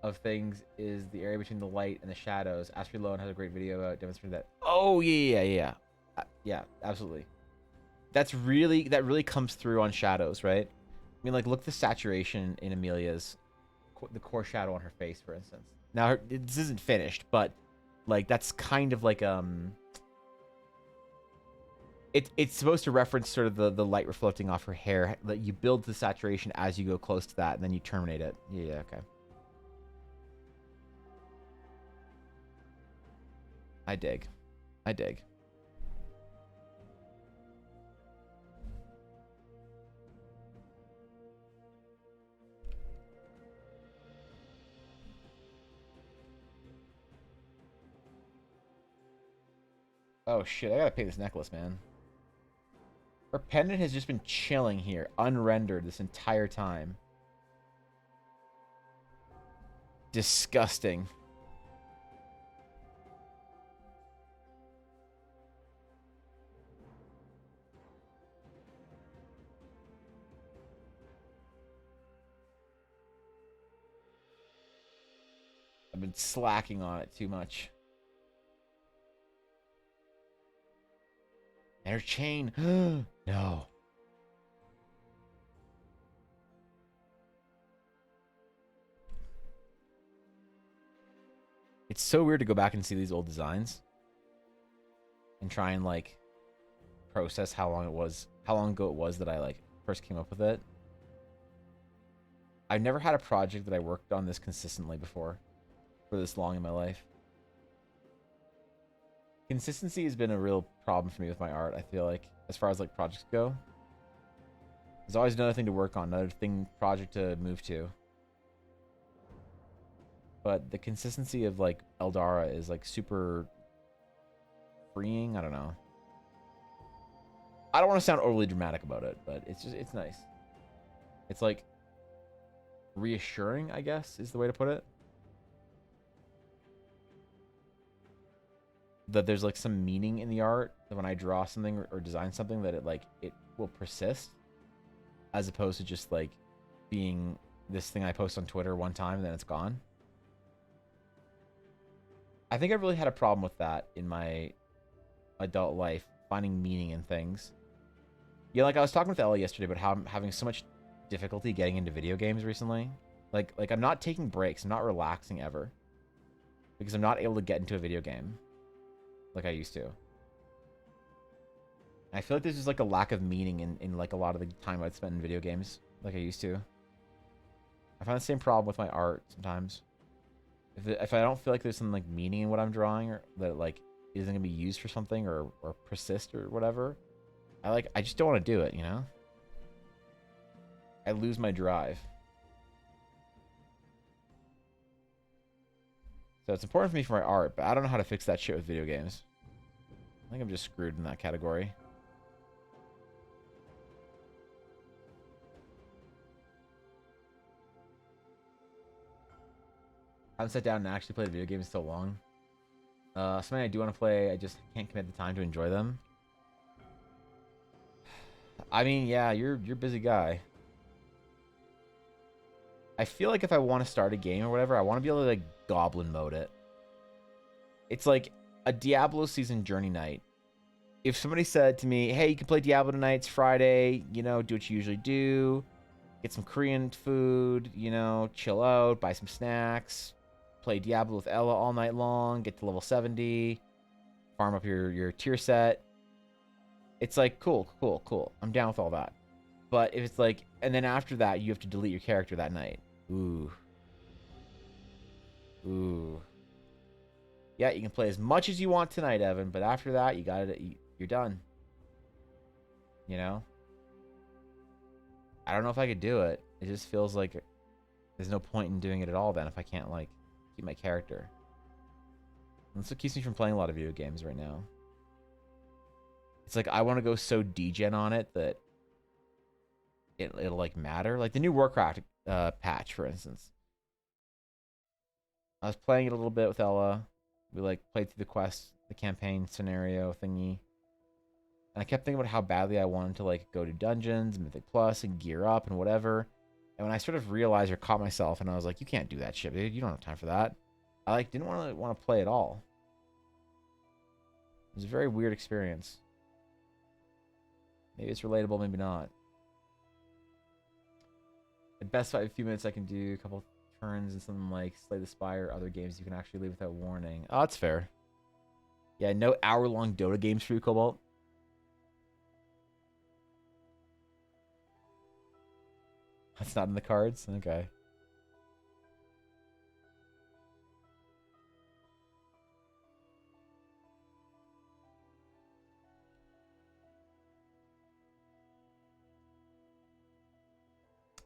of things is the area between the light and the shadows. Astrid Lone has a great video about demonstrating that. Oh yeah, absolutely. That really comes through on shadows, right? I mean, like look at the saturation in Amelia's, the core shadow on her face, for instance. Now this isn't finished, but like that's kind of like it's supposed to reference sort of the light reflecting off her hair. That you build the saturation as you go close to that, and then you terminate it. Yeah, okay. I dig. I dig. Oh shit, I gotta pay this necklace, man. Her pendant has just been chilling here, unrendered this entire time. Disgusting. I've been slacking on it too much. And her chain. No. It's so weird to go back and see these old designs and try and like process how long ago it was that I like first came up with it. I've never had a project that I worked on this consistently before for this long in my life. Consistency has been a real problem for me with my art, I feel like, as far as like projects go. There's always another thing to work on, another project to move to. But the consistency of like Eldara is like super freeing. I don't know. I don't want to sound overly dramatic about it, but it's nice. It's like reassuring, I guess, is the way to put it. That there's like some meaning in the art, that when I draw something or design something, that it will persist, as opposed to just like being this thing I post on Twitter one time and then it's gone. I think I've really had a problem with that in my adult life, finding meaning in things. Yeah, like I was talking with Ella yesterday about how I'm having so much difficulty getting into video games recently. Like I'm not taking breaks, I'm not relaxing ever, because I'm not able to get into a video game like I used to. And I feel like there's just like a lack of meaning in like a lot of the time I'd spent in video games like I used to. I find the same problem with my art sometimes. If I don't feel like there's some like meaning in what I'm drawing, or that like isn't gonna be used for something or persist or whatever, I just don't want to do it, you know? I lose my drive. So it's important for me for my art, but I don't know how to fix that shit with video games. I think I'm just screwed in that category. I haven't sat down and actually played video games so long. Something I do want to play, I just can't commit the time to enjoy them. I mean, yeah, you're a busy guy. I feel like if I want to start a game or whatever, I want to be able to like goblin mode it. It's like a Diablo season journey night. If somebody said to me, hey, you can play Diablo tonight, it's Friday, you know, do what you usually do, get some Korean food, you know, chill out, buy some snacks, play Diablo with Ella all night long, get to level 70, farm up your tier set. It's like, cool. I'm down with all that. But if it's like, and then after that, you have to delete your character that night. Ooh. Yeah, you can play as much as you want tonight, Evan, but after that, you're done. You know? I don't know if I could do it. It just feels like there's no point in doing it at all then if I can't, like, keep my character. And that's what keeps me from playing a lot of video games right now. It's like I want to go so degen on it that it'll like matter. Like the new Warcraft patch, for instance. I was playing it a little bit with Ella. We like played through the quest, the campaign scenario thingy. And I kept thinking about how badly I wanted to like go to dungeons, Mythic Plus, and gear up and whatever. And when I sort of realized or caught myself, and I was like, you can't do that shit, dude. You don't have time for that. I like didn't want to play at all. It was a very weird experience. Maybe it's relatable, maybe not. At best, a few minutes I can do a couple turns and something like Slay the Spire, other games you can actually leave without warning. Oh, that's fair. Yeah, no hour-long Dota games for you, Cobalt. That's not in the cards? Okay.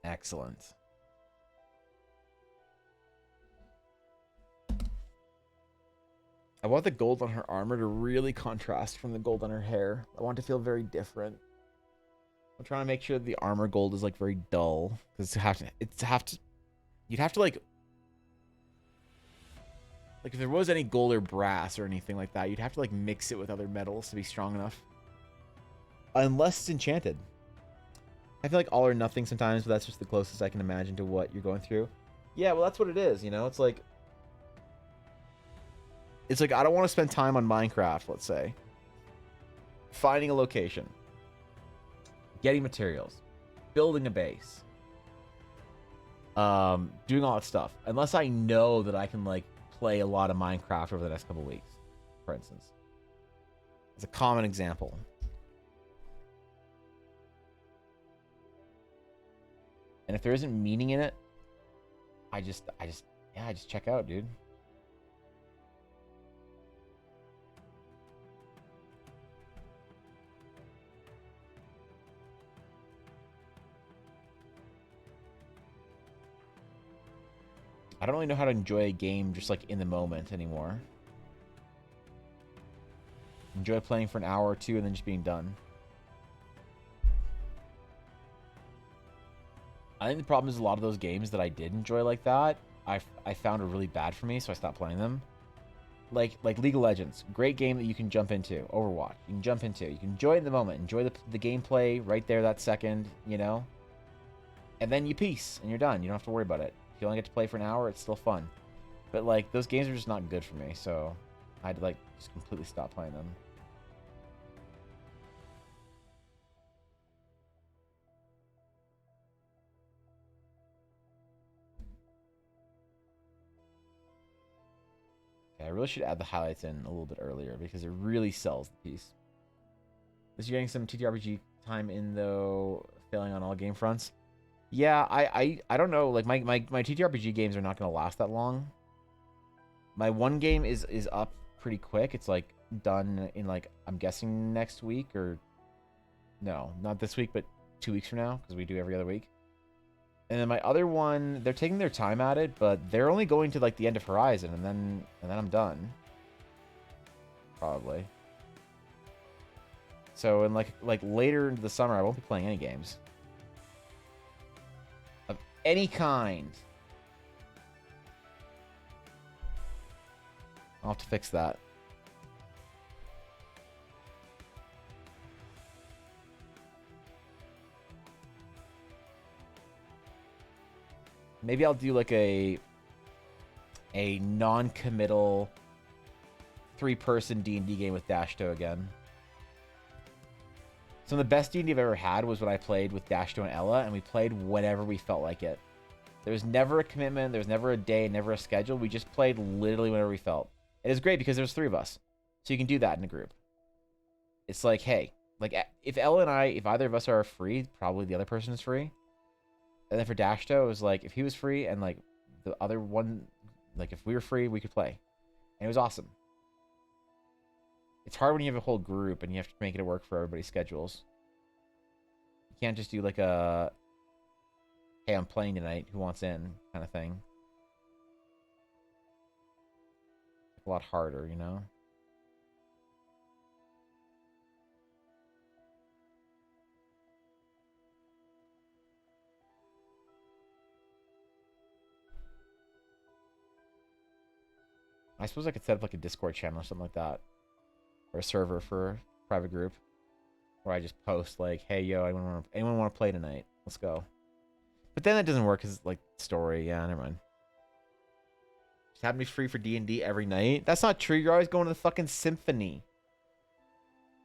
Excellent. I want the gold on her armor to really contrast from the gold on her hair. I want it to feel very different. I'm trying to make sure that the armor gold is like very dull because you'd have to like if there was any gold or brass or anything like that, you'd have to like mix it with other metals to be strong enough. Unless it's enchanted. I feel like all or nothing sometimes, but that's just the closest I can imagine to what you're going through. Yeah, well that's what it is, you know? It's like I don't want to spend time on Minecraft, let's say. Finding a location. Getting materials. Building a base. Doing all that stuff. Unless I know that I can like play a lot of Minecraft over the next couple weeks, for instance. It's a common example. And if there isn't meaning in it, I just check out, dude. I don't really know how to enjoy a game just like in the moment anymore. Enjoy playing for an hour or two and then just being done. I think the problem is a lot of those games that I did enjoy like that, I found are really bad for me, so I stopped playing them. Like League of Legends, great game that you can jump into. Overwatch, you can jump into. You can enjoy it in the moment, enjoy the gameplay right there that second, you know. And then you peace and you're done. You don't have to worry about it. If you only get to play for an hour, it's still fun. But like those games are just not good for me, so I had to like just completely stop playing them. Okay, I really should add the highlights in a little bit earlier because it really sells the piece. Is you getting some TTRPG time in though, failing on all game fronts? Yeah, I don't know. Like my TTRPG games are not gonna last that long. My one game is up pretty quick. It's like done in like I'm guessing next week or no, not this week, but 2 weeks from now because we do every other week. And then my other one, they're taking their time at it, but they're only going to like the end of Horizon, and then I'm done. Probably. So in like later into the summer, I won't be playing any games of any kind. I'll have to fix that. Maybe I'll do like a non-committal 3-person D&D game with Dashto again. Some of the best D&D I've ever had was when I played with Dashto and Ella, and we played whenever we felt like it. There was never a commitment, there was never a day, never a schedule. We just played literally whenever we felt. It is great because there's 3 of us, so you can do that in a group. It's like, hey, like if Ella and I, if either of us are free, probably the other person is free. And then for Dashto, it was like if he was free and like the other one, like if we were free, we could play, and it was awesome. It's hard when you have a whole group and you have to make it work for everybody's schedules. You can't just do like a, hey, I'm playing tonight, who wants in kind of thing. It's a lot harder, you know? I suppose I could set up like a Discord channel or something like that. Or a server for a private group. Where I just post like, hey, yo, anyone want to play tonight? Let's go. But then that doesn't work because like story. Yeah, never mind. Just have me free for D&D every night. That's not true. You're always going to the fucking symphony.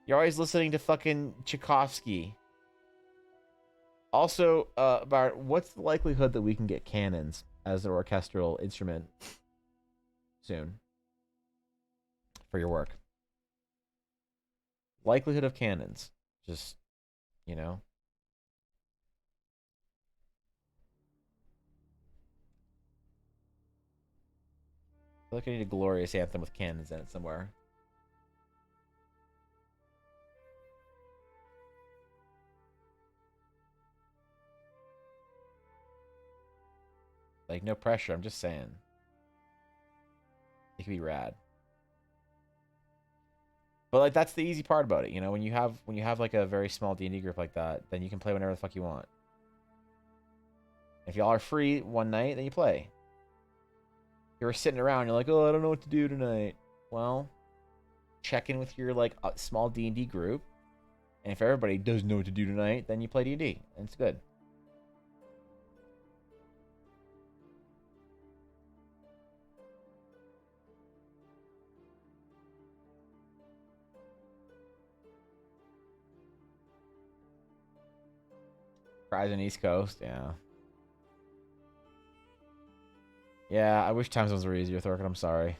You're always listening to fucking Tchaikovsky. Also, Bart, what's the likelihood that we can get cannons as an orchestral instrument soon for your work? Likelihood of cannons. Just, you know. I feel like I need a glorious anthem with cannons in it somewhere. Like, no pressure. I'm just saying. It could be rad. But like that's the easy part about it, you know. When you have like a very small D&D group like that, then you can play whenever the fuck you want. If y'all are free one night, then you play. You're sitting around, you're like, oh, I don't know what to do tonight. Well, check in with your like small D&D group, and if everybody does know what to do tonight, then you play D&D, and it's good. Fries on East Coast, yeah. Yeah, I wish time zones were easier, Thorkin. I'm sorry.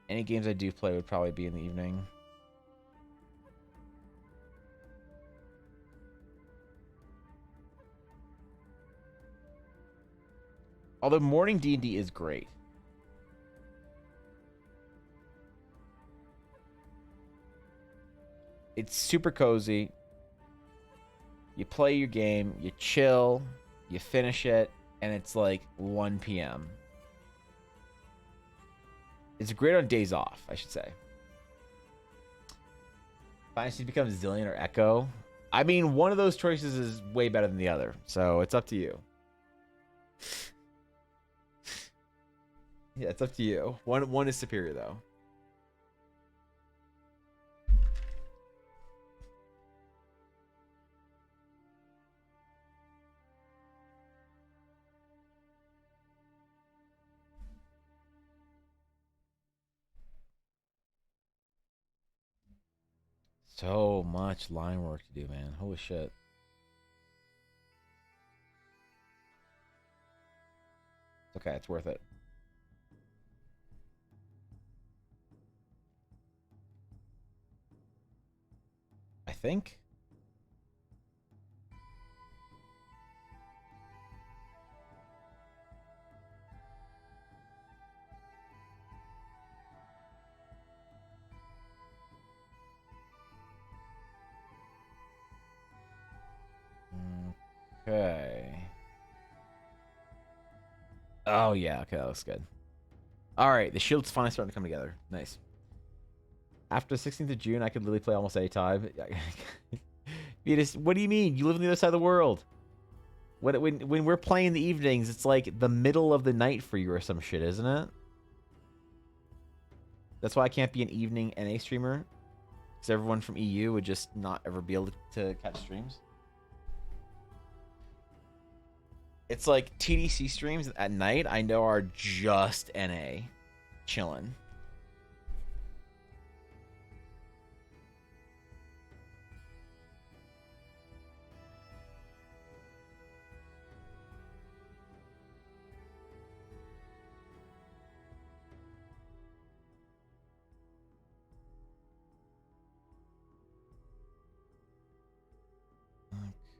Any games I do play would probably be in the evening. Although morning D&D is great. It's super cozy. You play your game, you chill, you finish it, and it's like 1 p.m. It's great on days off, I should say. Dynasty becomes Zillion or Echo. I mean, one of those choices is way better than the other, so it's up to you. Yeah, it's up to you. One is superior though. So much line work to do, man. Holy shit. It's okay, it's worth it. I think. Okay. Oh yeah, okay, that looks good. Alright, the shield's finally starting to come together. Nice. After the 16th of June, I could literally play almost any time. What do you mean? You live on the other side of the world. When we're playing in the evenings, it's like the middle of the night for you or some shit, isn't it? That's why I can't be an evening NA streamer. Because everyone from EU would just not ever be able to catch streams. It's like TDC streams at night, I know, are just NA. Chilling.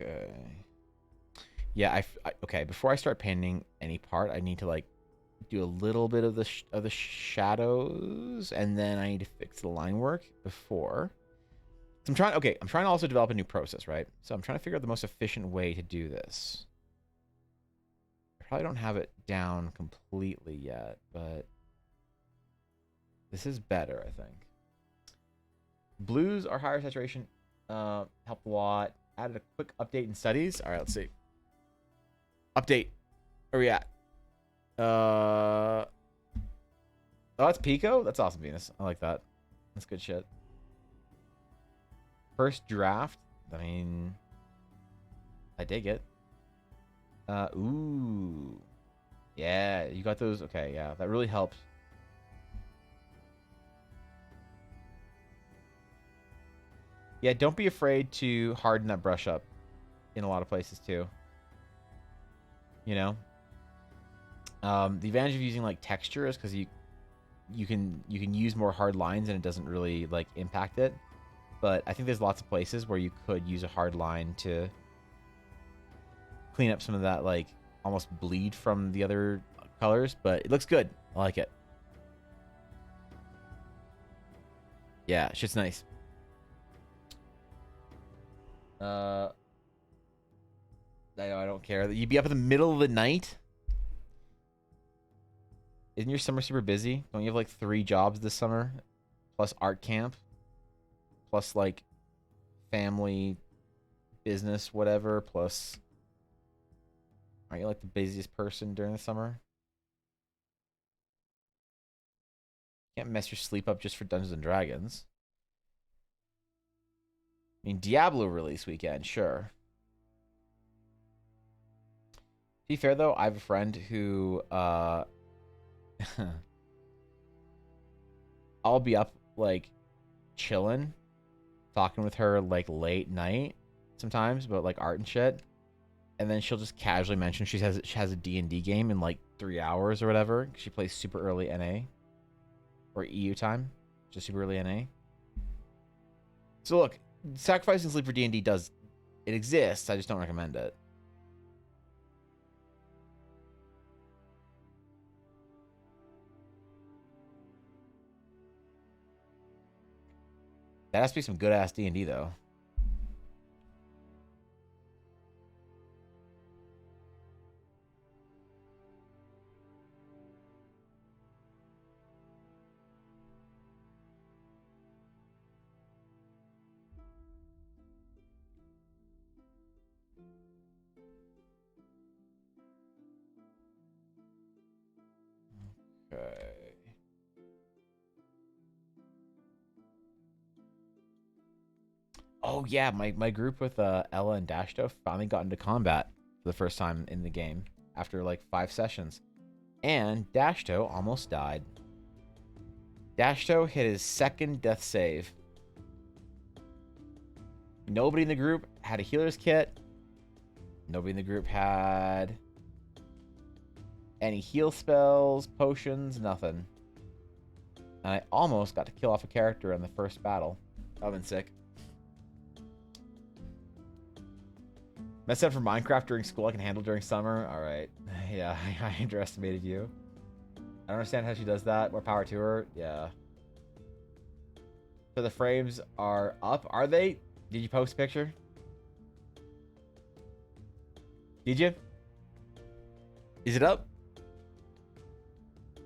Okay. Yeah, okay. Before I start painting any part, I need to like do a little bit of the shadows, and then I need to fix the line work before. So I'm trying. Okay, I'm trying to also develop a new process, right? So I'm trying to figure out the most efficient way to do this. I probably don't have it down completely yet, but this is better, I think. Blues are higher saturation. Helped a lot. Added a quick update in studies. All right, let's see. Update. Where we at? Oh, that's Pico? That's awesome, Venus. I like that. That's good shit. First draft. I mean, I dig it. Ooh. Yeah, you got those. Okay, yeah, that really helps. Yeah, don't be afraid to harden that brush up in a lot of places too. You know? The advantage of using like texture is because you can use more hard lines and it doesn't really like impact it. But I think there's lots of places where you could use a hard line to clean up some of that like almost bleed from the other colors. But it looks good. I like it. Yeah, shit's nice. I don't care. You'd be up in the middle of the night. Isn't your summer super busy? Don't you have like 3 jobs this summer? Plus art camp? Plus like family, business, whatever. Plus, aren't you like the busiest person during the summer? Can't mess your sleep up just for Dungeons and Dragons. I mean, Diablo release weekend, sure. To be fair though, I have a friend who I'll be up like chilling, talking with her like late night sometimes about like art and shit, and then she'll just casually mention she has a D&D game in like 3 hours or whatever. She plays super early NA or EU time, just super early NA. So look, sacrificing sleep for D&D it exists. I just don't recommend it. That has to be some good ass D&D though. Okay. Oh yeah, my group with Ella and Dashto finally got into combat for the first time in the game after like 5 sessions. And Dashto almost died. Dashto hit his 2nd death save. Nobody in the group had a healer's kit. Nobody in the group had any heal spells, potions, nothing. And I almost got to kill off a character in the first battle. That would've been sick. Messed up for Minecraft during school I can handle during summer. Alright. Yeah, I underestimated you. I don't understand how she does that. More power to her. Yeah. So the frames are up. Are they? Did you post a picture? Did you? Is it up?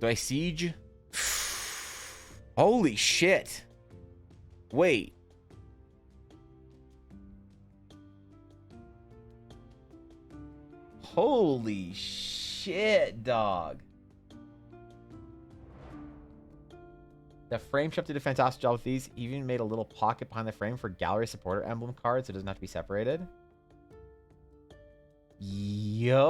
Do I siege? Holy shit. Wait. Holy shit, dog. The frame shop did a fantastic job with these. Even made a little pocket behind the frame for gallery supporter emblem cards so it doesn't have to be separated. Yo.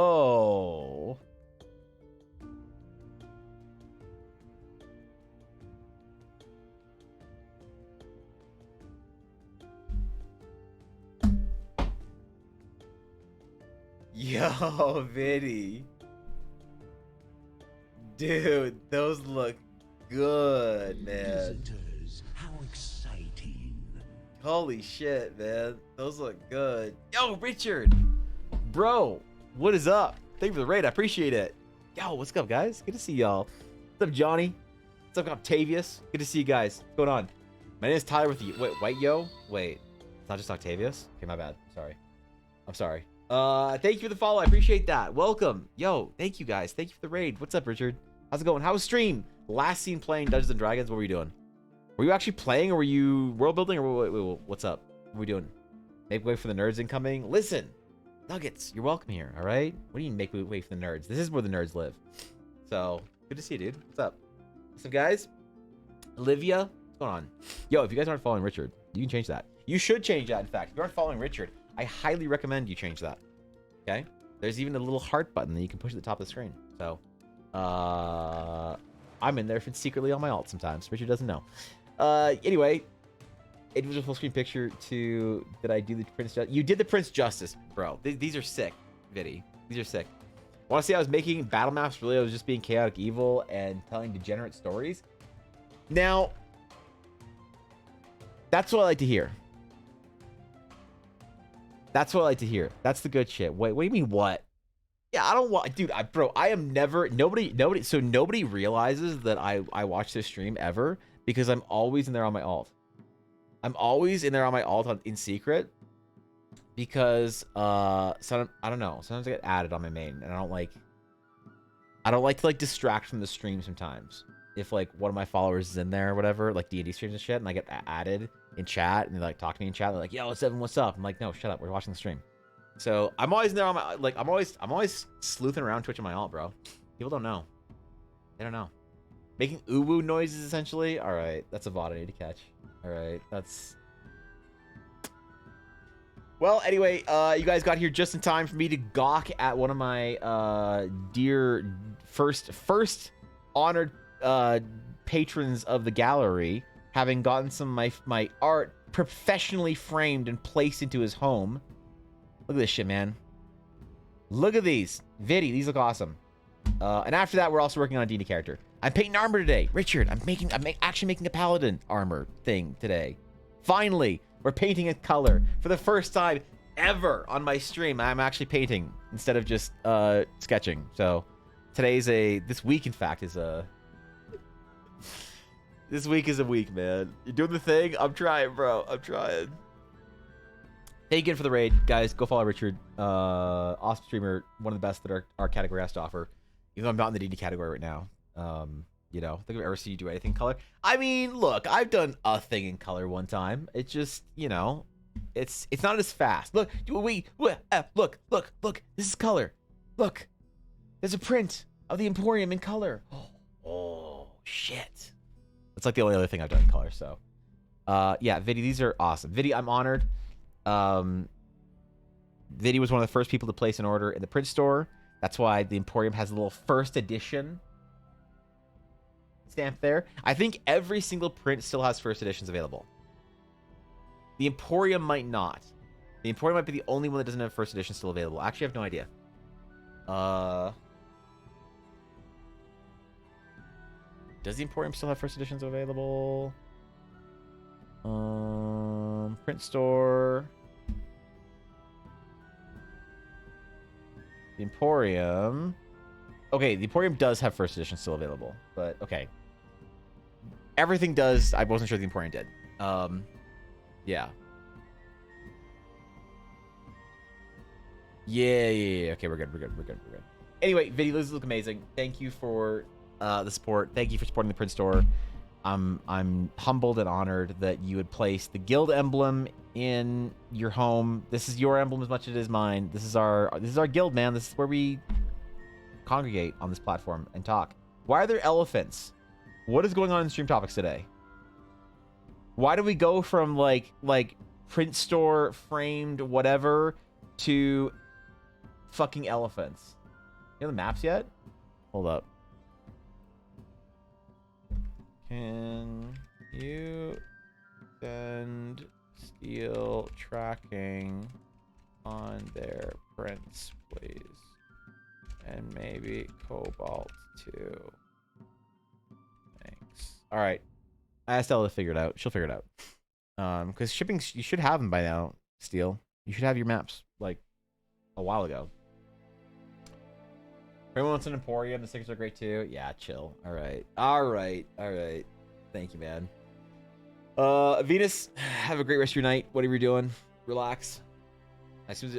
Yo, Viddy. Dude, those look good, man. Visitors, how exciting. Holy shit, man. Those look good. Yo, Richard. Bro, what is up? Thank you for the raid. I appreciate it. Yo, what's up, guys? Good to see y'all. What's up, Johnny? What's up, Octavius? Good to see you guys. What's going on? My name is Tyler with the... Wait, White Yo? Wait. It's not just Octavius? Okay, my bad. Sorry. I'm sorry. Thank you for the follow. I appreciate that. Welcome. Yo, thank you, guys. Thank you for the raid. What's up, Richard? How's it going? How was stream? Last seen playing Dungeons and Dragons. What were you doing? Were you actually playing, or were you world building, or what's up? What are we doing? Make way for the nerds incoming. Listen, Nuggets, you're welcome here. All right. What do you mean make way for the nerds? This is where the nerds live. So good to see you, dude. What's up? What's up, guys? Olivia, what's going on? Yo, if you guys aren't following Richard, you can change that. You should change that. In fact, if you aren't following Richard, I highly recommend you change that. Okay. There's even a little heart button that you can push at the top of the screen. So, I'm in there secretly on my alt sometimes. Richard doesn't know. Anyway, individual full screen picture to... Did I do the Prince Justice? You did the Prince Justice, bro. These are sick, Viddy. These are sick. Want to see I was making battle maps? Really, I was just being chaotic evil and telling degenerate stories. Now, that's what I like to hear. That's what I like to hear. That's the good shit. Wait, what do you mean what? Yeah, I don't want... Dude, bro, I am never... Nobody... So nobody realizes that I watch this stream ever because I'm always in there on my alt. I'm always in there on my alt in secret. because I don't know. Sometimes I get added on my main, and I don't like to like distract from the stream sometimes. If like one of my followers is in there or whatever, like D&D streams and shit, and I get added in chat and they like talk to me in chat, they're like, "Yo, what's up? What's up?" I'm like, "No, shut up. We're watching the stream." So I'm always there on my like I'm always sleuthing around Twitch on my alt, bro. People don't know. They don't know. Making uwu noises essentially. All right, that's a VOD I need to catch. All right, that's. Well, anyway, you guys got here just in time for me to gawk at one of my dear first honored patrons of the gallery, having gotten some of my art professionally framed and placed into his home. Look at this shit, man. Look at these. Viddy, these look awesome. And after that, we're also working on a D&D character. I'm painting armor today. Richard, I'm actually making a paladin armor thing today. Finally, we're painting a color for the first time ever on my stream. I'm actually painting instead of just sketching. So this week, in fact, is a week, man. You're doing the thing. I'm trying, bro. I'm trying. Thank you again for the raid, guys. Go follow Richard. Awesome streamer, one of the best that our category has to offer. Even though I'm not in the D&D category right now. You know, I think I've ever seen you do anything in color. I mean, look, I've done a thing in color one time. It's just, you know, it's not as fast. Look, look. This is color. Look, there's a print of the Emporium in color. Oh shit. That's like the only other thing I've done in color. So, yeah, Viddy, these are awesome. Viddy, I'm honored. Viddy was one of the first people to place an order in the print store. That's why the Emporium has a little first edition stamp there. I think every single print still has first editions available. The Emporium might not. The Emporium might be the only one that doesn't have first edition still available. Actually, I have no idea. Does the Emporium still have first editions available? Print store. The Emporium. Okay, the Emporium does have first edition still available, but okay. Everything does. I wasn't sure the Emporium did. Yeah. Yeah. Okay, we're good. Anyway, videos look amazing. Thank you for the support. Thank you for supporting the print store. I'm humbled and honored that you would place the guild emblem in your home. This is your emblem as much as it is mine. This is our guild, man. This is where we congregate on this platform and talk. Why are there elephants? What is going on in stream topics today? Why do we go from like print store framed whatever to fucking elephants? You know the maps yet? Hold up. Can you send steel tracking on their prints, please? And maybe cobalt too. Thanks. All right. I asked Ella to figure it out. She'll figure it out. Because shipping, you should have them by now, Steel. You should have your maps, like, a while ago. Everyone wants an Emporium. The stickers are great, too. Yeah, chill. All right. Thank you, man. Venus, have a great rest of your night. Whatever you're doing, relax.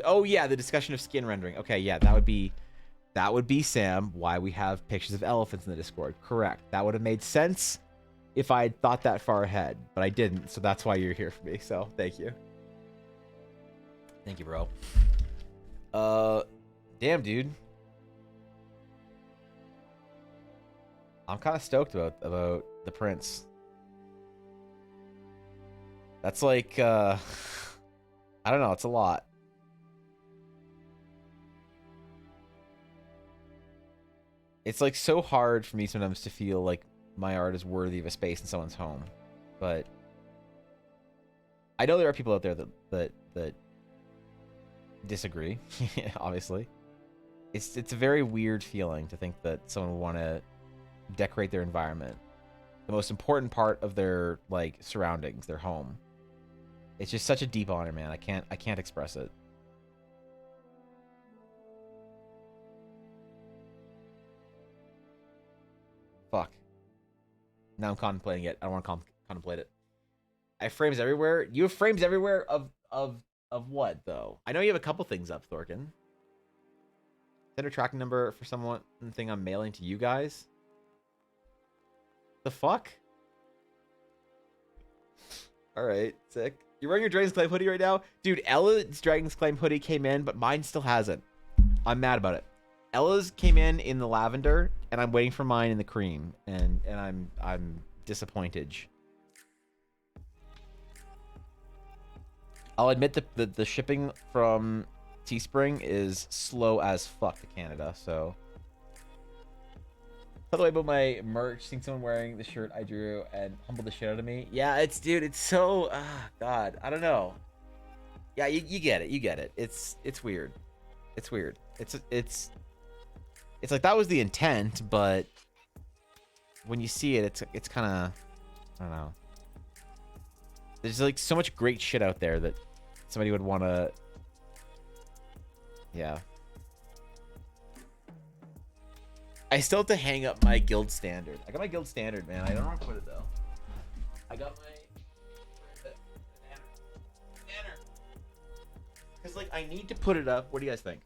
Oh, yeah, the discussion of skin rendering. Okay, yeah, that would be, Sam, why we have pictures of elephants in the Discord. Correct. That would have made sense if I had thought that far ahead, but I didn't, so that's why you're here for me. So, thank you. Thank you, bro. Damn, dude. I'm kind of stoked about the prints. That's like, I don't know, it's a lot. It's like so hard for me sometimes to feel like my art is worthy of a space in someone's home, but I know there are people out there that disagree. Obviously, it's a very weird feeling to think that someone would want to decorate their environment, the most important part of their like surroundings, their home. It's just such a deep honor, man. I can't express it. Fuck. Now I'm contemplating it. I don't want to contemplate it. I have frames everywhere. You have frames everywhere of Of what, though? I know you have a couple things up, Thorkin. Is that a tracking number for someone thing I'm mailing to you guys? The fuck? Alright, sick. You're wearing your Dragon's Claim hoodie right now? Dude, Ella's Dragon's Claim hoodie came in, but mine still hasn't. I'm mad about it. Ella's came in the lavender, and I'm waiting for mine in the cream, and I'm disappointed. I'll admit the shipping from Teespring is slow as fuck to Canada, so. By the way, about my merch, seeing someone wearing the shirt I drew and humbled the shit out of me. Yeah, it's, dude, it's so, God, I don't know. Yeah, you get it, you get it. It's weird. It's weird. It's like that was the intent, but when you see it, it's kind of, I don't know. There's like so much great shit out there that somebody would want to, yeah. I still have to hang up my guild standard. I got my guild standard, man. I don't know where to put it though. I got my banner. Because like I need to put it up. What do you guys think?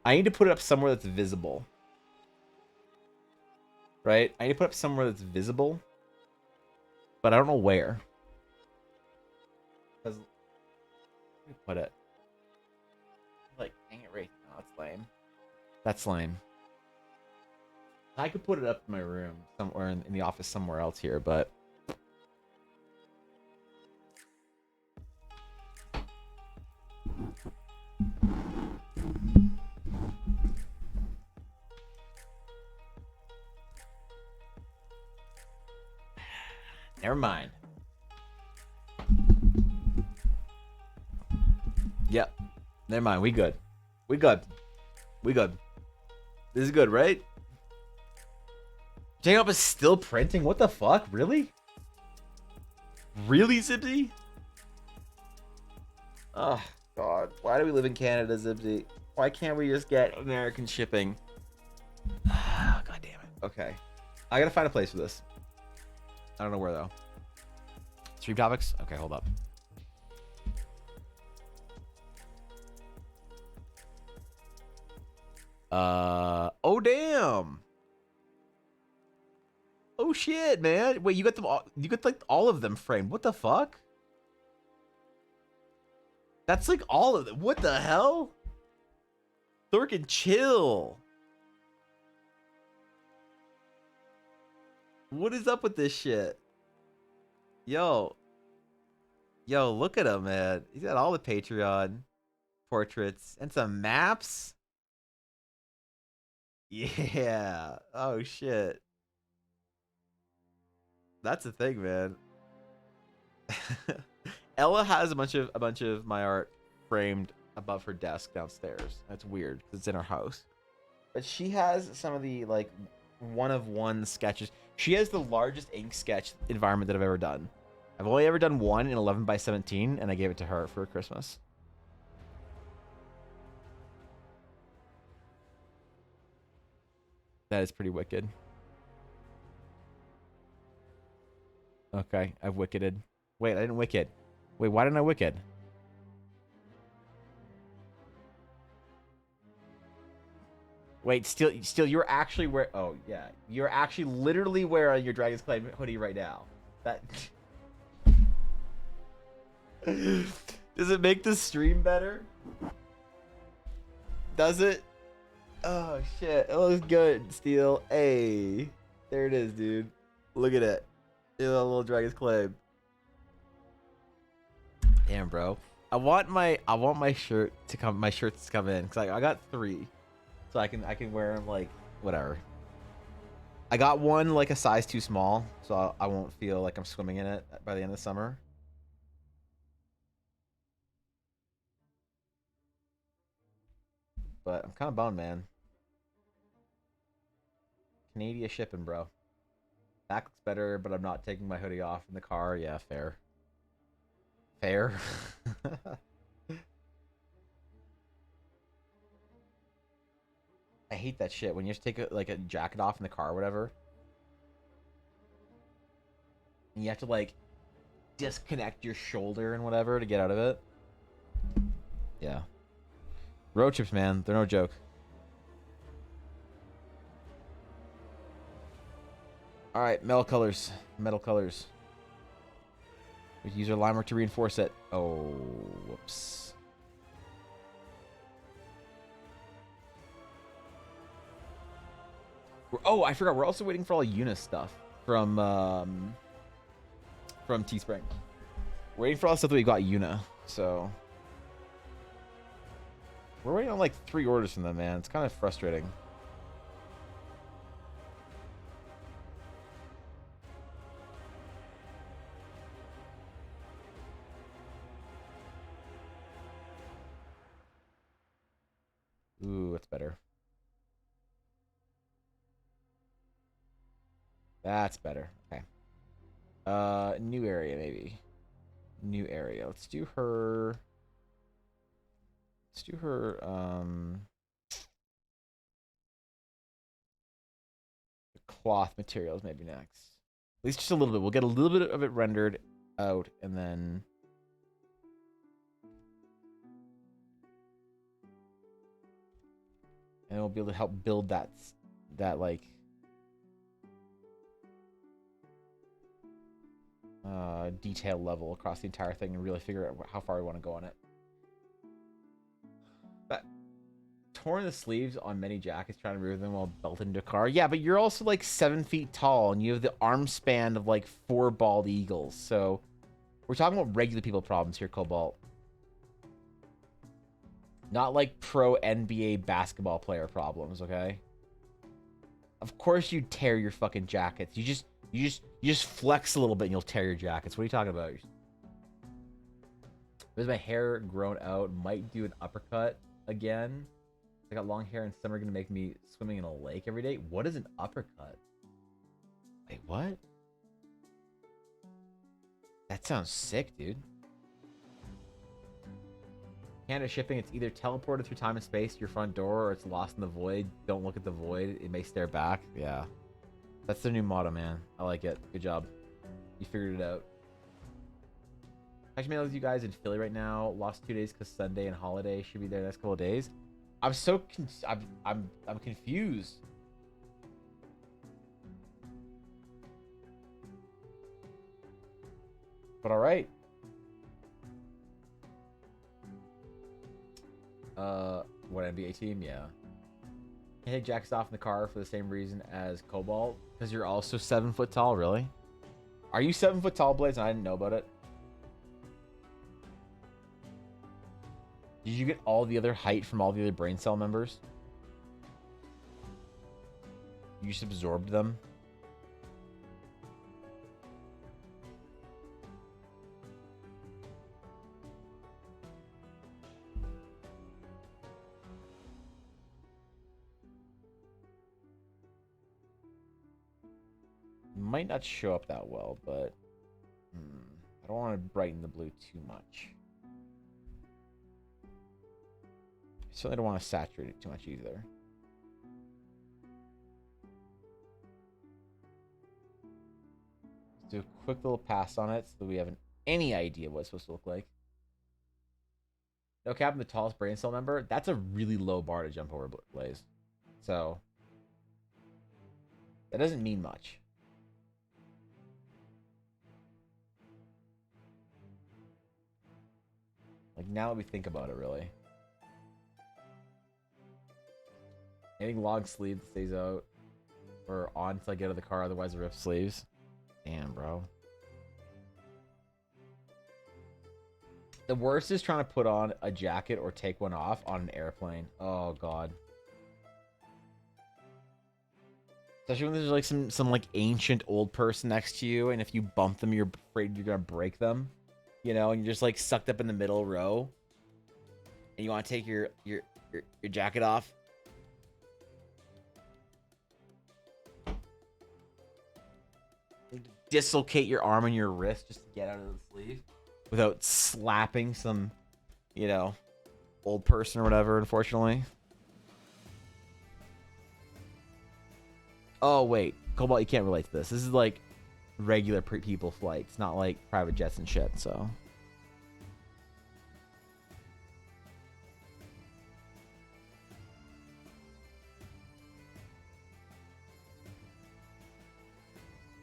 I need to put it up somewhere that's visible. Right? I need to put it up somewhere that's visible. But I don't know where. Because let me put it. Like hang it right now. That's lame. That's lame. I could put it up in my room somewhere in the office somewhere else here, but never mind. Yep. Never mind. We good. We good. We good. This is good, right? J-Up is still printing? What the fuck? Really? Really, Zibsy? Oh, God. Why do we live in Canada, Zibsy? Why can't we just get American shipping? God damn it. Okay. I gotta find a place for this. I don't know where, though. Stream topics? Okay, hold up. Oh, damn. Oh shit, man! Wait, you got them all? You got like all of them framed? What the fuck? That's like all of them. What the hell? Thorkin, chill. What is up with this shit? Yo, look at him, man. He's got all the Patreon portraits and some maps. Yeah. Oh shit. That's the thing, man. Ella has a bunch of my art framed above her desk downstairs. That's weird because it's in her house. But she has some of the like one of one sketches. She has the largest ink sketch environment that I've ever done. I've only ever done one in 11 by 17, and I gave it to her for Christmas. That is pretty wicked. Okay, I've wicketed. Wait, I didn't wicked. Wait, why didn't I wicked? Wait, still, you're actually wearing. Oh yeah, you're actually literally wearing your Dragon's Claim hoodie right now. That does it make the stream better? Does it? Oh shit, it looks good. Steel, hey, there it is, dude. Look at it. A little Dragon's Claim. Damn, bro. I want my shirt to come. My shirts to come in because I got 3, so I can wear them like whatever. I got one like a size too small, so I won't feel like I'm swimming in it by the end of the summer. But I'm kind of bummed, man. Canadian shipping, bro. Back looks better, but I'm not taking my hoodie off in the car. Yeah, fair. Fair. I hate that shit when you just take a jacket off in the car or whatever. And you have to like disconnect your shoulder and whatever to get out of it. Yeah. Road trips, man. They're no joke. All right, metal colors. Metal colors. We use our line work to reinforce it. Oh, whoops. Oh, I forgot. We're also waiting for all Eunice stuff from Teespring. Waiting for all the stuff that we got Una. So we're waiting on like 3 orders from them, man. It's kind of frustrating. Ooh, that's better. That's better. Okay. New area maybe. New area. Let's do her. Let's do her. The cloth materials maybe next. At least just a little bit. We'll get a little bit of it rendered out, and then. And we'll be able to help build that like detail level across the entire thing and really figure out how far we want to go on it. But torn the sleeves on many jackets trying to remove them while belted into a car. Yeah, but you're also like 7 feet tall and you have the arm span of like 4 bald eagles. So we're talking about regular people problems here, Cobalt. Not like pro NBA basketball player problems, okay? Of course you tear your fucking jackets. You just flex a little bit and you'll tear your jackets. What are you talking about? There's my hair grown out. Might do an uppercut again. I got long hair and some are gonna make me swimming in a lake every day. What is an uppercut? Wait, what? That sounds sick, dude. Canada shipping, it's either teleported through time and space to your front door or it's lost in the void. Don't look at the void. It may stare back. Yeah. That's their new motto, man. I like it. Good job. You figured it out. Actually, with you guys in Philly right now. Lost 2 days because Sunday and holiday. Should be there the next couple of days. I'm so I'm confused. But all right. What NBA team? Yeah. I take jackets off in the car for the same reason as Cobalt, because you're also 7 foot tall. Really? Are you 7 foot tall, Blaze? And I didn't know about it. Did you get all the other height from all the other brain cell members? You just absorbed them. Might not show up that well, but I don't want to brighten the blue too much. I certainly don't want to saturate it too much either. Let's do a quick little pass on it so that we have any idea what it's supposed to look like. No cap, I'm the tallest brain cell member. That's a really low bar to jump over, Blaze. So that doesn't mean much. Like, now that we think about it, really. Anything long sleeve stays out. Or on until I get out of the car, otherwise I rip sleeves. Damn, bro. The worst is trying to put on a jacket or take one off on an airplane. Oh, God. Especially when there's like some like ancient old person next to you, and if you bump them, you're afraid you're gonna break them. You know, and you're just like sucked up in the middle row, and you want to take your jacket off. Dislocate your arm and your wrist just to get out of the sleeve without slapping some, you know, old person or whatever, unfortunately. Oh, wait. Cobalt, you can't relate to this. This is like regular people flights, not like private jets and shit, so.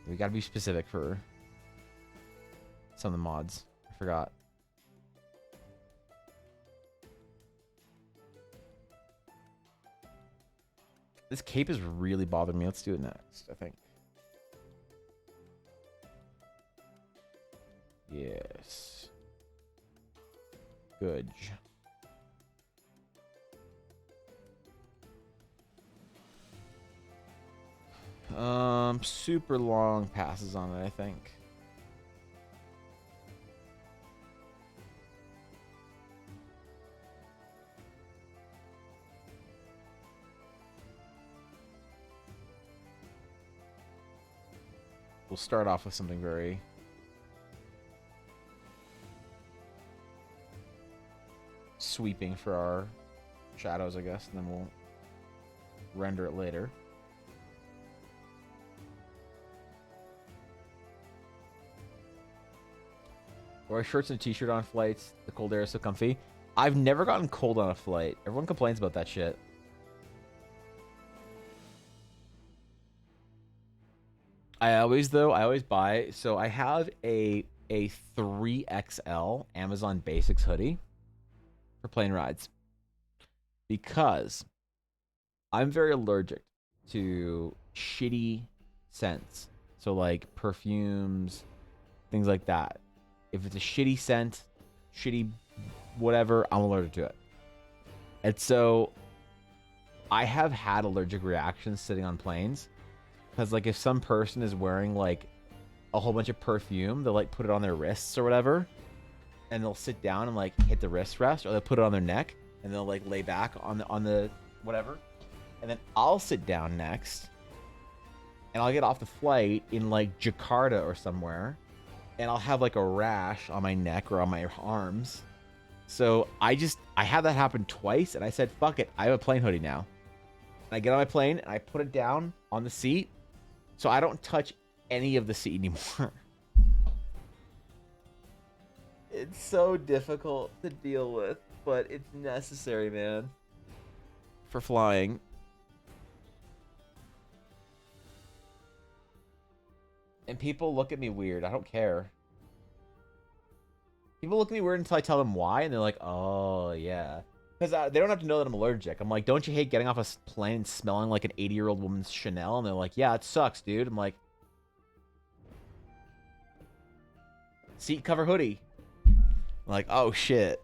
We gotta be specific for some of the mods. I forgot. This cape is really bothering me. Let's do it next, I think. Yes. Good. Super long passes on it, I think. We'll start off with something very sweeping for our shadows, I guess, and then we'll render it later. Wear shirts and a t-shirt on flights. The cold air is so comfy. I've never gotten cold on a flight. Everyone complains about that shit. I always buy. So I have a 3XL Amazon Basics hoodie for plane rides because I'm very allergic to shitty scents. So like perfumes, things like that. If it's a shitty scent, shitty whatever, I'm allergic to it. And so I have had allergic reactions sitting on planes. Because, like, if some person is wearing, like, a whole bunch of perfume, they'll, like, put it on their wrists or whatever. And they'll sit down and, like, hit the wrist rest. Or they'll put it on their neck. And they'll, like, lay back on the whatever. And then I'll sit down next. And I'll get off the flight in, like, Jakarta or somewhere. And I'll have, like, a rash on my neck or on my arms. So I had that happen twice. And I said, fuck it. I have a plane hoodie now. And I get on my plane and I put it down on the seat. So I don't touch any of the seat anymore. It's so difficult to deal with, but it's necessary, man. For flying. And people look at me weird. I don't care. People look at me weird until I tell them why, and they're like, oh, yeah. Because they don't have to know that I'm allergic. I'm like, don't you hate getting off a plane and smelling like an 80-year-old woman's Chanel? And they're like, yeah, it sucks, dude. I'm like, seat cover hoodie. I'm like, oh, shit.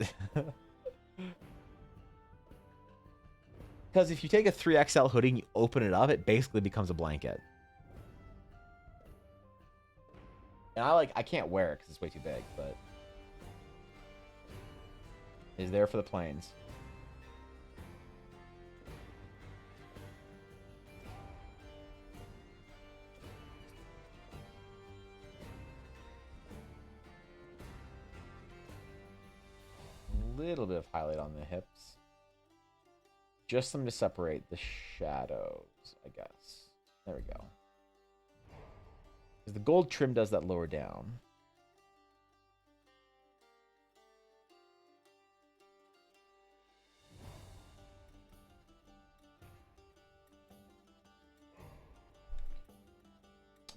Because if you take a 3XL hoodie and you open it up, it basically becomes a blanket. And I can't wear it because it's way too big, but it's there for the planes. Little bit of highlight on the hips. Just some to separate the shadows, I guess. There we go. Because the gold trim does that lower down.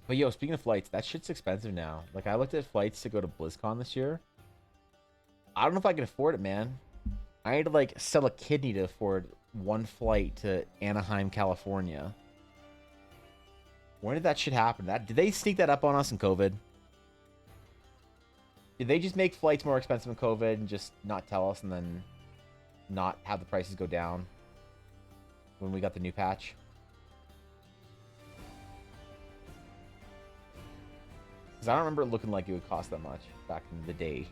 But yo, speaking of flights, that shit's expensive now. Like, I looked at flights to go to BlizzCon this year. I don't know if I can afford it, man. I had to, like, sell a kidney to afford one flight to Anaheim, California. When did that shit happen? Did they sneak that up on us in COVID? Did they just make flights more expensive in COVID and just not tell us and then not have the prices go down when we got the new patch? Because I don't remember it looking like it would cost that much back in the day.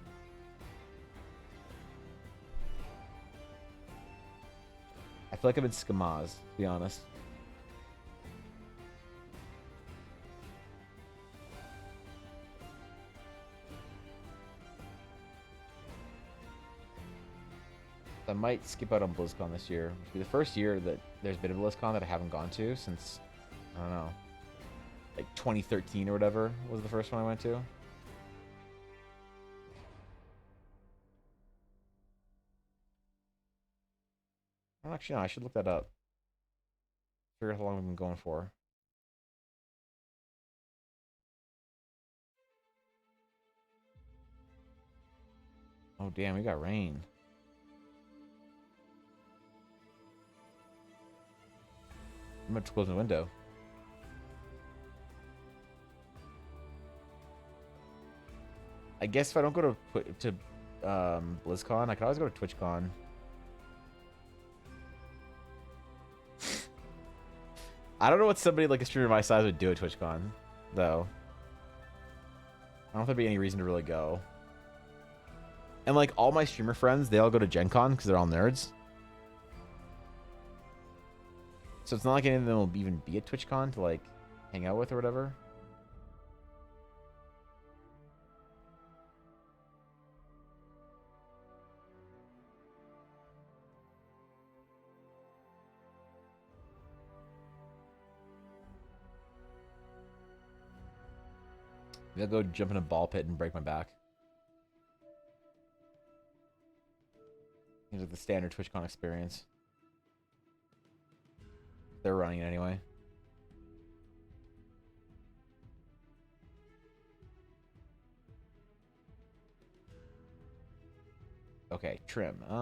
I feel like I'm in Skamaz, to be honest. I might skip out on BlizzCon this year. Which will be the first year that there's been a BlizzCon that I haven't gone to since, I don't know, like 2013 or whatever was the first one I went to. Actually, no, I should look that up. Figure out how long we've been going for. Oh, damn, we got rain. I'm going to close the window. I guess if I don't go to BlizzCon, I could always go to TwitchCon. I don't know what somebody like a streamer my size would do at TwitchCon, though. I don't know if there'd be any reason to really go. And like all my streamer friends, they all go to Gen Con because they're all nerds. So it's not like any of them will even be at TwitchCon to like hang out with or whatever. Maybe I'll go jump in a ball pit and break my back. Seems like the standard TwitchCon experience. They're running it anyway. Okay, trim. I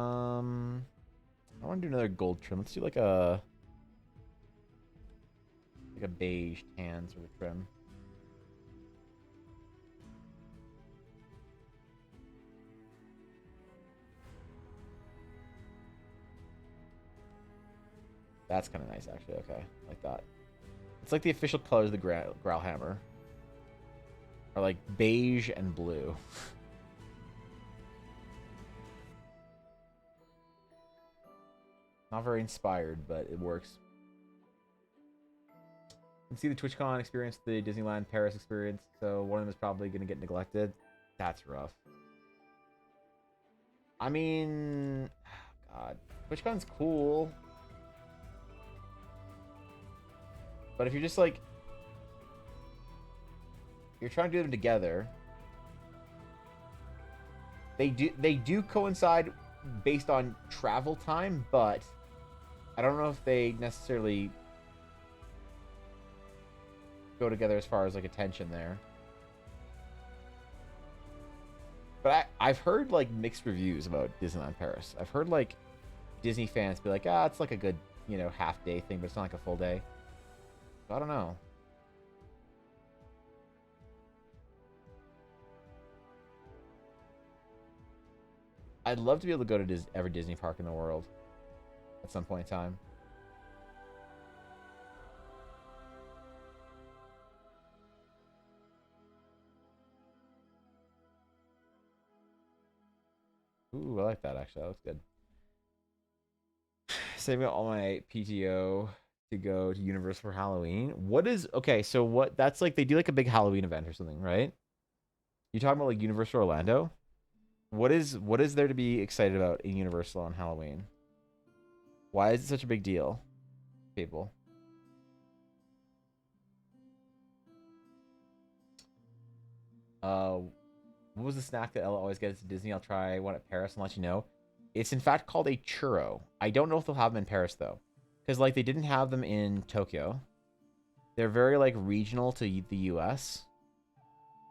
want to do another gold trim. Let's do like a beige tan sort of trim. That's kind of nice, actually. Okay, like that. It's like the official colors of the Growlhammer. Are like beige and blue. Not very inspired, but it works. You can see the TwitchCon experience, the Disneyland Paris experience, so one of them is probably going to get neglected. That's rough. I mean, God, TwitchCon's cool. But if you're just like, you're trying to do them together, they do coincide based on travel time, but I don't know if they necessarily go together as far as like attention there. But I've heard like mixed reviews about Disneyland Paris. I've heard like Disney fans be like, it's like a good, half day thing, but it's not like a full day. I don't know. I'd love to be able to go to every Disney park in the world at some point in time. Ooh, I like that actually. That looks good. Saving all my PTO to go to Universal for Halloween. What is okay? So what? That's like they do like a big Halloween event or something, right? You talking about like Universal Orlando? What is there to be excited about in Universal on Halloween? Why is it such a big deal, people? What was the snack that Ella always gets at Disney? I'll try one at Paris and let you know. It's in fact called a churro. I don't know if they'll have them in Paris though, because like they didn't have them in Tokyo. They're very like regional to the U.S.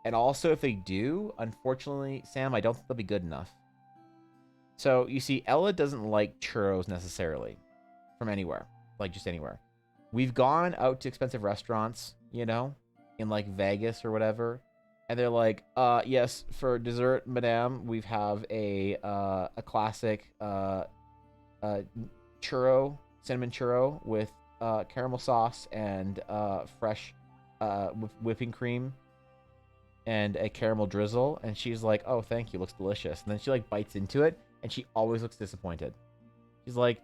And also, if they do, unfortunately, Sam, I don't think they'll be good enough. So, you see, Ella doesn't like churros necessarily from anywhere. Like, just anywhere. We've gone out to expensive restaurants, in like Vegas or whatever. And they're like, yes, for dessert, madame, we have a classic churro, cinnamon churro with caramel sauce and fresh whipping cream and a caramel drizzle. And she's like, oh, thank you, looks delicious. And then she like bites into it and she always looks disappointed. She's like,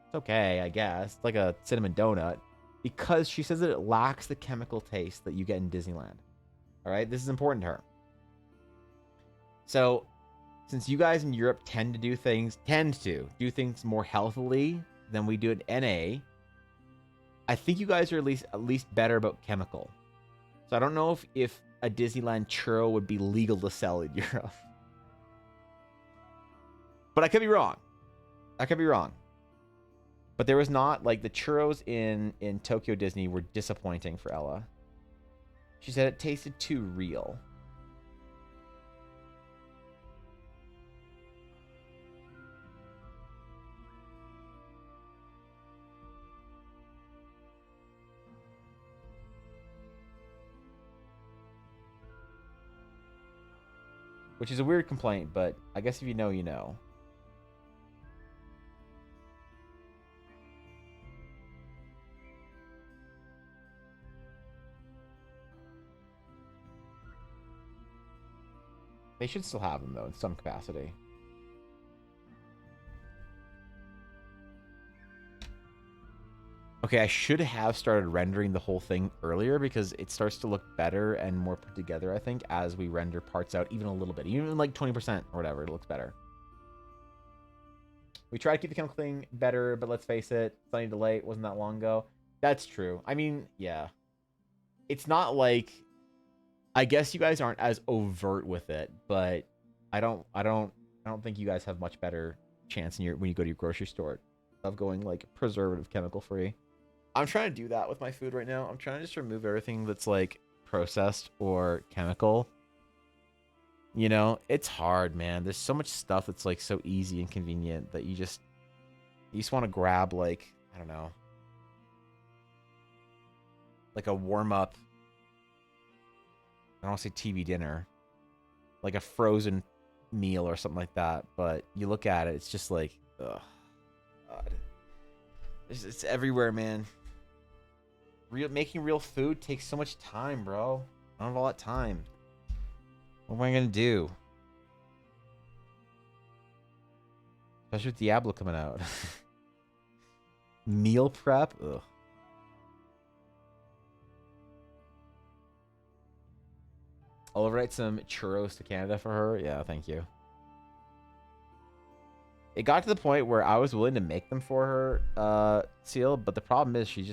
it's okay, I guess. It's like a cinnamon donut, because she says that it lacks the chemical taste that you get in Disneyland. All right, this is important to her. So since you guys in Europe tend to do things more healthily than we do at NA, I think you guys are at least better about chemical. So I don't know if a Disneyland churro would be legal to sell in Europe. But I could be wrong. But there was not, like, the churros in Tokyo Disney were disappointing for Ella. She said it tasted too real. which is a weird complaint, but I guess if you know, you know. They should still have them, though, in some capacity. Okay, I should have started rendering the whole thing earlier because it starts to look better and more put together, I think, as we render parts out even a little bit. Even like 20% or whatever, it looks better. We try to keep the chemical thing better, but let's face it, Sunny Delay wasn't that long ago. That's true. I mean, yeah. It's not like... I guess you guys aren't as overt with it, but I don't think you guys have much better chance when you go to your grocery store of going like preservative chemical free. I'm trying to do that with my food right now. I'm trying to just remove everything that's like processed or chemical. You know, it's hard, man. There's so much stuff that's like so easy and convenient that you just want to grab like, I don't know, like a warm up, I don't want to say TV dinner, like a frozen meal or something like that. But you look at it, it's just like, ugh, God. It's everywhere, man. Making real food takes so much time, bro. I don't have all that time. What am I gonna do? Especially with Diablo coming out. Meal prep? Ugh. I'll overwrite some churros to Canada for her. Yeah, thank you. It got to the point where I was willing to make them for her, Seal, but the problem is she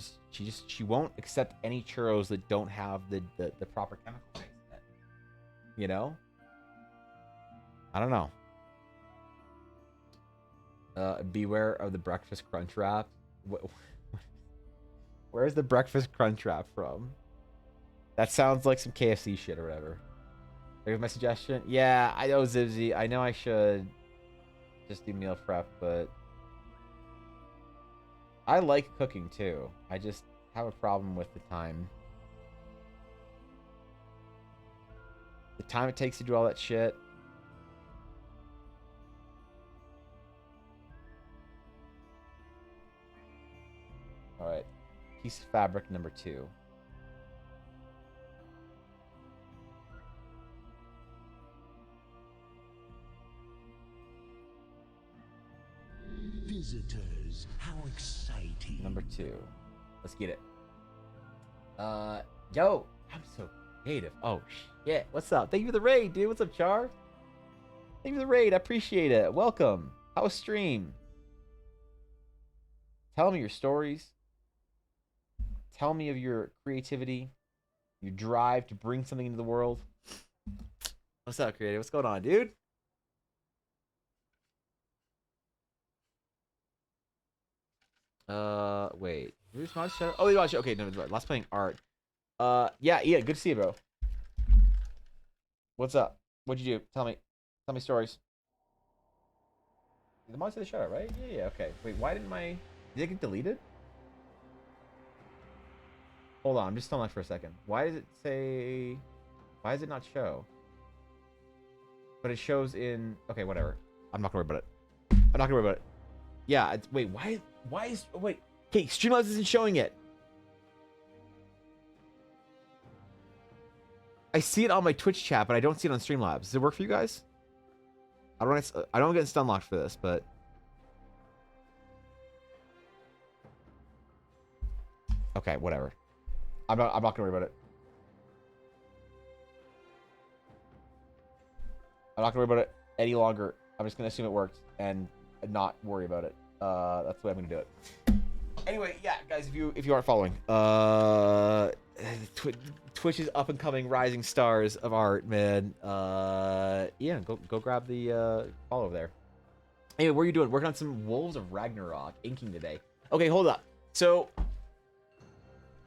won't accept any churros that don't have the proper chemical base in it. You know? I don't know. Beware of the breakfast crunch wrap. Where's the breakfast crunch wrap from? That sounds like some KFC shit or whatever. There's my suggestion. Yeah, I know, Zibzy. I know I should just do meal prep, but I like cooking too. I just have a problem with the time. The time it takes to do all that shit. All right. Piece of fabric number 2. Visitors, how exciting. Number 2. Let's get it. Yo, I'm so creative. Oh, shit. What's up? Thank you for the raid, dude. What's up, Char? Thank you for the raid. I appreciate it. Welcome. How was stream? Tell me your stories. Tell me of your creativity, your drive to bring something into the world. What's up, creative? What's going on, dude? Wait. Who's watching show? Oh, they watch. Okay, no, last playing art. Yeah, good to see you, bro. What's up? What'd you do? Tell me stories. The mod said the shout out, right? Yeah, okay. Wait, why didn't did it get deleted? Hold on, I'm just still on for a second. Why does it not show? But it shows in, okay, whatever. I'm not gonna worry about it. Yeah, wait, wait, okay, Streamlabs isn't showing it. I see it on my Twitch chat, but I don't see it on Streamlabs. Does it work for you guys? I don't get stun locked for this, but okay, whatever. I'm not gonna worry about it. I'm not gonna worry about it any longer. I'm just gonna assume it worked and not worry about it. That's the way I'm gonna do it. Anyway, yeah, guys, if you aren't following, Twitch's up and coming rising stars of art, man. Yeah, go grab the follow over there. Anyway, what are you doing? Working on some Wolves of Ragnarok inking today. Okay, hold up. So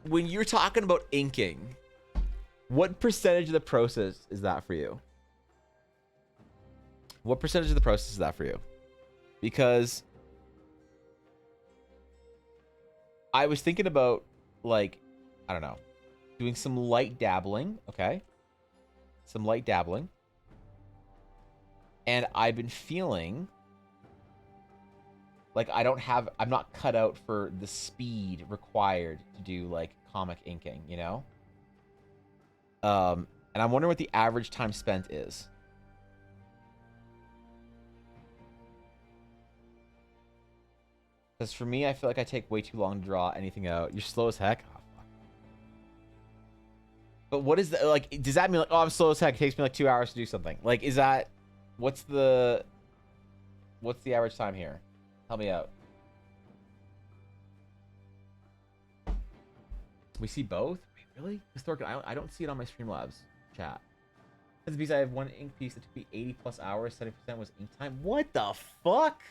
when you're talking about inking, what percentage of the process is that for you? What percentage of the process is that for you? Because I was thinking about, like, I don't know, doing some light dabbling, okay? Some light dabbling. And I've been feeling like I'm not cut out for the speed required to do like comic inking, you know? And I'm wondering what the average time spent is. Because for me, I feel like I take way too long to draw anything out. You're slow as heck. Oh, fuck. But what is the, like, does that mean like, oh, I'm slow as heck. It takes me like 2 hours to do something. Like, is that, what's the average time here? Help me out. We see both? Wait, really? Historic, I don't see it on my Streamlabs chat. Because I have one ink piece that took me 80 plus hours, 70% was ink time. What the fuck?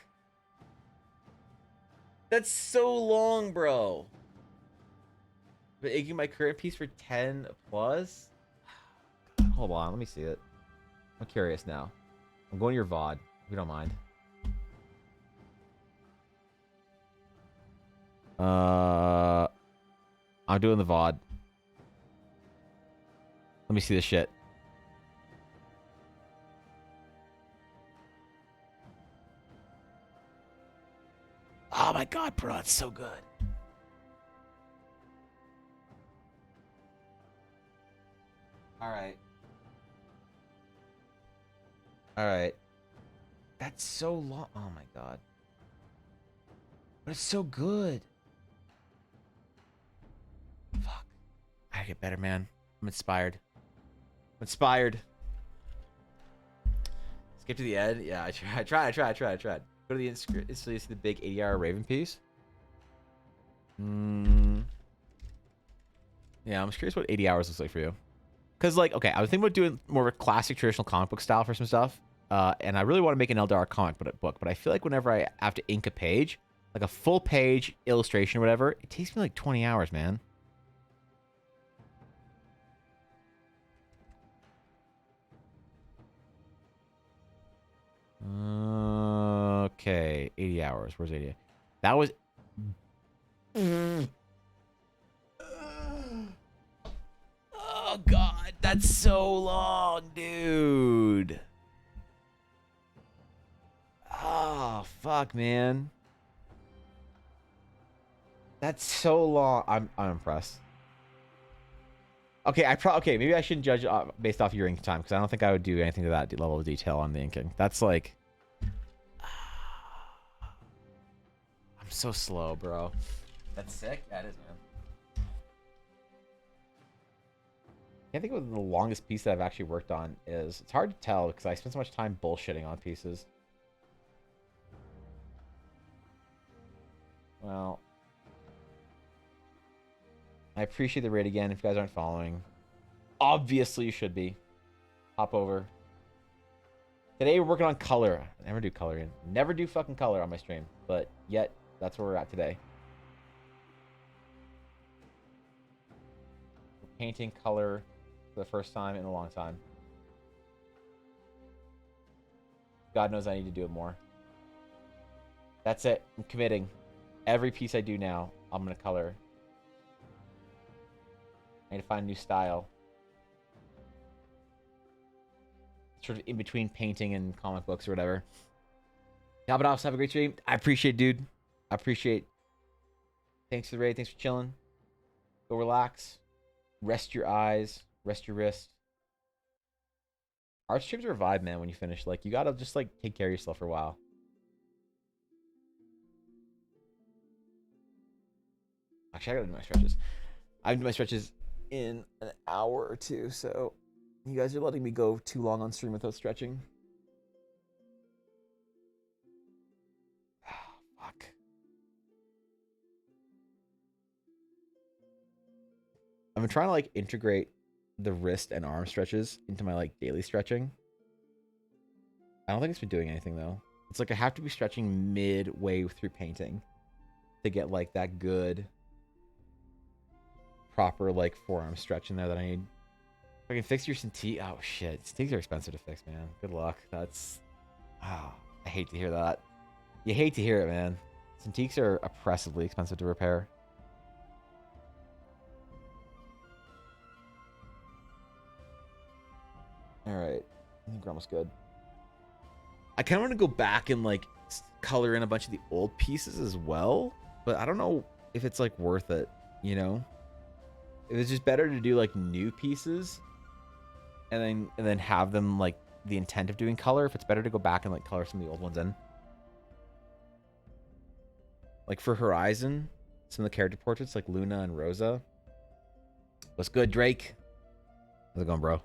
That's so long, bro. But inking my current piece for 10 plus? God, hold on, let me see it. I'm curious now. I'm going to your VOD, if you don't mind. I'm doing the VOD. Let me see this shit. Oh my god, bro, that's so good. Alright. Alright. That's so long. Oh my god. But it's so good. Fuck. I gotta get better, man. I'm inspired. I'm inspired. Skip to the end? Yeah, I tried. Go to the inscript. So you see the big 80-hour Raven piece? Yeah, I'm just curious what 80 hours looks like for you. Because, like, okay, I was thinking about doing more of a classic traditional comic book style for some stuff. And I really want to make an LDR comic book, but I feel like whenever I have to ink a page, like a full page illustration or whatever, it takes me like 20 hours, man. Okay, 80 hours. Where's 80? That was... Oh, God. That's so long, dude. Oh, fuck, man. That's so long. I'm impressed. Okay, okay, maybe I shouldn't judge based off your ink time, because I don't think I would do anything to that level of detail on the inking. That's like... I'm so slow, bro. That's sick? That is, man. I can't think of what the longest piece that I've actually worked on is. It's hard to tell, because I spend so much time bullshitting on pieces. Well... I appreciate the raid again if you guys aren't following. Obviously you should be. Hop over. Today we're working on color. I never do coloring. Never do fucking color on my stream. But yet, that's where we're at today. We're painting color for the first time in a long time. God knows I need to do it more. That's it. I'm committing. Every piece I do now, I'm going to color. I need to find a new style. Sort of in between painting and comic books or whatever. Yeah, but also have a great stream. I appreciate it, dude. I appreciate. Thanks for the raid. Thanks for chilling. Go relax. Rest your eyes. Rest your wrist. Art streams are a vibe, man, when you finish. Like, you gotta just, like, take care of yourself for a while. Actually, I gotta do my stretches. I have to do my stretches in an hour or two, so you guys are letting me go too long on stream without stretching. Fuck. I've been trying to like integrate the wrist and arm stretches into my like daily stretching. I don't think it's been doing anything though. It's like I have to be stretching midway through painting to get like that good proper like forearm stretch in there that I need. If I can fix your Cintiq. Oh shit, Cintiqs are expensive to fix, man. Good luck. That's... Oh, I hate to hear that. You hate to hear it, man. Cintiqs are oppressively expensive to repair. Alright. I think we're almost good. I kind of want to go back and like color in a bunch of the old pieces as well, but I don't know if it's like worth it, you know? If it's just better to do like new pieces and then have them like the intent of doing color, if it's better to go back and like color some of the old ones in. Like for Horizon, some of the character portraits like Luna and Rosa. What's good, Drake? How's it going, bro?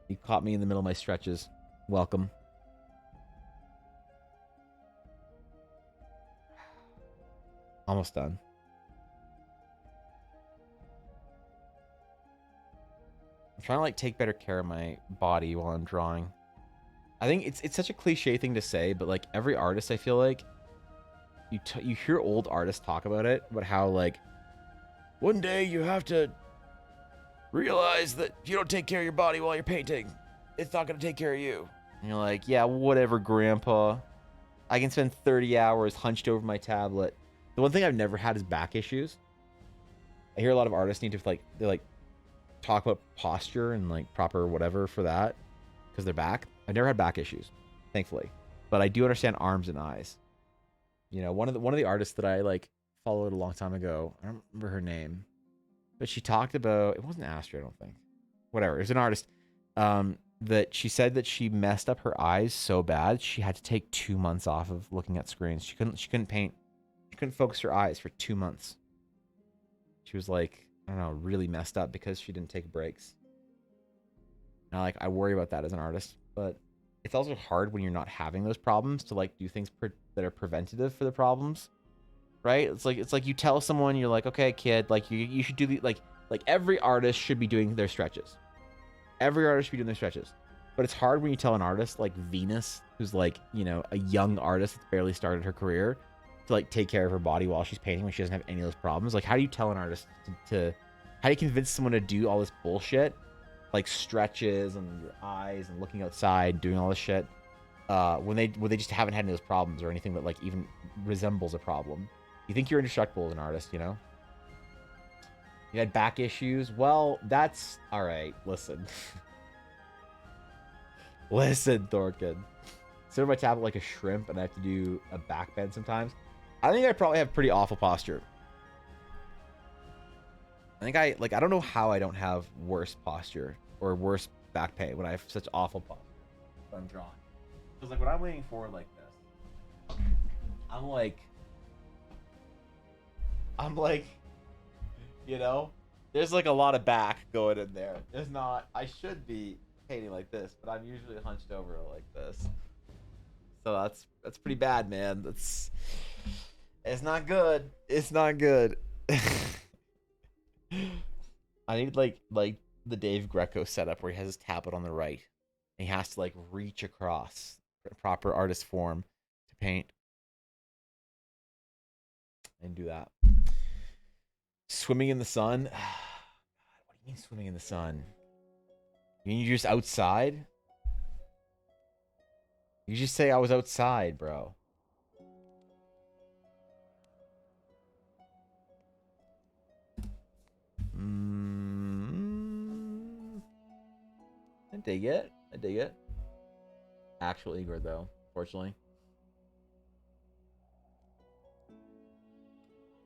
You caught me in the middle of my stretches. Welcome. Almost done. I'm trying to like take better care of my body while I'm drawing. I think it's such a cliche thing to say, but like every artist, I feel like you hear old artists talk about it, about how like one day you have to realize that if you don't take care of your body while you're painting, it's not gonna take care of you. And you're like, yeah, whatever, Grandpa. I can spend 30 hours hunched over my tablet. The one thing I've never had is back issues. I hear a lot of artists need to like they like talk about posture and like proper whatever for that because they're back. I've never had back issues, thankfully, but I do understand arms and eyes. You know, one of the artists that I like followed a long time ago, I don't remember her name, but she talked about, it wasn't Astro, I don't think. Whatever, it was an artist that she said that she messed up her eyes so bad she had to take 2 months off of looking at screens. She couldn't paint. She couldn't focus her eyes for 2 months. She was like, I don't know, really messed up because she didn't take breaks. Now, like, I worry about that as an artist, but it's also hard when you're not having those problems to like do things that are preventative for the problems, right? It's like you tell someone, you're like, okay, kid, like you should do the like every artist should be doing their stretches. Every artist should be doing their stretches. But it's hard when you tell an artist like Venus, who's like, you know, a young artist that's barely started her career, to like take care of her body while she's painting when she doesn't have any of those problems. Like, how do you tell an artist to how do you convince someone to do all this bullshit, like stretches and your eyes and looking outside, doing all this shit, when they just haven't had any of those problems or anything that like even resembles a problem? You think you're indestructible as an artist, you know? You had back issues? Well, that's all right. Listen. Listen, Thorkin. Sit on my tablet like a shrimp and I have to do a back bend sometimes. I think I probably have pretty awful posture. I think I don't know how I don't have worse posture or worse back pain when I have such awful posture when I'm drawing. Because like when I'm leaning forward like this, I'm like, you know, there's like a lot of back going in there. There's not, I should be painting like this, but I'm usually hunched over like this. So that's pretty bad, man. It's not good. It's not good. I need like the Dave Greco setup where he has his tablet on the right and he has to like reach across proper artist form to paint and do that. Swimming in the sun. What do you mean swimming in the sun? You mean you're just outside? You just say I was outside, bro. I dig it. I dig it. Actual Igor, though, fortunately.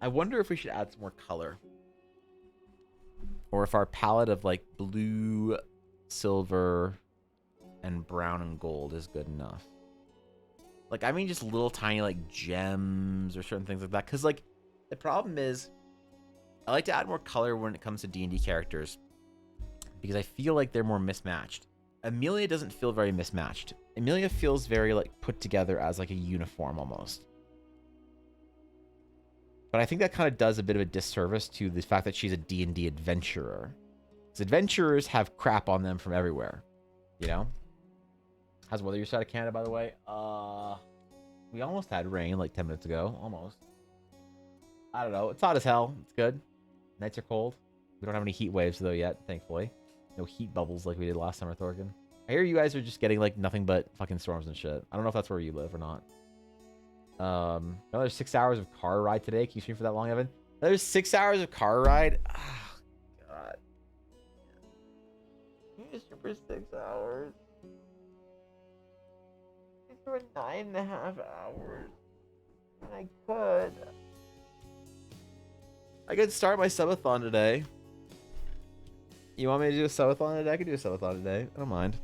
I wonder if we should add some more color. Or if our palette of like blue, silver, and brown and gold is good enough. Like, I mean just little tiny like gems or certain things like that. Because like, the problem is, I like to add more color when it comes to D&D characters. Because I feel like they're more mismatched. Amelia doesn't feel very mismatched. Amelia feels very like put together as like a uniform almost. But I think that kind of does a bit of a disservice to the fact that she's a D&D adventurer. Because adventurers have crap on them from everywhere. You know? How's the weather your side of Canada, by the way? We almost had rain like 10 minutes ago. Almost. I don't know. It's hot as hell. It's good. Nights are cold. We don't have any heat waves, though, yet, thankfully. No heat bubbles like we did last summer, Thorkin. I hear you guys are just getting, like, nothing but fucking storms and shit. I don't know if that's where you live or not. Another 6 hours of car ride today. Can you stream for that long, Evan? Another 6 hours of car ride? Oh, God. You stream for 6 hours? for 9.5 hours. I could. I could start my subathon today. You want me to do a subathon today? I could do a subathon today. I don't mind.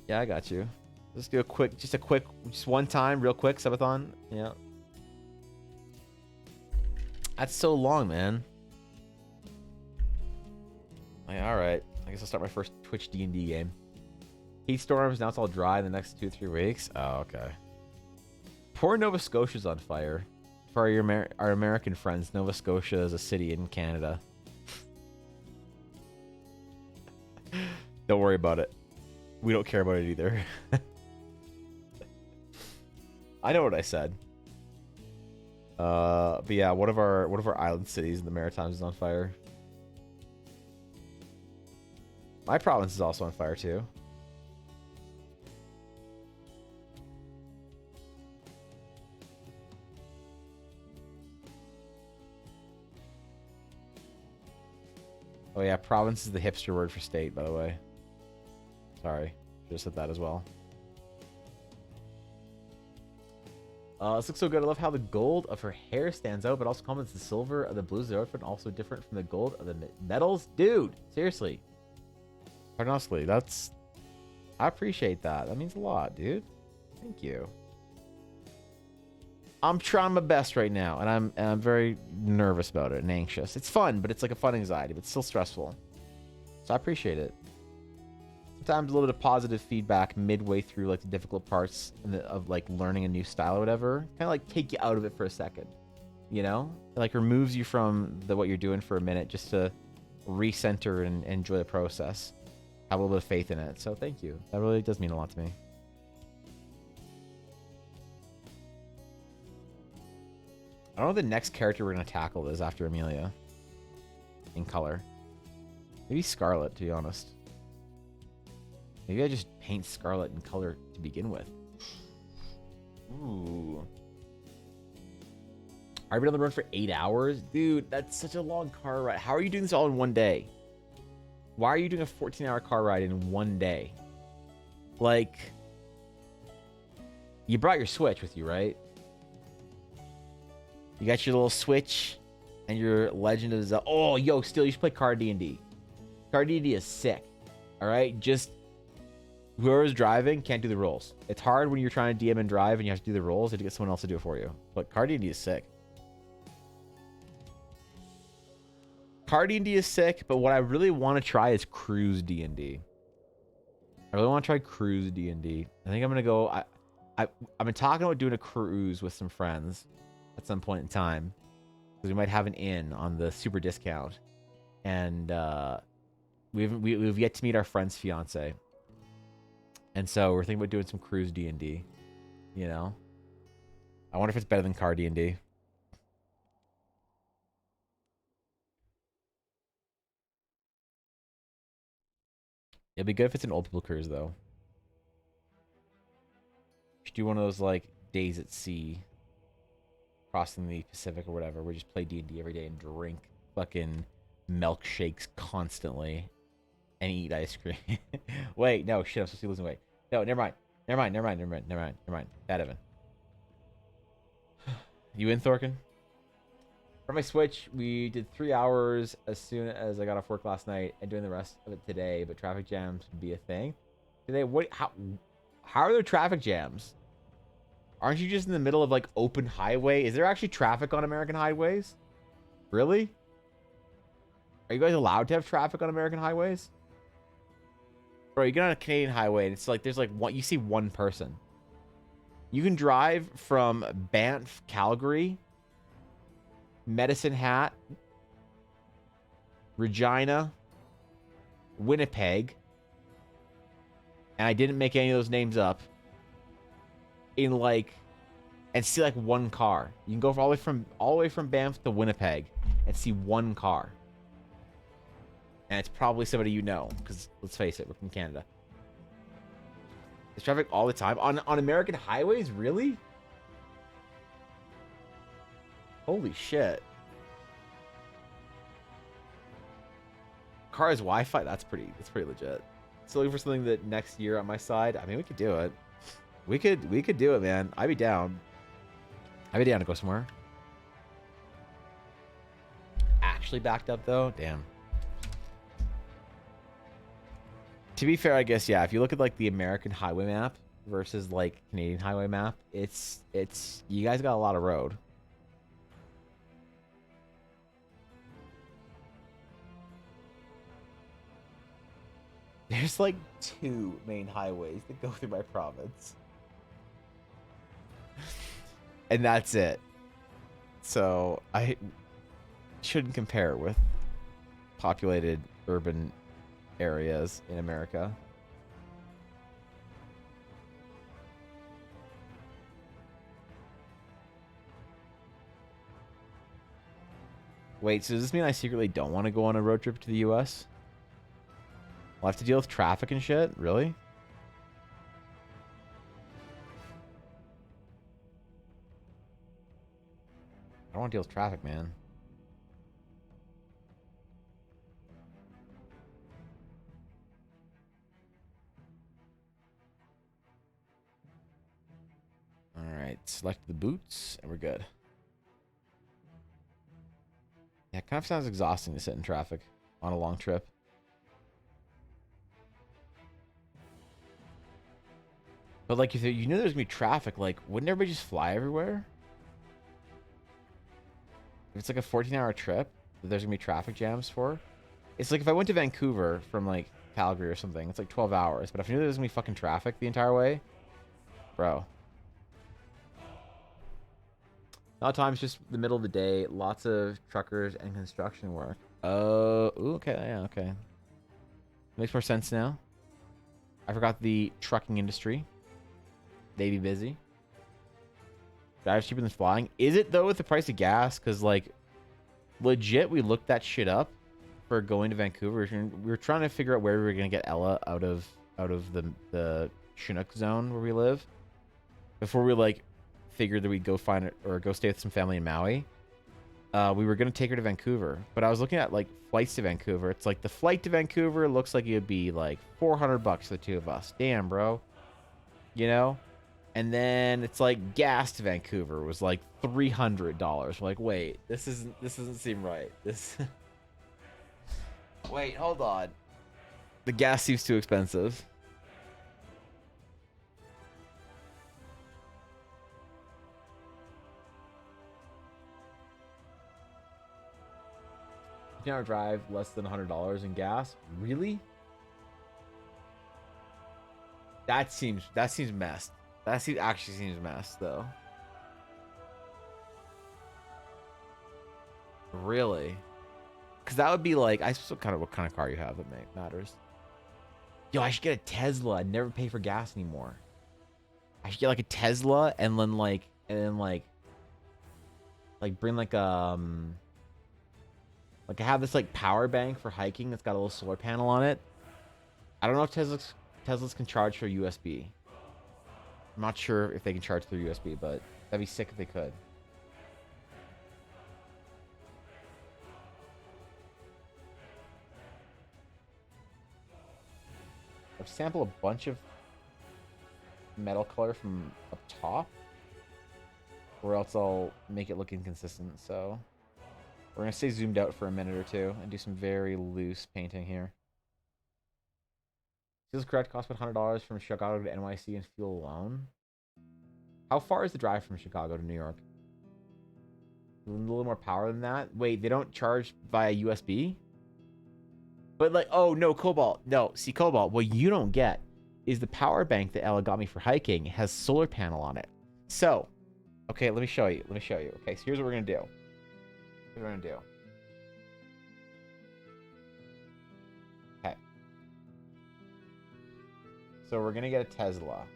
Yeah, I got you. Let's do just one time, real quick subathon. Yeah. That's so long, man. Like, all right. I guess I'll start my first Twitch D&D game. Heat storms. Now it's all dry in the next 2-3 weeks. Oh, okay. Poor Nova Scotia's on fire. For our American friends, Nova Scotia is a city in Canada. Don't worry about it. We don't care about it either. I know what I said. But yeah, one of our island cities in the Maritimes is on fire. My province is also on fire too. Oh yeah, province is the hipster word for state, by the way. Sorry, just said that as well. This looks so good. I love how the gold of her hair stands out, but also complements the silver of the blues of the outfit, also different from the gold of the metals. Dude, seriously. Honestly, that's... I appreciate that. That means a lot, dude. Thank you. I'm trying my best right now, and I'm very nervous about it and anxious. It's fun, but it's like a fun anxiety, but it's still stressful. So I appreciate it. Sometimes a little bit of positive feedback midway through like the difficult parts of like learning a new style or whatever, kind of like take you out of it for a second, you know? It like removes you from what you're doing for a minute just to recenter and enjoy the process. Have a little bit of faith in it. So thank you. That really does mean a lot to me. I don't know what the next character we're going to tackle is after Amelia. In color. Maybe Scarlet, to be honest. Maybe I just paint Scarlet in color to begin with. Ooh. I've been on the run for 8 hours? Dude, that's such a long car ride. How are you doing this all in one day? Why are you doing a 14-hour car ride in one day? Like, you brought your Switch with you, right? You got your little Switch and your Legend of Zelda. Oh, yo, still, you should play Card D&D. Card D&D is sick. All right? Just whoever's driving can't do the rolls. It's hard when you're trying to DM and drive and you have to do the rolls. You have to get someone else to do it for you. But Card D&D is sick. Card D&D is sick, but what I really want to try is Cruise D&D. I really want to try Cruise D&D. I think I'm going to go... I've been talking about doing a cruise with some friends at some point in time, because we might have an in on the super discount, and we've yet to meet our friend's fiance, and so we're thinking about doing some cruise D&D. You know, I wonder if it's better than Card D&D. It'd be good if it's an old people cruise though. We should do one of those like days at sea, crossing the Pacific or whatever. We just play D&D every day and drink fucking milkshakes constantly and eat ice cream. Wait, no, shit, I'm supposed to be losing weight. No, never mind. Bad Evan. You in, Thorkin? For my Switch, we did 3 hours as soon as I got off work last night and doing the rest of it today, but traffic jams would be a thing. Today, how are there traffic jams? Aren't you just in the middle of like open highway? Is there actually traffic on American highways? Really? Are you guys allowed to have traffic on American highways? Bro, you get on a Canadian highway and it's like there's like you see one person. You can drive from Banff, Calgary, Medicine Hat, Regina, Winnipeg, and I didn't make any of those names up, in like, and see like one car. You can go all the way from Banff to Winnipeg and see one car. And it's probably somebody you know, because let's face it, we're from Canada. There's traffic all the time on American highways, really? Holy shit. Car has Wi-Fi? That's pretty legit. So looking for something that next year on my side. I mean, we could do it. We could do it, man. I'd be down. I'd be down to go somewhere. Actually backed up though? Damn. To be fair, I guess, yeah, if you look at like the American highway map versus like Canadian highway map, it's you guys got a lot of road. There's like 2 main highways that go through my province. And that's it. So I shouldn't compare with populated urban areas in America. Wait, so does this mean I secretly don't want to go on a road trip to the US? I'll have to deal with traffic and shit? Really? I don't want to deal with traffic, man. Alright, select the boots, and we're good. Yeah, it kind of sounds exhausting to sit in traffic on a long trip. But like, if you knew there's gonna be traffic, like, wouldn't everybody just fly everywhere? If it's like a 14-hour trip that there's gonna be traffic jams for, it's like if I went to Vancouver from like Calgary or something, it's like 12 hours. But if I knew there was gonna be fucking traffic the entire way, bro. A lot of times, just the middle of the day, lots of truckers and construction work. Oh, okay, yeah, okay. Makes more sense now. I forgot the trucking industry. They be busy. Drive's cheaper than flying. Is it though with the price of gas? Because like, legit, we looked that shit up for going to Vancouver. We were trying to figure out where we were gonna get Ella out of the Chinook zone where we live before we like figured that we'd go find it or go stay with some family in Maui. We were gonna take her to Vancouver, but I was looking at like flights to Vancouver. It's like the flight to Vancouver looks like it'd be like $400 for the 2 of us. Damn, bro. You know? And then it's like gas to Vancouver was like $300. We're like, wait, this doesn't seem right. This wait, hold on. The gas seems too expensive. Hour drive, less than $100 in gas. Really? That seems messed. Actually seems messed though. Really? Because that would be like, I suppose what kind of car you have that matters. Yo, I should get a Tesla and never pay for gas anymore. I should get like a Tesla and then like bring like I have this like power bank for hiking that's got a little solar panel on it. I don't know if Teslas can charge through USB. I'm not sure if they can charge through USB, but that'd be sick if they could. I've sampled a bunch of metal color from up top, or else I'll make it look inconsistent. So we're gonna stay zoomed out for a minute or two and do some very loose painting here. This is correct. Cost about $100 from Chicago to NYC and fuel alone. How far is the drive from Chicago to New York? A little more power than that. Wait, they don't charge via USB? But like, oh no, Cobalt. No, see, Cobalt, what you don't get is the power bank that Ella got me for hiking has solar panel on it. So, okay, let me show you. Okay, so here's what we're gonna do. Okay. So we're gonna get a Tesla.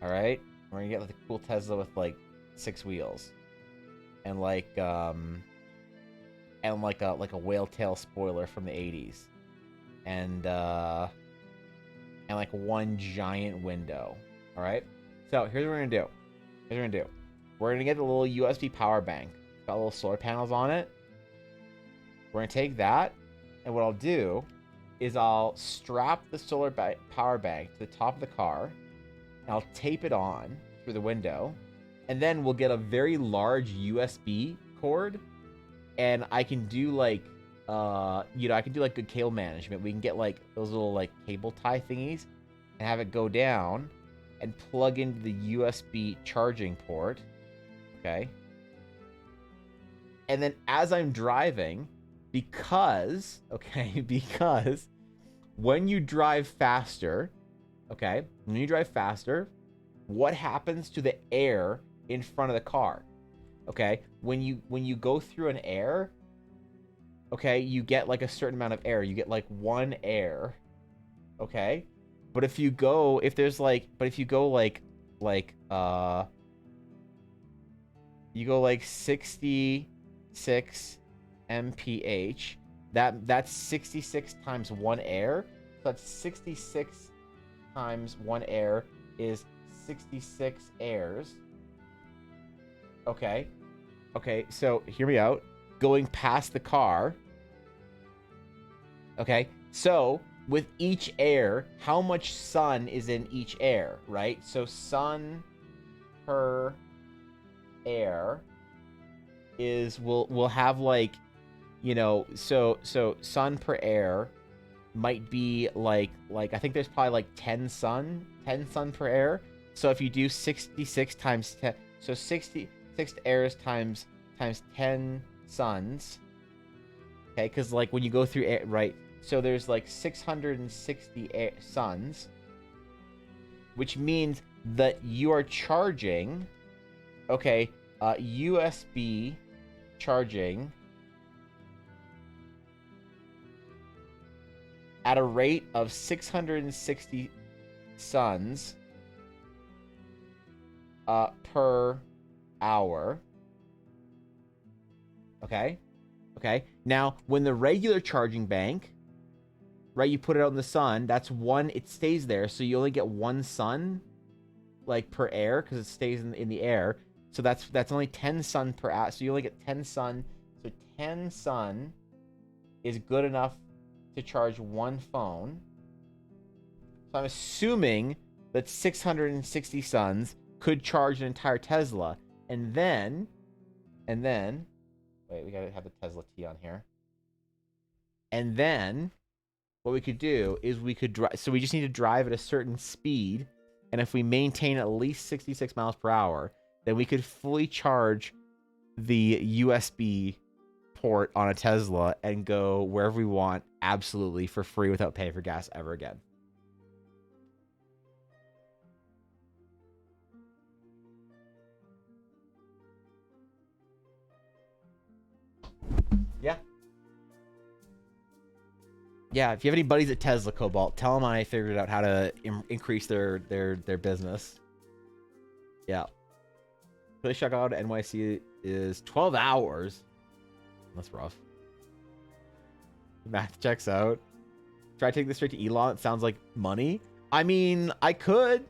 All right, we're gonna get like a cool Tesla with like 6 wheels, and like a whale tail spoiler from the 80s, and like one giant window. All right, so here's what we're gonna do. We're gonna get the little USB power bank. It's got little solar panels on it. We're gonna take that, and what I'll do is I'll strap the power bank to the top of the car, and I'll tape it on through the window, and then we'll get a very large USB cord, and I can do like, I can do like good cable management. We can get like those little like cable tie thingies and have it go down and plug into the USB charging port. Okay. And then as I'm driving, because when you drive faster, what happens to the air in front of the car? Okay, when you go through an air, okay, you get like a certain amount of air. You get like 1 air, okay? But if you go you go like 66 mph, that's 66 times 1 air. So that's 66 times 1 air is 66 airs. Okay. Okay, so hear me out. Going past the car. Okay, so with each air, how much sun is in each air, right? So sun per air is we'll have like, so sun per air might be like I think there's probably like 10 sun per air. So if you do 66 times 10, so 66 airs times 10 suns. Okay, because like when you go through air, right? So there's like 660 suns, which means that you are charging, okay, USB charging at a rate of 660 suns per hour. Okay. Now, when the regular charging bank, right, you put it out in the sun, that's 1, it stays there, so you only get 1 sun, like, per air, because it stays in the air. So that's only 10 sun per hour, so you only get 10 sun. So 10 sun is good enough to charge 1 phone. So I'm assuming that 660 suns could charge an entire Tesla. And then, wait, we gotta have the Tesla T on here. And then, what we could do is we could drive. So we just need to drive at a certain speed, and if we maintain at least 66 miles per hour, then we could fully charge the USB port on a Tesla and go wherever we want, absolutely for free, without paying for gas ever again. Yeah, if you have any buddies at Tesla, Cobalt, tell them I figured out how to increase their business. Yeah. Play Chicago to NYC is 12 hours. That's rough. Math checks out. Try taking this straight to Elon. It sounds like money. I mean, I could.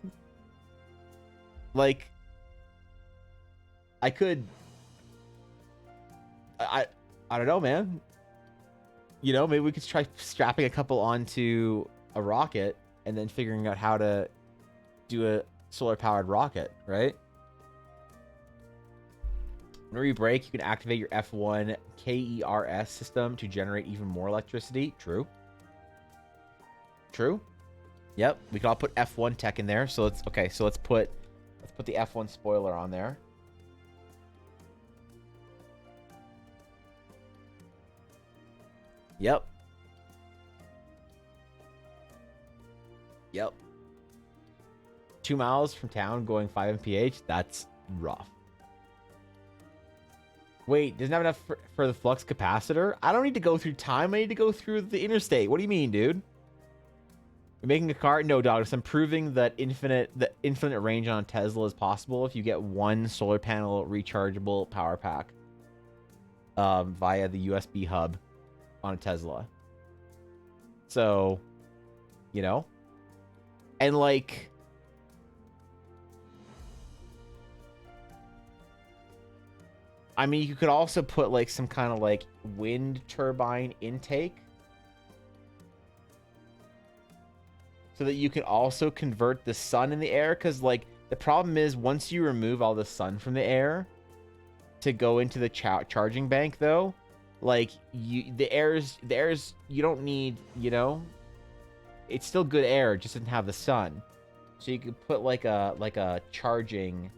Like, I could. I don't know, man. Maybe we could try strapping a couple onto a rocket and then figuring out how to do a solar-powered rocket, right? Whenever you brake, you can activate your F1 KERS system to generate even more electricity. True. Yep, we can all put F1 tech in there. So let's put the F1 spoiler on there. Yep. 2 miles from town going 5 mph. That's rough. Wait, doesn't have enough for the flux capacitor? I don't need to go through time. I need to go through the interstate. What do you mean, dude? You're making a car? No, dog. I'm proving that infinite range on a Tesla is possible if you get 1 solar panel rechargeable power pack via the USB hub on a Tesla. So, and like, I mean, you could also put like some kind of like wind turbine intake. so that you can also convert the sun in the air. Because like the problem is once you remove all the sun from the air to go into the charging bank, though, like the air's you don't need, you know, it's still good air, it just doesn't have the sun. So you could put like a charging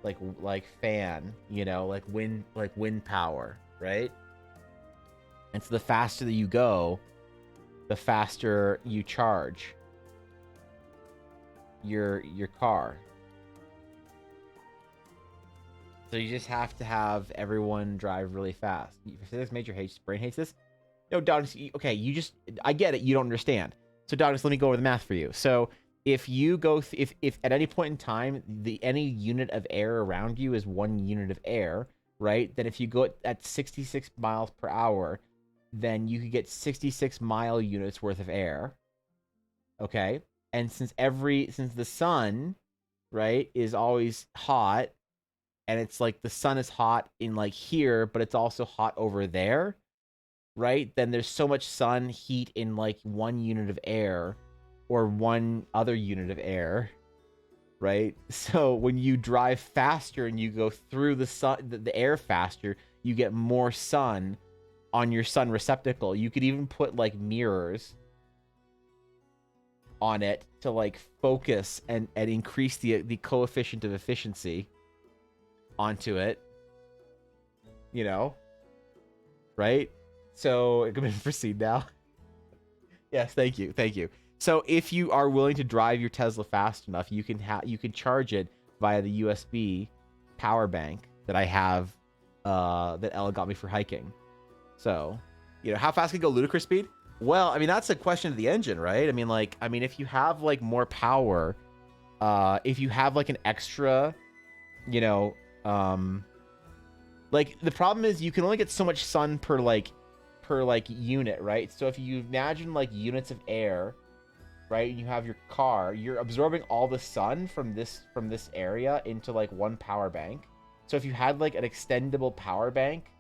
like fan, you know, like wind power, right? And so the faster that you go, the faster you charge your car. So you just have to have everyone drive really fast. Physics major hates, brain hates this. No, Douglas, okay, I get it, you don't understand. So Douglas, let me go over the math for you. So if you go, if at any point in time, any unit of air around you is 1 unit of air, right? Then if you go at 66 miles per hour, then you could get 66 mile units worth of air. Okay? And since the sun, right, is always hot, and it's like the sun is hot in like here, but it's also hot over there, right? Then there's so much sun heat in like 1 unit of air or 1 other unit of air, right? So when you drive faster and you go through the sun, the air faster, you get more sun on your sun receptacle. You could even put like mirrors on it to like focus and increase the coefficient of efficiency onto it, you know, right? So can we proceed now? Yes, thank you. So if you are willing to drive your Tesla fast enough, you can charge it via the USB power bank that I have, that Ella got me for hiking. So, you know, how fast can go ludicrous speed? Well, I mean, that's a question of the engine, right? I mean, if you have like more power, if you have like an extra, you know, like the problem is you can only get so much sun per unit, right? So if you imagine like units of air, right, and you have your car, you're absorbing all the sun from this area into like 1 power bank. So if you had like an extendable power bank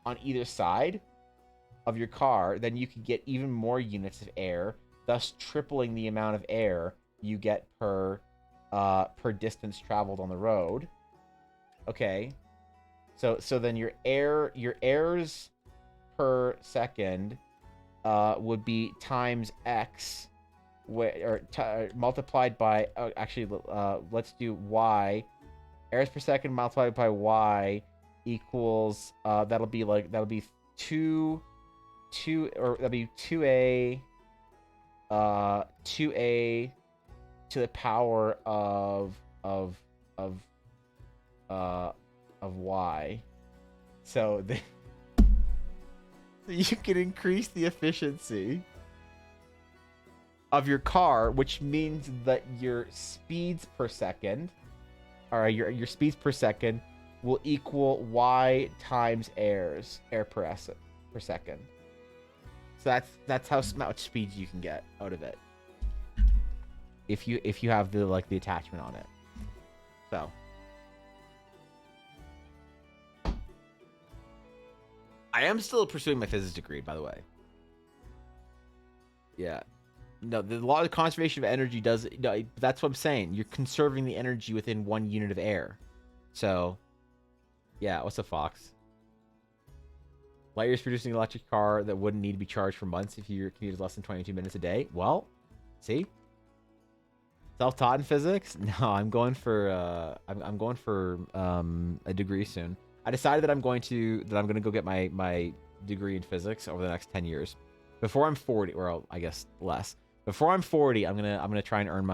on either side of your car, then you could get even more units of air, thus tripling the amount of air you get per distance traveled on the road. Okay, so then your airs per second would be times x, multiplied by let's do y. Airs per second multiplied by y equals that'll be 2 or that'll be 2a 2a to the power of y. So you can increase the efficiency of your car, which means that your speeds per second, your speeds per second will equal y times air per second. So that's how much speed you can get out of it if you have the attachment on it. So I am still pursuing my physics degree, by the way. Yeah. No, the law of conservation of energy does. No, that's what I'm saying. You're conserving the energy within 1 unit of air. So, yeah. What's up, Fox? Lightyear's producing an electric car that wouldn't need to be charged for months if your commute is less than 22 minutes a day. Well, see, self-taught in physics. No, I'm going for I'm going for a degree soon. I decided that I'm going to go get my degree in physics over the next 10 years. Before I'm 40, or I guess less. Before I'm 40, I'm gonna try and earn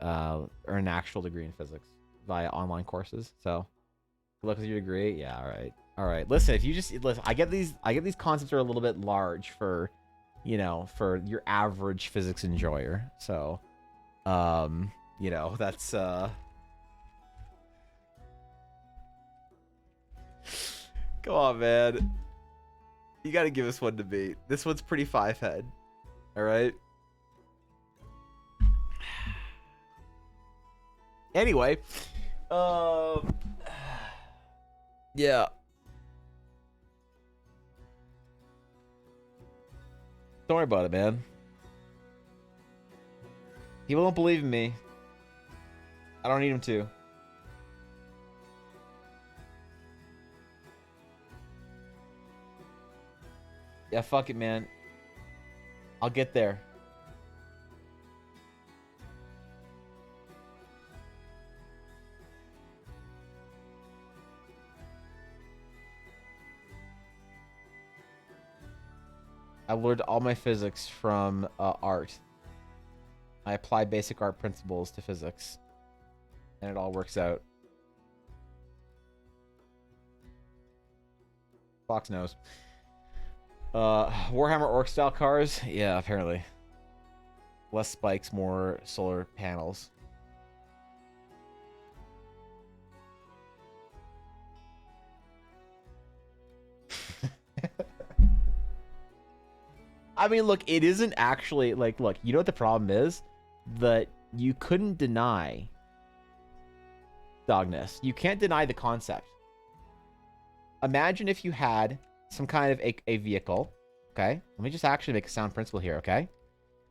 earn an actual degree in physics via online courses. So, good luck with your degree. Yeah, all right. Listen, if you just listen, I get these concepts are a little bit large for, you know, for your average physics enjoyer. So, you know, that's come on, man. You gotta give us one to beat. This one's pretty 5-head. All right. Anyway, yeah. Don't worry about it, man. People don't believe in me. I don't need them to. Yeah, fuck it, man. I'll get there. I learned all my physics from art. I apply basic art principles to physics. And it all works out. Fox knows. Warhammer Orc style cars? Yeah, apparently. Less spikes, more solar panels. I mean, look, it isn't actually like, look, you know what the problem is? That you couldn't deny Dogness. You can't deny the concept. Imagine if you had some kind of a vehicle, okay? Let me just actually make a sound principle here, okay?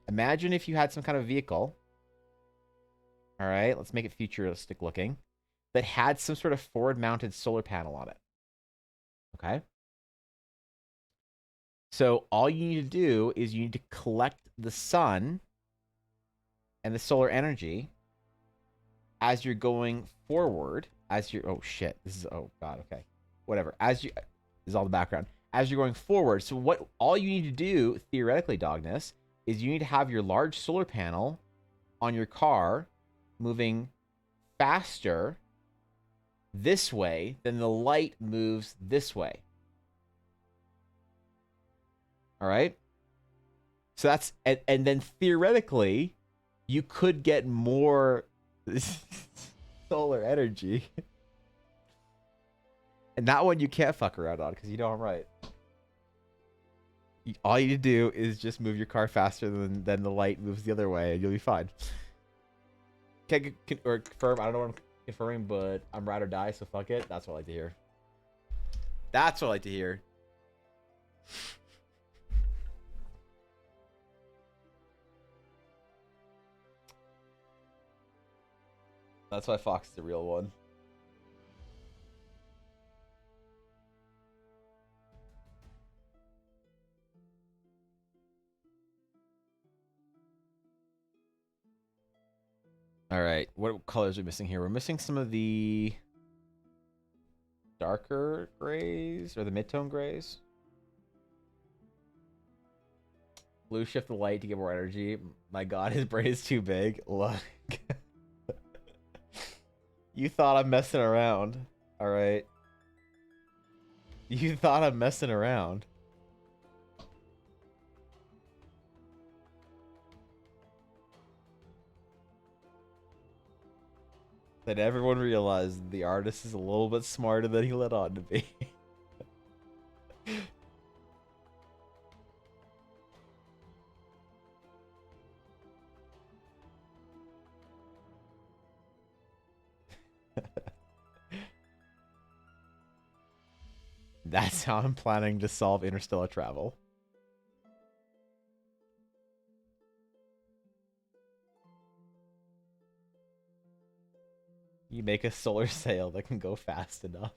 Imagine if you had some kind of vehicle, all right? Let's make it futuristic looking, that had some sort of forward-mounted solar panel on it, okay? So all you need to do is you need to collect the sun and the solar energy as you're going forward, as you're, oh shit, this is, oh god, okay. Whatever, as you, this is all the background. As you're going forward, so what, all you need to do, theoretically, Dogness, is you need to have your large solar panel on your car moving faster this way than the light moves this way. All right? So that's, and then theoretically, you could get more solar energy. And that one you can't fuck around on, because you know I'm right. All you need to do is just move your car faster than the light moves the other way, and you'll be fine. Can't or confirm, I don't know what I'm confirming, but I'm ride or die, so fuck it. That's what I like to hear. That's what I like to hear. That's why Fox is the real one. All right, what colors are we missing here? We're missing some of the darker grays or the mid-tone grays. Blue shift the light to get more energy. My god, his brain is too big. Look. You thought I'm messing around. All right. You thought I'm messing around. Then everyone realized the artist is a little bit smarter than he let on to be. That's how I'm planning to solve interstellar travel. You make a solar sail that can go fast enough.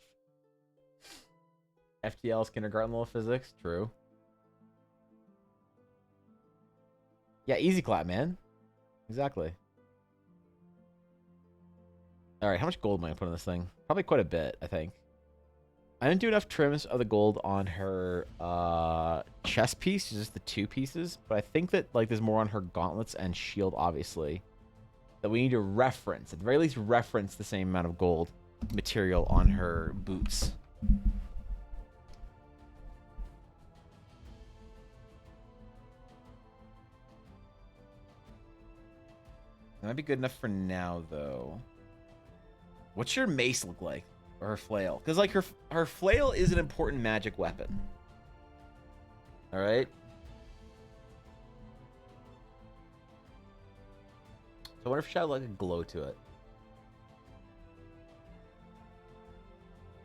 FTL's kindergarten level physics, true. Yeah, easy clap, man. Exactly. Alright, how much gold am I gonna put on this thing? Probably quite a bit, I think. I didn't do enough trims of the gold on her chest piece, just the 2 pieces. But I think that like there's more on her gauntlets and shield, obviously, that we need to reference. At the very least, reference the same amount of gold material on her boots. That might be good enough for now, though. What's your mace look like? Or her flail? Because, like, her flail is an important magic weapon. Alright? So I wonder if she had, like, a glow to it.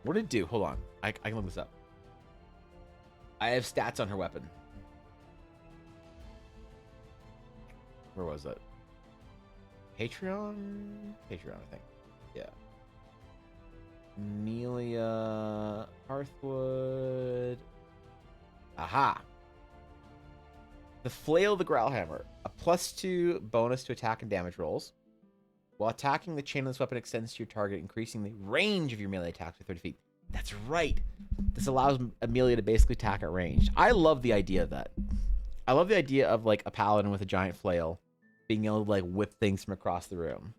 What did it do? Hold on. I can look this up. I have stats on her weapon. Where was it? Patreon? Patreon, I think. Yeah. Amelia Hearthwood. Aha. The Flail of the Growlhammer. A +2 bonus to attack and damage rolls. While attacking, the chainless weapon extends to your target, increasing the range of your melee attacks by 30 feet. That's right. This allows Amelia to basically attack at range. I love the idea of that. I love the idea of like a paladin with a giant flail being able to like whip things from across the room.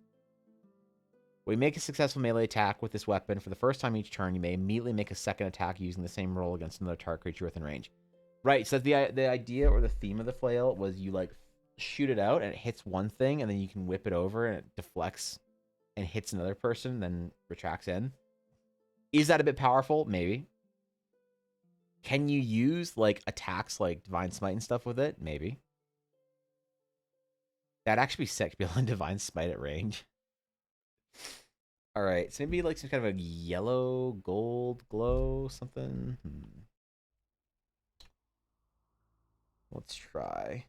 When you make a successful melee attack with this weapon for the first time each turn, you may immediately make a second attack using the same roll against another target creature within range. Right, so the idea or the theme of the flail was you like shoot it out and it hits one thing and then you can whip it over and it deflects and hits another person, then retracts in. Is that a bit powerful? Maybe. Can you use like attacks like Divine Smite and stuff with it? Maybe. That'd actually be sick to be able to Divine Smite at range. Alright, so maybe like some kind of a yellow, gold glow, something. Let's try.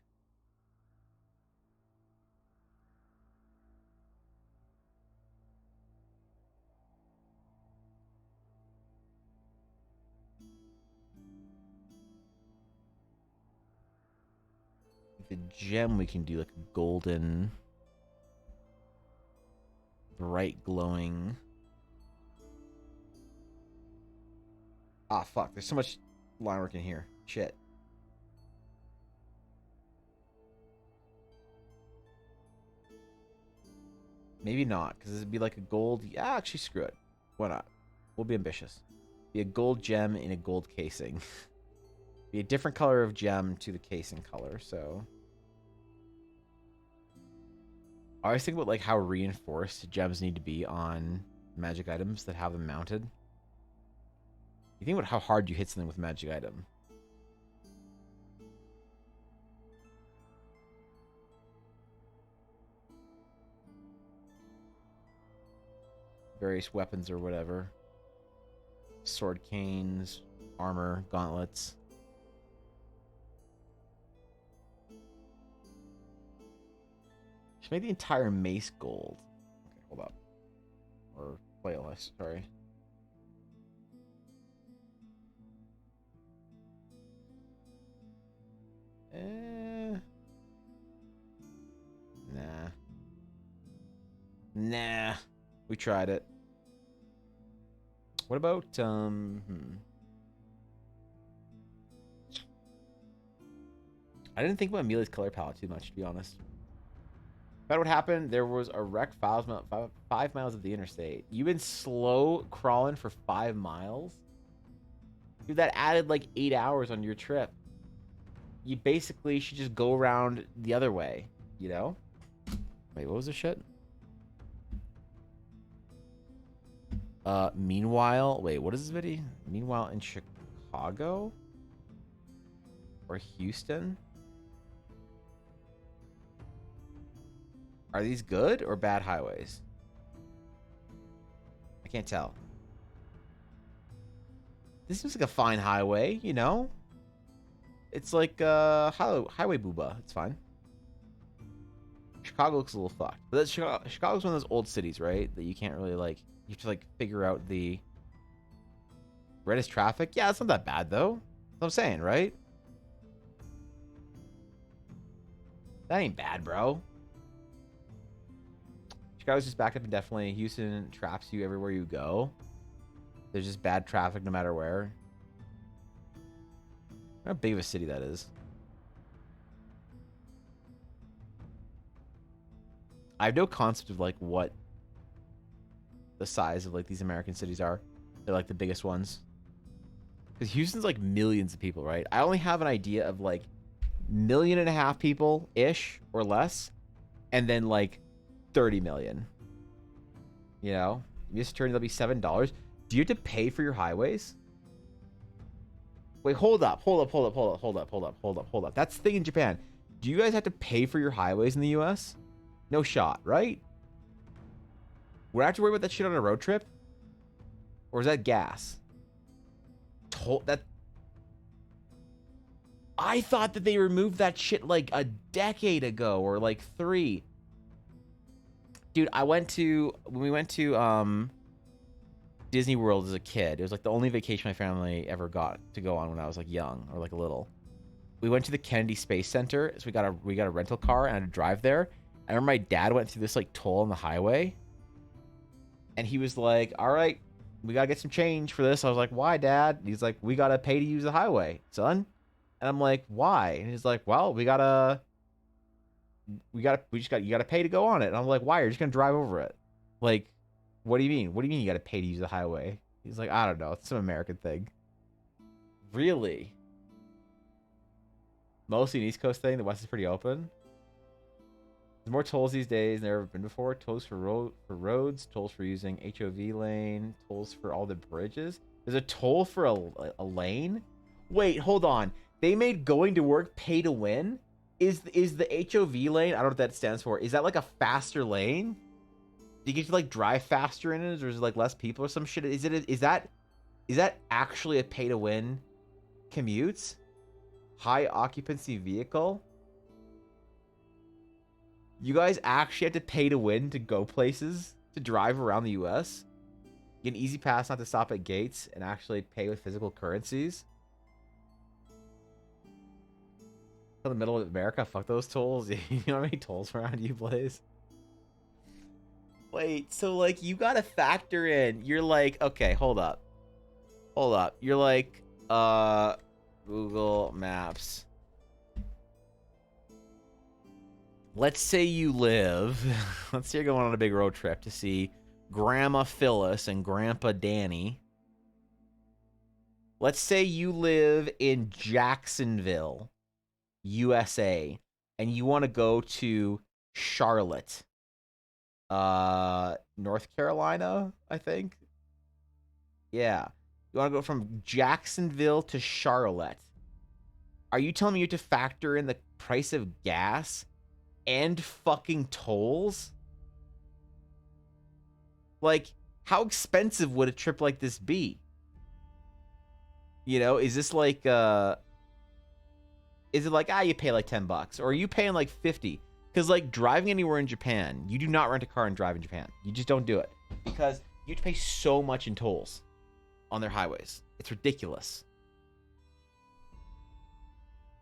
The gem we can do like a golden, bright glowing. Ah, fuck. There's so much line work in here. Shit. Maybe not, because it'd be like a gold. Yeah, actually, screw it. Why not? We'll be ambitious. Be a gold gem in a gold casing. Be a different color of gem to the casing color, so. I always think about like how reinforced gems need to be on magic items that have them mounted. You think about how hard you hit something with a magic item. Various weapons or whatever. Sword canes, armor, gauntlets. Just make the entire mace gold. Okay, hold up. Or flail, sorry. Nah. Nah. We tried it. What about, I didn't think about Amelia's color palette too much, to be honest. About what happened, there was a wreck 5 miles of the interstate. You've been slow crawling for 5 miles? Dude, that added like 8 hours on your trip. You basically should just go around the other way, you know? Wait, what was the shit? Meanwhile, wait, what is this video? Meanwhile in Chicago? Or Houston? Are these good or bad highways? I can't tell. This seems like a fine highway, you know? It's like highway booba. It's fine. Chicago looks a little fucked. But that's Chicago's one of those old cities, right? That you can't really like. You have to like figure out the red is traffic. Yeah, it's not that bad though. That's what I'm saying, right? That ain't bad, bro. Chicago's just backed up indefinitely. Houston traps you everywhere you go. There's just bad traffic no matter where. How big of a city that is. I have no concept of like what the size of like these American cities are. They're like the biggest ones. Because Houston's like millions of people, right? I only have an idea of like 1.5 million people ish or less, and then like 30 million. You know, this turn that'll be $7. Do you have to pay for your highways? Wait, hold up. That's the thing in Japan. Do you guys have to pay for your highways in the US? No shot, right? Would I have to worry about that shit on a road trip? Or is that gas? I thought that they removed that shit like a decade ago or like 3. Dude, when we went to Disney World as a kid. It was like the only vacation my family ever got to go on when I was like young or like little. We went to the Kennedy Space Center, so we got a rental car and I had to drive there. I remember my dad went through this like toll on the highway, and he was like, "All right, we gotta get some change for this." I was like, "Why, Dad?" And he's like, "We gotta pay to use the highway, son." And I'm like, "Why?" And he's like, "Well, you gotta pay to go on it." And I'm like, "Why? You're just gonna drive over it." Like, what do you mean? What do you mean you gotta pay to use the highway? He's like, "I don't know. It's some American thing." Really? Mostly an East Coast thing. The West is pretty open. There's more tolls these days than there ever been before. Tolls for roads, tolls for using HOV lane, tolls for all the bridges. There's a toll for a lane? Wait, hold on. They made going to work pay to win? Is the HOV lane, I don't know what that stands for, is that like a faster lane? Do you get to like drive faster in it, or is it like less people or some shit? Is that actually a pay to win commute? High occupancy vehicle? You guys actually have to pay to win to go places, to drive around the US? Get an easy pass not to stop at gates and actually pay with physical currencies? In the middle of America, fuck those tolls. You know how many tolls around you, Blaze? Wait, so like you gotta factor in, you're like, okay, hold up. You're like, Google Maps. Let's say you live, let's say you're going on a big road trip to see Grandma Phyllis and Grandpa Danny. Let's say you live in Jacksonville, USA, and you want to go to Charlotte, North Carolina, I think. Yeah. You want to go from Jacksonville to Charlotte. Are you telling me you have to factor in the price of gas and fucking tolls? Like, how expensive would a trip like this be? You know, is this like, is it like, you pay like $10? Or are you paying like 50? Because like driving anywhere in Japan, you do not rent a car and drive in Japan. You just don't do it. Because you have to pay so much in tolls on their highways. It's ridiculous.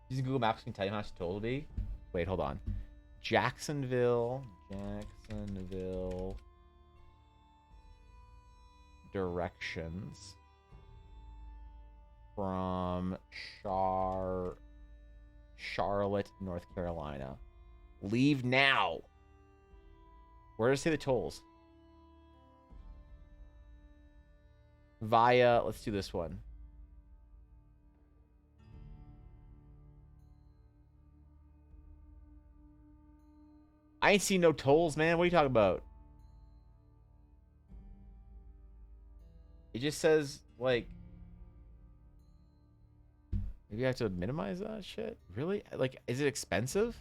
Using Google Maps can tell you how much the toll will be. Wait, hold on. Jacksonville directions from Charlotte, North Carolina. Leave now. Where does it say the tolls? Via, let's do this one. I ain't seen no tolls, man. What are you talking about? It just says, like... Maybe I have to minimize that shit? Really? Like, is it expensive?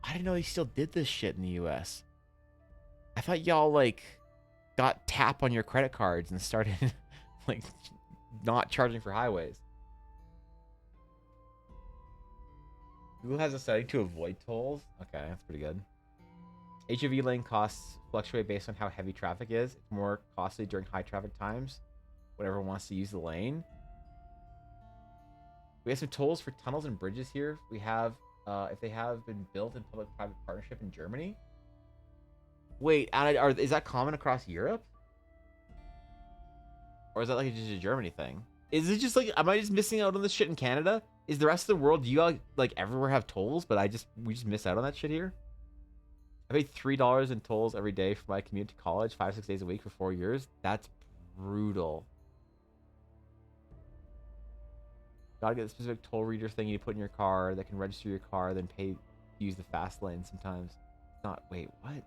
I didn't know they still did this shit in the US. I thought y'all, like, got tap on your credit cards and started, like, not charging for highways. Google has a setting to avoid tolls. Okay, that's pretty good. HOV lane costs fluctuate based on how heavy traffic is. It's more costly during high traffic times when everyone wants to use the lane. We have some tolls for tunnels and bridges here. We have, if they have been built in public-private partnership in Germany. Wait, is that common across Europe? Or is that like just a Germany thing? Is it just like, am I just missing out on this shit in Canada? Is the rest of the world, do you all, like everywhere have tolls, but we just miss out on that shit here? I paid $3 in tolls every day for my commute to college, 5-6 days a week for 4 years. That's brutal. Gotta get a specific toll reader thing you put in your car that can register your car, then pay to use the fast lane sometimes. Wait, what?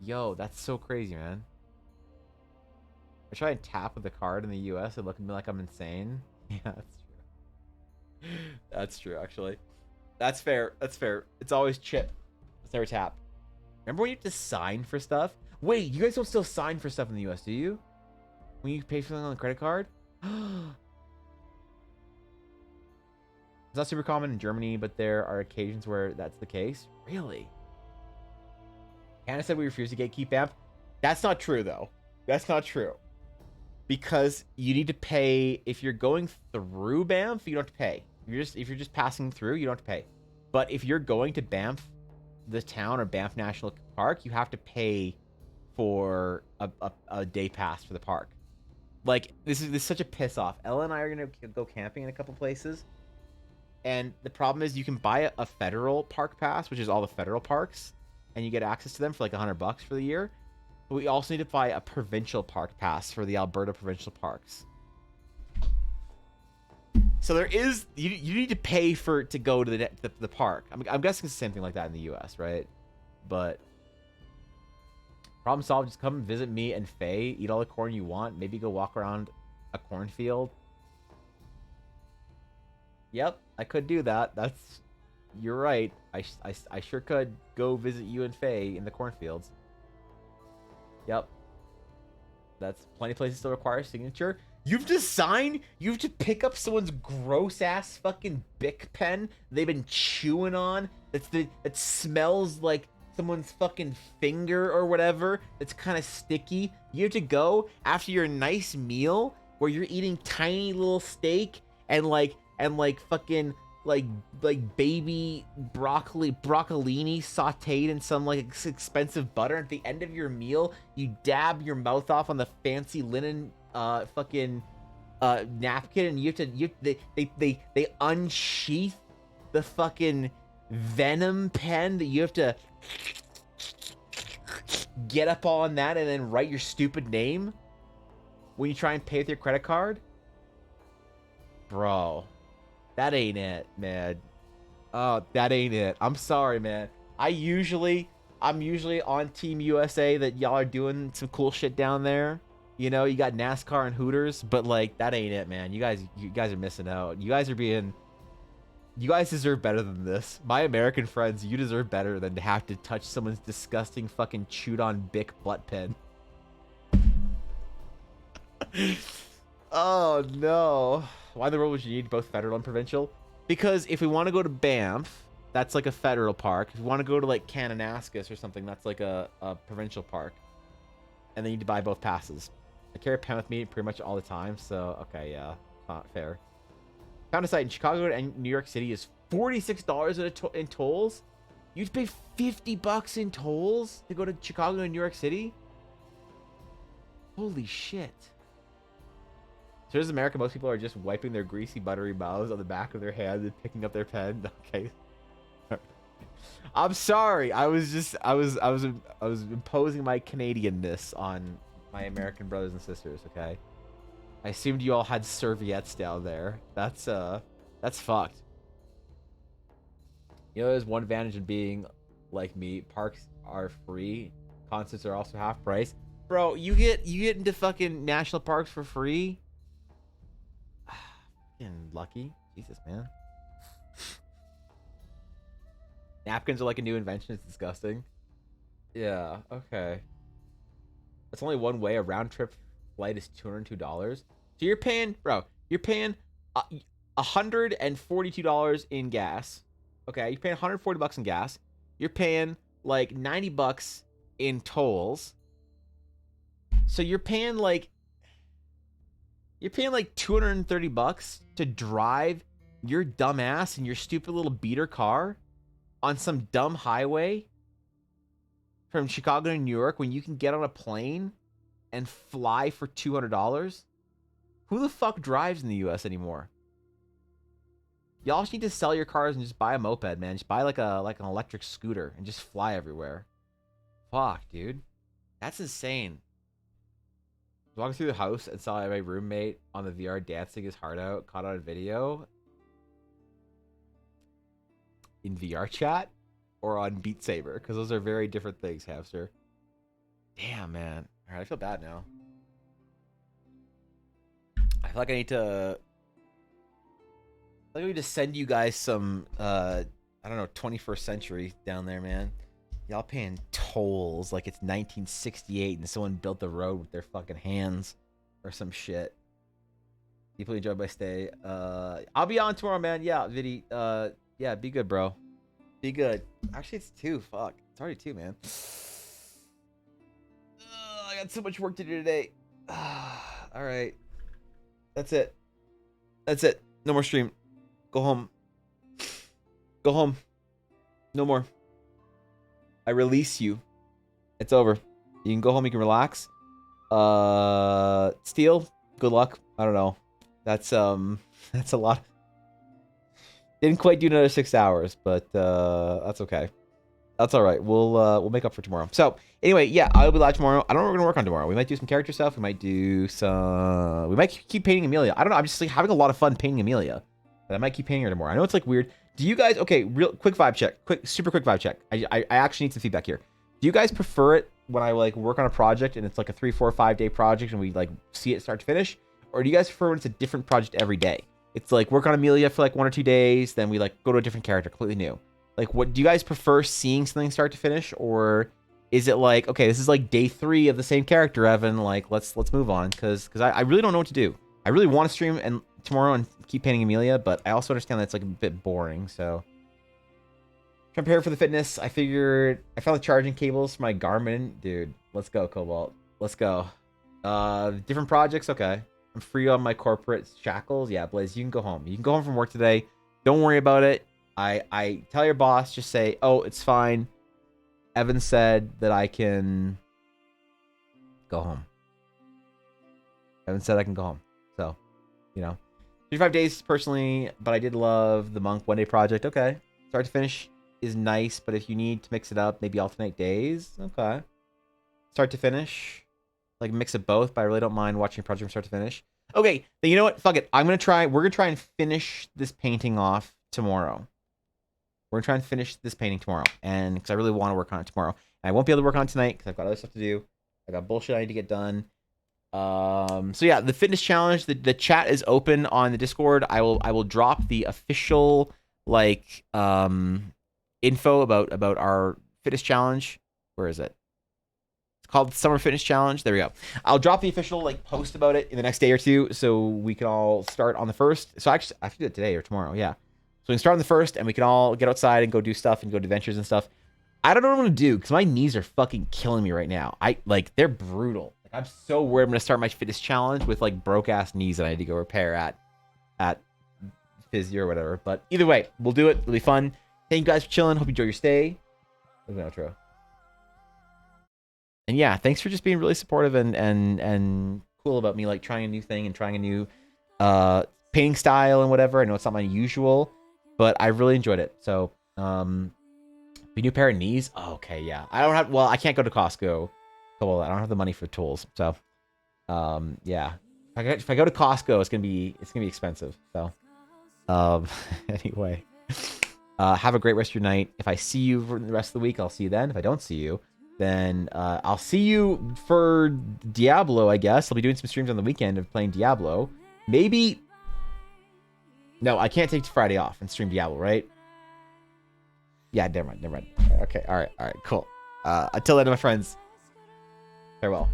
Yo, that's so crazy, man. I try and tap with the card in the US and look at me like I'm insane. Yeah, that's true. That's true, actually. That's fair. That's fair. It's always chip. It's never tap. Remember when you have to sign for stuff? Wait, you guys don't still sign for stuff in the US, do you? When you pay for something on the credit card? It's not super common in Germany, but there are occasions where that's the case. Really? Canada said we refuse to gatekeep Banff. That's not true, though. That's not true. Because you need to pay if you're going through Banff. You don't have to pay. If you're just passing through, you don't have to pay. But if you're going to Banff, the town, or Banff National Park, you have to pay for a day pass for the park. Like, this is such a piss off. Ella and I are gonna go camping in a couple places, and the problem is you can buy a federal park pass, which is all the federal parks, and you get access to them for like $100 for the year. But we also need to buy a provincial park pass for the Alberta provincial parks. So there is you need to pay to go to the park. I'm guessing it's the same thing like that in the U.S., right? But problem solved. Just come visit me and Faye. Eat all the corn you want. Maybe go walk around a cornfield. Yep, I could do that. You're right. I sure could go visit you and Faye in the cornfields. Yep. That's plenty of places still require a signature. You have to sign? You have to pick up someone's gross ass fucking Bic pen they've been chewing on that smells like someone's fucking finger or whatever, that's kind of sticky. You have to go after your nice meal where you're eating tiny little steak and fucking like baby broccolini sauteed in some like expensive butter. At the end of your meal, you dab your mouth off on the fancy linen fucking napkin, and they unsheath the fucking venom pen that you have to get up on that and then write your stupid name when you try and pay with your credit card. Bro, that ain't it, man. Oh, that ain't it. I'm sorry, man. I'm usually on Team USA that y'all are doing some cool shit down there. You know, you got NASCAR and Hooters, but like that ain't it, man. You guys are missing out. You guys deserve better than this. My American friends, you deserve better than to have to touch someone's disgusting fucking chewed on Bic butt pen. Oh no. Why in the world would you need both federal and provincial? Because if we want to go to Banff, that's like a federal park. If we want to go to like Kananaskis or something, that's like a provincial park. And then you need to buy both passes. I carry a pen with me pretty much all the time, so okay, yeah, not fair. Found a site in Chicago and New York City is $46 in tolls. You'd pay $50 in tolls to go to Chicago and New York City? Holy shit. So as America, most people are just wiping their greasy, buttery mouths on the back of their hand and picking up their pen. Okay. I'm sorry. I was imposing my Canadianness on my American brothers and sisters, okay? I assumed you all had serviettes down there. That's fucked. You know, there's one advantage in being like me. Parks are free. Concerts are also half price. Bro, you get into fucking national parks for free? Fucking lucky. Jesus, man. Napkins are like a new invention. It's disgusting. Yeah, okay. That's only one way. A round trip flight is $202. So you're paying, bro, you're paying $142 in gas. Okay, you're paying $140 in gas. You're paying like $90 in tolls. So you're paying like $230 to drive your dumb ass in your stupid little beater car on some dumb highway from Chicago to New York when you can get on a plane and fly for $200. Who the fuck drives in the US anymore? Y'all just need to sell your cars and just buy a moped, man. Just buy like an electric scooter and just fly everywhere. Fuck, dude. That's insane. Walking through the house and saw my roommate on the VR dancing his heart out, caught on video. In VR chat or on Beat Saber, because those are very different things, Hamster. Damn, man. All right, I feel bad now. I feel like I need to send you guys some I don't know, 21st century down there, man. Y'all paying tolls like it's 1968 and someone built the road with their fucking hands or some shit. Deeply enjoyed my stay. I'll be on tomorrow, man. Yeah, Viddy. Yeah, be good, bro. Be good. Actually, it's 2. Fuck. It's already 2, man. I got so much work to do today. All right. That's it. That's it. No more stream. Go home. Go home. No more. I release you. It's over. You can go home. You can relax. Steel. Good luck. I don't know. That's a lot. Didn't quite do another 6 hours, but that's okay. That's all right. We'll make up for tomorrow. So anyway, yeah, I'll be live tomorrow. I don't know what we're gonna work on tomorrow. We might do some character stuff. We might do some. We might keep painting Amelia. I don't know. I'm just like having a lot of fun painting Amelia. But I might keep painting her tomorrow. I know it's like weird. Do you guys? Okay, real quick vibe check. Super quick vibe check. I actually need some feedback here. Do you guys prefer it when I like work on a project and it's like a 3, 4, 5 day project and we like see it start to finish, or do you guys prefer when it's a different project every day? It's like work on Amelia for like 1 or 2 days, then we like go to a different character, completely new. Like, what do you guys prefer, seeing something start to finish, or is it like, okay, this is like day 3 of the same character, Evan? Like, let's move on, because I really don't know what to do. I really want to stream and tomorrow and keep painting Amelia, but I also understand that it's like a bit boring. So, prepare for the fitness. I figured I found the charging cables for my Garmin, dude. Let's go, Cobalt. Let's go. Different projects, okay. I'm free on my corporate shackles. Yeah, Blaze, you can go home. You can go home from work today. Don't worry about it. I tell your boss, just say, oh, it's fine. Evan said that I can go home. Evan said I can go home. So, you know, 35 days personally, but I did love the Monk 1 day project. Okay. Start to finish is nice, but if you need to mix it up, maybe alternate days. Okay. Start to finish. Like mix it both, but I really don't mind watching a project from start to finish. Okay, then you know what? Fuck it. We're gonna try and finish this painting off tomorrow. We're gonna try and finish this painting tomorrow, and because I really want to work on it tomorrow. And I won't be able to work on it tonight because I've got other stuff to do. I got bullshit I need to get done. So yeah, the fitness challenge. The chat is open on the Discord. I will drop the official like info about our fitness challenge. Where is it? It's called Summer Fitness Challenge. There we go. I'll drop the official like post about it in the next day or two, so we can all start on the 1st. So actually, I have to do it today or tomorrow. Yeah. So we can start on the 1st, and we can all get outside and go do stuff and go to adventures and stuff. I don't know what I'm gonna do because my knees are fucking killing me right now. They're brutal. Like, I'm so worried I'm gonna start my fitness challenge with like broke ass knees that I need to go repair at physio or whatever. But either way, we'll do it. It'll be fun. Thank you guys for chilling. Hope you enjoy your stay. There's an outro. And yeah, thanks for just being really supportive and cool about me like trying a new thing and trying a new painting style and whatever. I know it's not my usual, but I really enjoyed it. So, a new pair of knees. Oh, okay, yeah. I can't go to Costco. Well, I don't have the money for tools. So, yeah. If I go to Costco, it's gonna be expensive. So, anyway, have a great rest of your night. If I see you for the rest of the week, I'll see you then. If I don't see you, then I'll see you for Diablo, I guess. I'll be doing some streams on the weekend of playing Diablo. Maybe. No, I can't take Friday off and stream Diablo, right? Yeah, never mind. Okay, all right, cool. Until then, my friends, farewell.